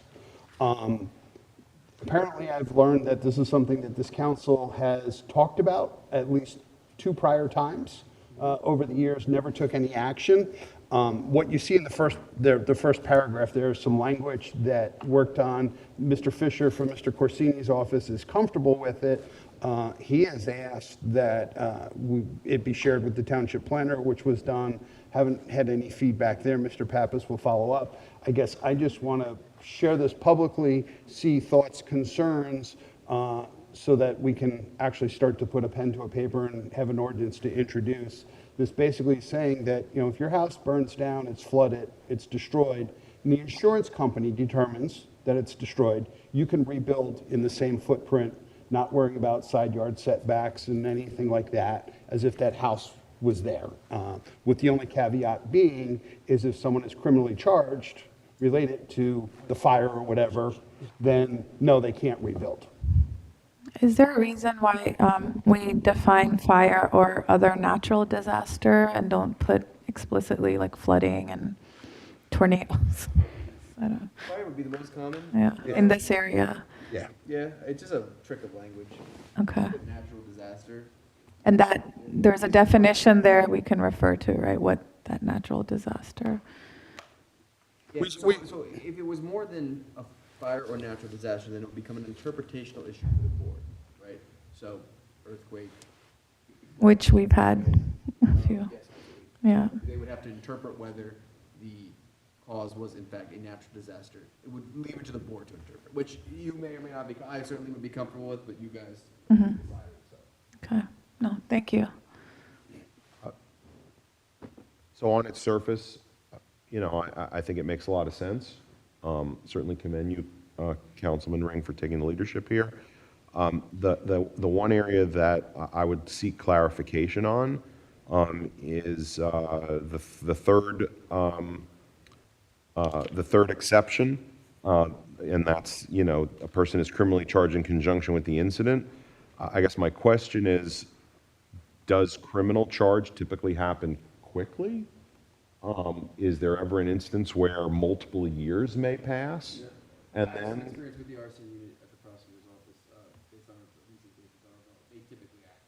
Apparently, I've learned that this is something that this council has talked about at least 2 prior times over the years, never took any action. What you see in the first paragraph, there's some language that worked on. Mr. Fisher from Mr. Corsini's office is comfortable with it. He has asked that it be shared with the township planner, which was done. Haven't had any feedback there. Mr. Pappas will follow up. I guess I just want to share this publicly, see thoughts, concerns, so that we can actually start to put a pen to a paper and have an ordinance to introduce. This basically is saying that, if your house burns down, it's flooded, it's destroyed, and the insurance company determines that it's destroyed, you can rebuild in the same footprint, not worrying about side yard setbacks and anything like that, as if that house was there. With the only caveat being is if someone is criminally charged related to the fire or whatever, then no, they can't rebuild. Is there a reason why we define fire or other natural disaster and don't put explicitly like flooding and tornadoes? I don't know. Fire would be the most common. Yeah, in this area. Yeah. Yeah, it's just a trick of language. Okay. Natural disaster. And that there's a definition there we can refer to, right? What that natural disaster. Yeah, so if it was more than a fire or natural disaster, then it would become an interpretational issue for the board, right? So earthquake. Which we've had a few. Yes, Yeah. they would have to interpret whether the cause was in fact a natural disaster. It would leave it to the board to interpret, which you may or may not be, I certainly would be comfortable with, but you guys decide. So. Okay. No, thank you. So on its surface, I think it makes a lot of sense. Certainly commend you, Councilman Ring, for taking the leadership here. The one area that I would seek clarification on is the third exception, and that's a person is criminally charged in conjunction with the incident. I guess my question is, does criminal charge typically happen quickly? Is there ever an instance where multiple years may pass? Yeah. And I have then some experience with the arson unit at the prosecutor's office, based on recent cases that are developed. They typically act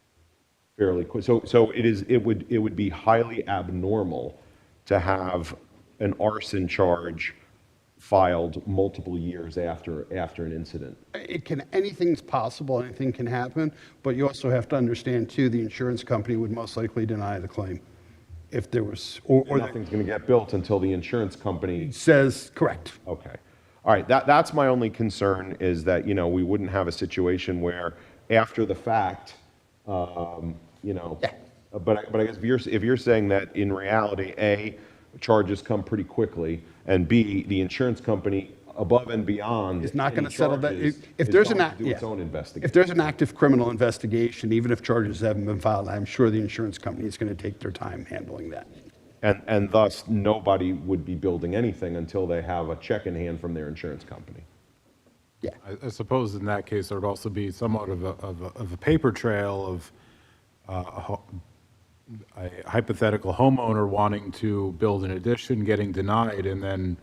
fairly quick. So it would be highly abnormal to have an arson charge filed multiple years after an incident. Anything's possible, anything can happen, but you also have to understand too, the insurance company would most likely deny the claim if there was, or nothing's going to get built until the insurance company says correct. Okay. All right. That's my only concern, is that, we wouldn't have a situation where after the fact, but I guess if you're saying that in reality, A, charges come pretty quickly, and B, the insurance company above and beyond Is not going to any settle that. charges If is there's going an to do its own investigation. if there's an active criminal investigation, even if charges haven't been filed, I'm sure the insurance company is going to take their time handling that. And thus, nobody would be building anything until they have a check in hand from their insurance company. I suppose in that case, there would also be somewhat of a paper trail of a hypothetical homeowner wanting to build an addition, getting denied, and then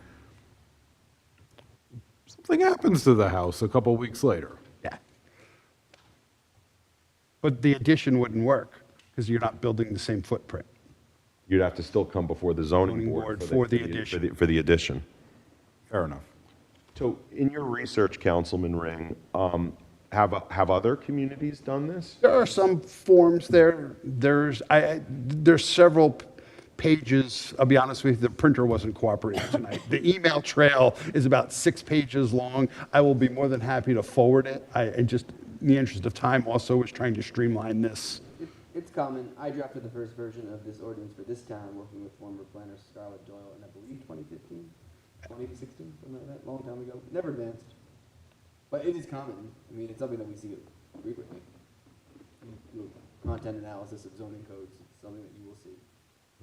something happens to the house a couple weeks later. Yeah. But the addition wouldn't work because you're not building the same footprint. You'd have to still come before the zoning board for the addition. For the addition. Fair enough. So in your research, Councilman Ring, have other communities done this? There are some forms there. There's several pages. I'll be honest with you, the printer wasn't cooperating tonight. The email trail is about 6 pages long. I will be more than happy to forward it. I just, in the interest of time, also was trying to streamline this. It's common. I drafted the first version of this ordinance for this town, working with former planner Scarlett Doyle in, I believe, 2015, 2016, something like that, a long time ago. Never advanced. But it is common. I mean, it's something that we see frequently. You do content analysis of zoning codes. It's something that you will see.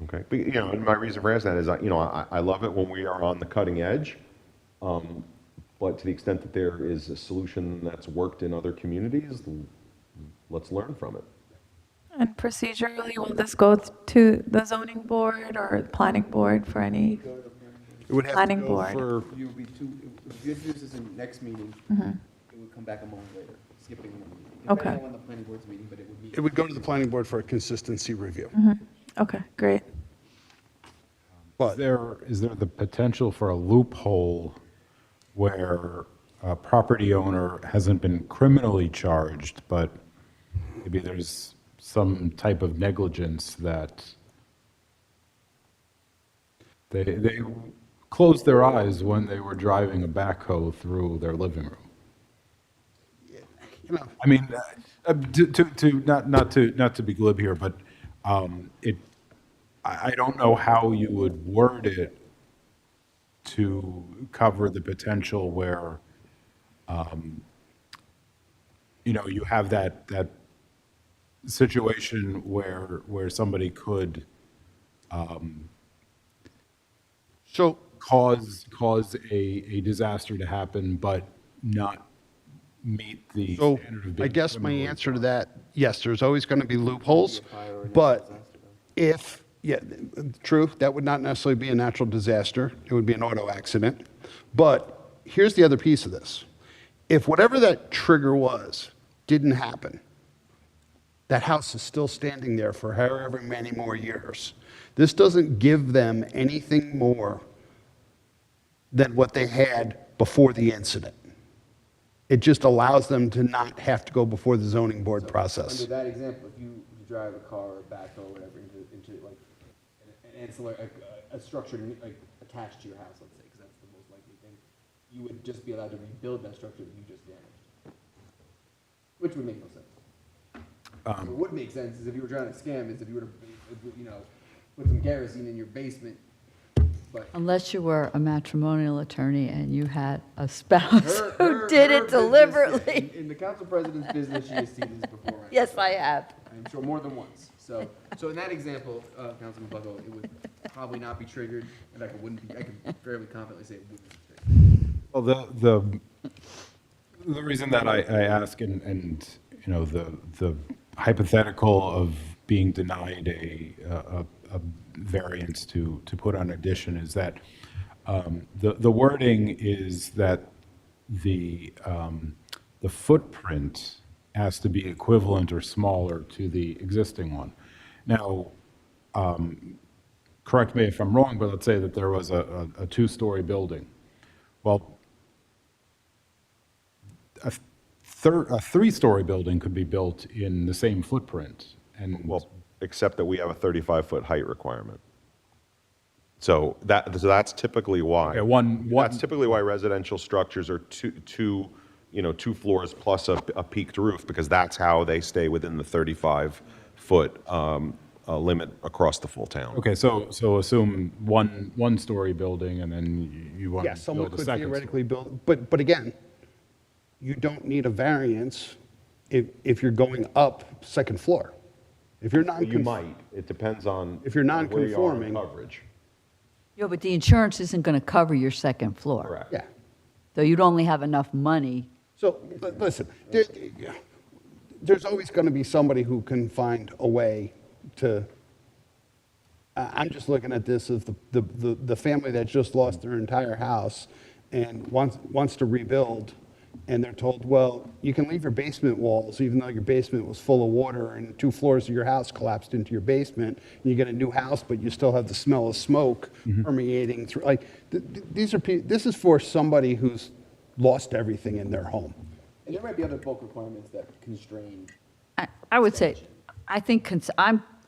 Okay, but, you know, and my reason for asking that is, I love it when we are on the cutting edge, but to the extent that there is a solution that's worked in other communities, let's learn from it. And procedurally, will this go to the zoning board or planning board for any It would have planning to go board? for, If you introduce this in next meeting, Mhm. it would come back a moment later, skipping one meeting. Okay. Depending on when the planning board's meeting, but it would be. it would go to the planning board for a consistency review. Okay, great. But Is there the potential for a loophole where a property owner hasn't been criminally charged, but maybe there's some type of negligence that they closed their eyes when they were driving a backhoe through their living room? you know, I mean, not to be glib here, but I don't know how you would word it to cover the potential where, you have that situation where somebody could so cause a disaster to happen, but not meet the So standard of I being guess my criminally answer to that, yes, there's always going to be loopholes, but true, that would not necessarily be a natural disaster. It would be an auto accident. But here's the other piece of this. If whatever that trigger was didn't happen, that house is still standing there for however many more years. This doesn't give them anything more than what they had before the incident. It just allows them to not have to go before the zoning board process. Under that example, if you drive a car or a backhoe or whatever into like an ancillary, a structure like attached to your house, let's say, because that's the most likely thing, you would just be allowed to rebuild that structure that you just damaged, which would make no sense. What would make sense is if you were trying to scam, is if you were to, put some kerosene in your basement, but. Unless you were a matrimonial attorney and you had a spouse Her who did it business, deliberately. In the council president's business, she has seen this before. Yes, I have. I'm sure more than once. So in that example, Councilman Bucko, it would probably not be triggered, and I can fairly confidently say it wouldn't be triggered. Well, the reason that I ask and the hypothetical of being denied a variance to put on addition is that the wording is that the footprint has to be equivalent or smaller to the existing one. Now, correct me if I'm wrong, but let's say that there was a 2-story building. Well, a 3-story building could be built in the same footprint, and Well, except that we have a 35-foot height requirement. So that's typically why. Okay, one- That's typically why residential structures are two floors plus a peaked roof, because that's how they stay within the 35-foot limit across the full town. okay, so assume one-story building, and then you want Yeah, to someone build a could second theoretically build, but again, you don't need a variance if you're going up second floor. If you're Well, you might. It depends on If you're where you are in non-conforming- coverage. Yeah, but the insurance isn't going to cover your second floor. Correct. Yeah. So you'd only have enough money. So, listen, there's always going to be somebody who can find a way to, I'm just looking at this as the family that just lost their entire house and wants to rebuild, and they're told, well, you can leave your basement walls, even though your basement was full of water and 2 floors of your house collapsed into your basement, and you get a new house, but you still have the smell of smoke permeating through. Like, this is for somebody who's lost everything in their home. And there might be other bulk requirements that constrain. I would say, I think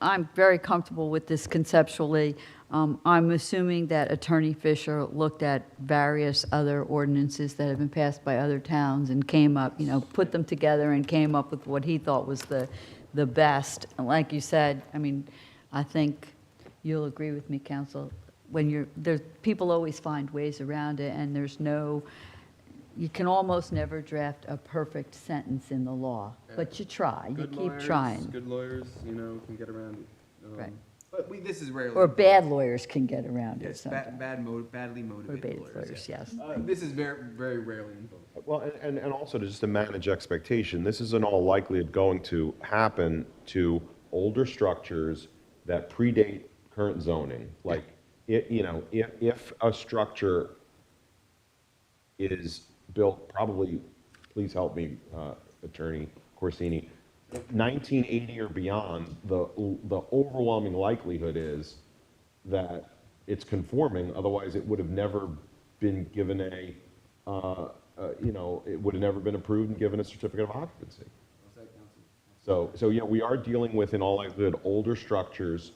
I'm very comfortable with this conceptually. I'm assuming that Attorney Fisher looked at various other ordinances that have been passed by other towns and came up, put them together and came up with what he thought was the best. And like you said, I mean, I think you'll agree with me, Counsel, people always find ways around it, and you can almost never draft a perfect sentence in the law, but you try, you keep trying. Good lawyers, can get around. Right. But this is rarely. Or bad lawyers can get around it Yes, sometimes. badly motivated lawyers. Yes. This is very, very rarely invoked. Well, and also just to manage expectation, this is in all likelihood going to happen to older structures that predate current zoning. Like, if a structure is built, probably, please help me, Attorney Corsini, 1980 or beyond, the overwhelming likelihood is that it's conforming. Otherwise, it would have never been given it would have never been approved and given a certificate of occupancy. So we are dealing with, in all likelihood, older structures.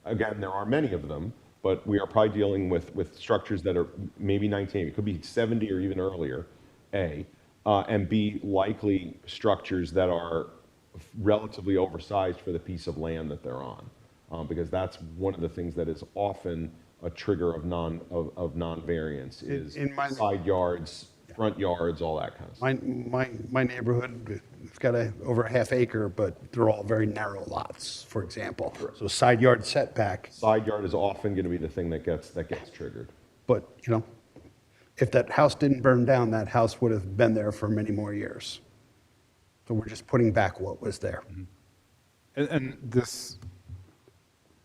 Again, there are many of them, but we are probably dealing with structures that are maybe 1980. It could be 70 or even earlier, A, and B, likely structures that are relatively oversized for the piece of land that they're on, because that's one of the things that is often a trigger of non-variance is side yards, front yards, all that kind of stuff. My neighborhood, it's got over a half acre, but they're all very narrow lots, for example. So side yard setback. Side yard is often going to be the thing that gets triggered. But, if that house didn't burn down, that house would have been there for many more years. So we're just putting back what was there. And this,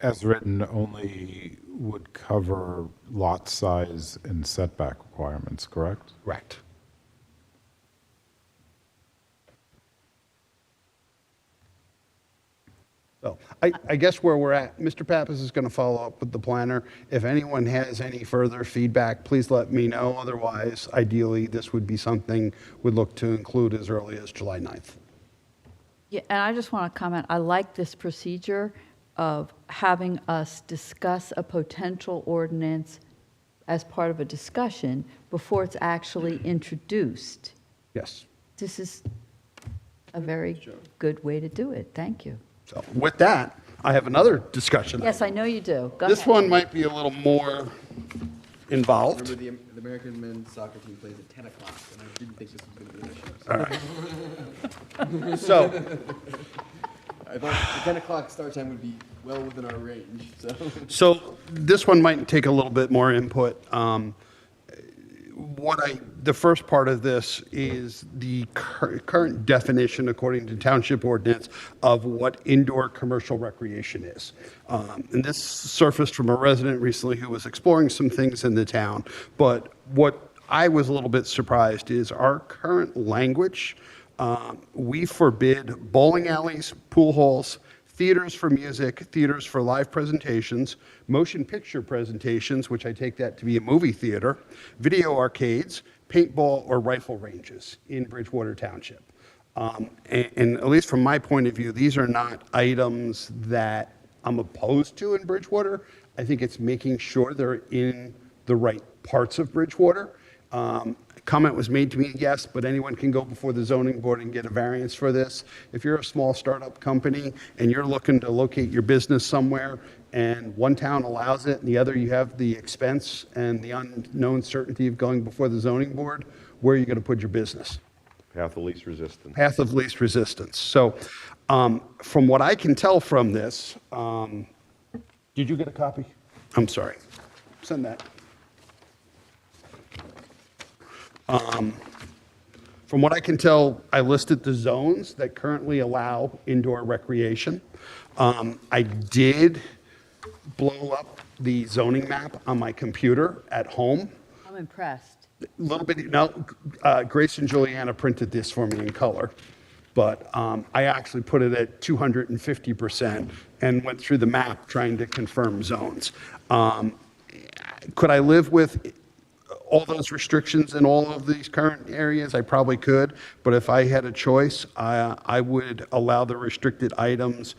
as written, only would cover lot size and setback requirements, correct? Correct. So I guess where we're at, Mr. Pappas is going to follow up with the planner. If anyone has any further feedback, please let me know. Otherwise, ideally, this would be something we'd look to include as early as July 9th. Yeah, and I just want to comment, I like this procedure of having us discuss a potential ordinance as part of a discussion before it's actually introduced. Yes. This is a very good way to do it. Thank you. So with that, I have another discussion. Yes, I know you do. Go This ahead. one might be a little more involved. Remember, the American men's soccer team plays at 10 o'clock, and I didn't think this was going to be an issue. All right. So, I thought the 10 o'clock start time would be well within our range, so. So this one might take a little bit more input. The first part of this is the current definition, according to township ordinance, of what indoor commercial recreation is. And this surfaced from a resident recently who was exploring some things in the town. But what I was a little bit surprised is our current language. We forbid bowling alleys, pool halls, theaters for music, theaters for live presentations, motion picture presentations, which I take that to be a movie theater, video arcades, paintball or rifle ranges in Bridgewater Township. And at least from my point of view, these are not items that I'm opposed to in Bridgewater. I think it's making sure they're in the right parts of Bridgewater. Comment was made to me, yes, but anyone can go before the zoning board and get a variance for this. If you're a small startup company and you're looking to locate your business somewhere and one town allows it and the other you have the expense and the unknown certainty of going before the zoning board, where are you going to put your business? Path of least resistance. Path of least resistance. So from what I can tell from this, did you get a copy? I'm sorry. Send that. From what I can tell, I listed the zones that currently allow indoor recreation. I did blow up the zoning map on my computer at home. I'm impressed. A little bit, no, Grace and Juliana printed this for me in color, but I actually put it at 250% and went through the map trying to confirm zones. Could I live with all those restrictions in all of these current areas? I probably could, but if I had a choice, I would allow the restricted items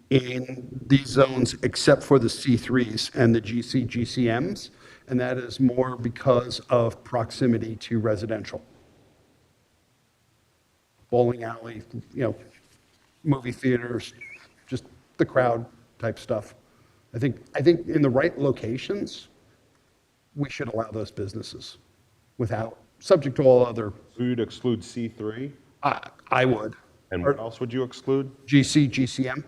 in these zones except for the C3s and the GCMs, and that is more because of proximity to residential. Bowling alley, movie theaters, just the crowd type stuff. I think in the right locations, we should allow those businesses without, subject to all other. So you'd exclude C3? I would. And what else would you exclude? GCM.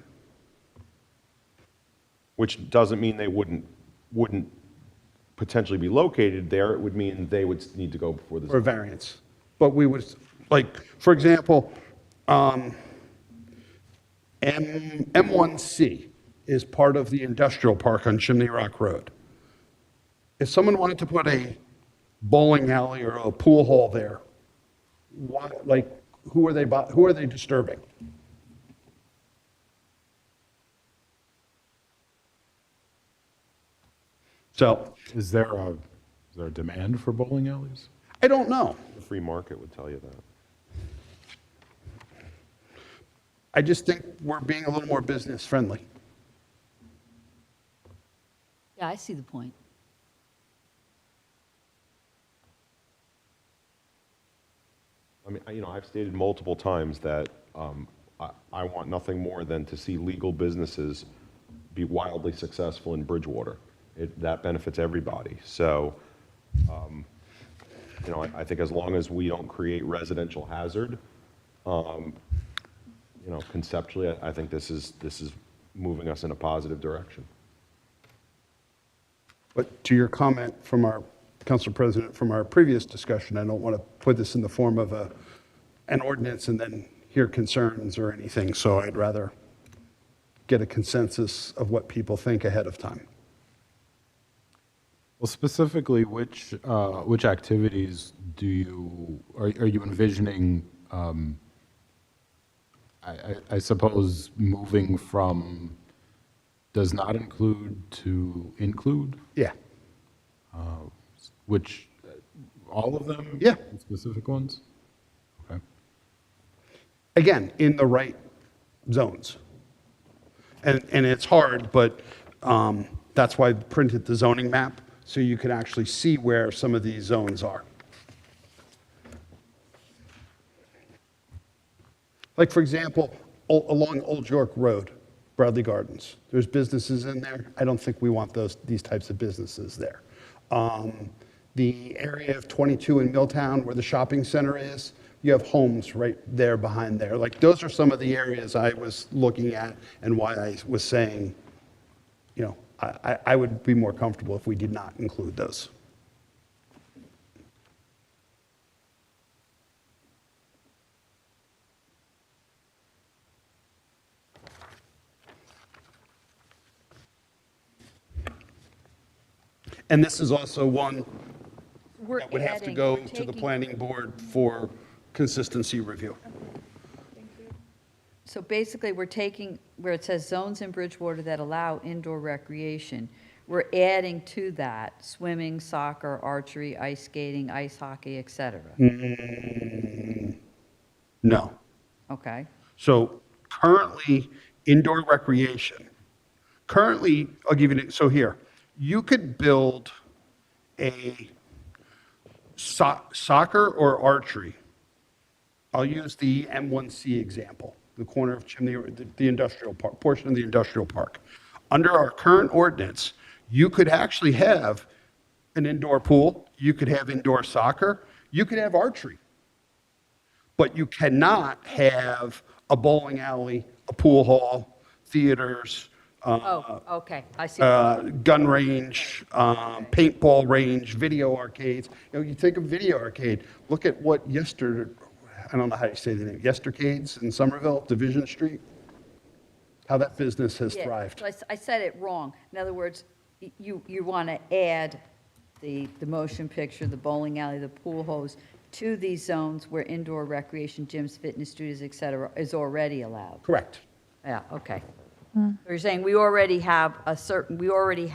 Which doesn't mean they wouldn't potentially be located there. It would mean they would need to go before the. For variance. But we would, like, for example, M1C is part of the industrial park on Chimney Rock Road. If someone wanted to put a bowling alley or a pool hall there, who are they disturbing? So, Is there a demand for bowling alleys? I don't know. The free market would tell you that. I just think we're being a little more business friendly. Yeah, I see the point. I mean, I've stated multiple times that I want nothing more than to see legal businesses be wildly successful in Bridgewater. That benefits everybody. So, I think as long as we don't create residential hazard, conceptually, I think this is moving us in a positive direction. But to your comment from our Council President from our previous discussion, I don't want to put this in the form of an ordinance and then hear concerns or anything. So I'd rather get a consensus of what people think ahead of time. Well, specifically, which activities are you envisioning? I suppose moving from does not include to include. Yeah. Which all of them? Yeah. Specific ones. Okay. Again, in the right zones. And it's hard, but that's why I printed the zoning map, so you could actually see where some of these zones are. Like, for example, along Old York Road, Bradley Gardens, there's businesses in there. I don't think we want these types of businesses there. The area of 22 in Milltown where the shopping center is, you have homes right there behind there. Like, those are some of the areas I was looking at and why I was saying, I would be more comfortable if we did not include those. And this is also one that would have to go to the planning board for consistency review. So basically, we're taking, where it says zones in Bridgewater that allow indoor recreation, we're adding to that swimming, soccer, archery, ice skating, ice hockey, et cetera. No. Okay. So currently, indoor recreation, I'll give you, so here, you could build a soccer or archery. I'll use the M1C example, the corner of Chimney, the industrial park, portion of the industrial park. Under our current ordinance, you could actually have an indoor pool, you could have indoor soccer, You could have archery, but you cannot have a bowling alley, a pool hall, theaters, Oh, okay, I see. gun range, paintball range, video arcades. You know, you think of video arcade, look at what I don't know how you say the name, Yestercades in Somerville, Division Street, how that business has Yeah, thrived. so I said it wrong. In other words, you want to add the motion picture, the bowling alley, the pool halls to these zones where indoor recreation, gyms, fitness studios, et cetera, is already allowed. Correct. Yeah, okay. So you're saying we already have we already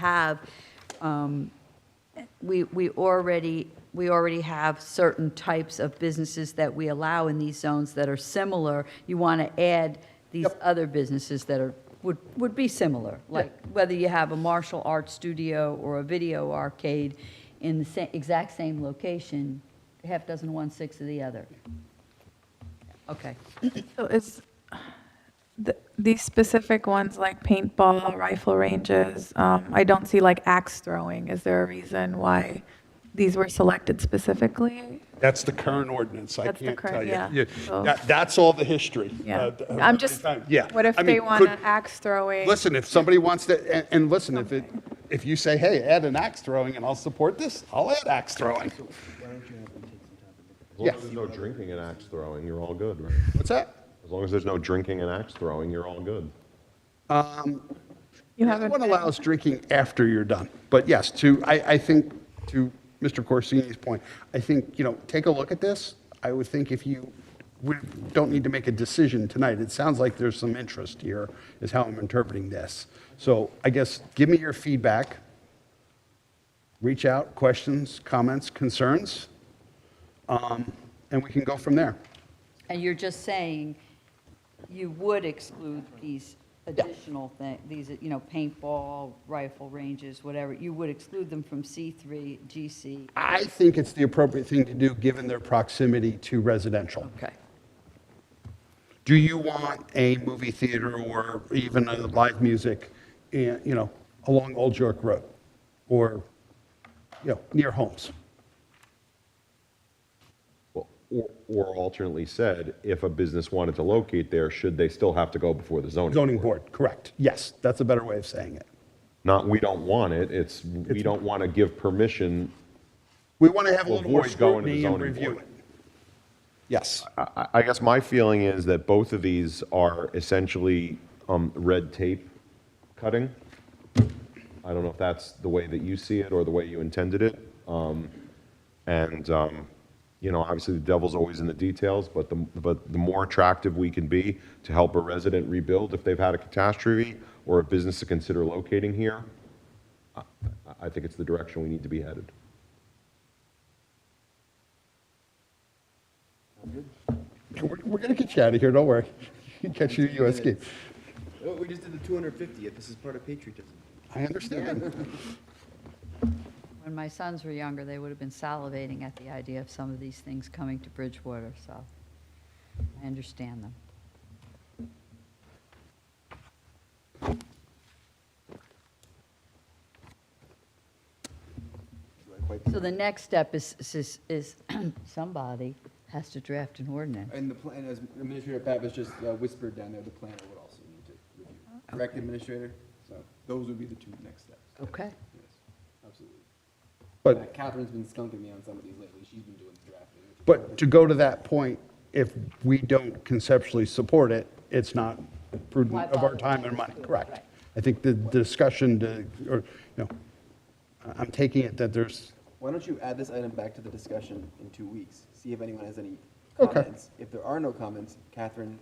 have certain types of businesses that we allow in these zones that are similar. You want to add these other businesses that would be similar, like whether you have a martial arts studio or a video arcade in the exact same location, half dozen one, six of the other. Okay. So is these specific ones like paintball, rifle ranges, I don't see like axe throwing. Is there a reason why these were selected specifically? That's the current ordinance. I That's the can't current- tell you. yeah. So- That's all the history. Yeah. I'm just, yeah. what if I they mean, want an axe throwing? Listen, if somebody wants to, and listen, if you say, hey, add an axe throwing and I'll support this, I'll add axe throwing. As long as there's no drinking and axe throwing, you're all good, right? What's that? As long as there's no drinking and axe throwing, you're all good. You haven't One been- allows drinking after you're done. But yes, I think to Mr. Corsini's point, I think, take a look at this. I would think we don't need to make a decision tonight. It sounds like there's some interest here, is how I'm interpreting this. So I guess give me your feedback. Reach out, questions, comments, concerns, and we can go from there. And you're just saying you would exclude these additional things, these, paintball, rifle ranges, whatever, you would exclude them from C3, GC? I think it's the appropriate thing to do, given their proximity to residential. Okay. Do you want a movie theater or even a live music, along Old York Road or, near homes? Or alternately said, if a business wanted to locate there, should they still have to go before the Zoning board, correct. Yes, that's a better way of saying it. Not, we don't want it, it's, we don't want to give permission. We want to have a to little more avoid going to the scrutiny and zoning review board. it. Yes. I guess my feeling is that both of these are essentially red tape cutting. I don't know if that's the way that you see it or the way you intended it. Obviously the devil's always in the details, but the more attractive we can be to help a resident rebuild if they've had a catastrophe or a business to consider locating here, I think it's the direction we need to be headed. We're going to get you out of here, don't worry. Catch you at USK. Oh, we just did the 250th. This is part of patriotism. I understand. When my sons were younger, they would have been salivating at the idea of some of these things coming to Bridgewater, so I understand them. So the next step is somebody has to draft an ordinance. And the plan, as Administrator Pappas just whispered down there, the planner would also need to review. Correct, Administrator? So those would be the two next steps. Okay. Yes, absolutely. But- Catherine's been skunking me on some of these lately. She's been doing the drafting. But to go to that point, if we don't conceptually support it, it's not prudent Why of our bother? time and money, correct? Right. I think the discussion I'm taking it that there's, Why don't you add this item back to the discussion in 2 weeks? See if anyone has any Okay. comments. If there are no comments, Catherine,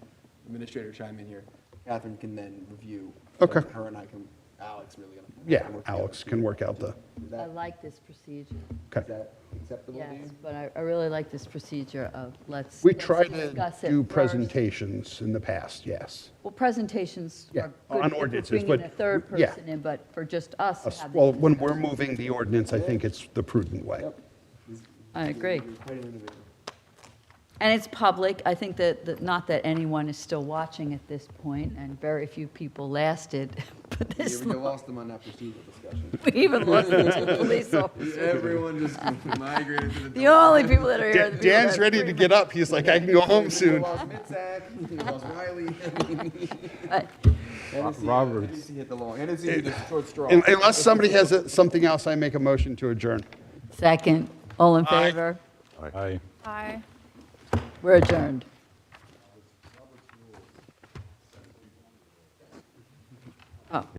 Administrator, chime in here. Catherine can then review. Okay. Her and I can, Alex really gonna. yeah, work together. Alex can work out the, Is I that, like this procedure. is okay. that acceptable to you? Yes, but I really like this procedure of let's. We let's try to discuss it do first. presentations in the past, yes. Well, presentations Yeah, are good on if we're ordinances, bringing but a third yeah. person in, but for just us. to have the Well, when we're discussion. moving the ordinance, I think it's the prudent way. Yep. I agree. You're quite an individual. And it's public. I think that not that anyone is still watching at this point, and very few people lasted put this You lost them on that procedural discussion. We even lost the two police officers. Everyone just migrated to the. The only people that are here are the people Dan's that- ready to get up. He's like, I can go home You soon. lost Mitzak, you lost Riley. Roberts. Hennessy hit the long, Hennessy hit the short straw. Unless somebody has something else, I make a motion to adjourn. Second, all in Aye. favor? Aye. Aye. We're adjourned. Oh.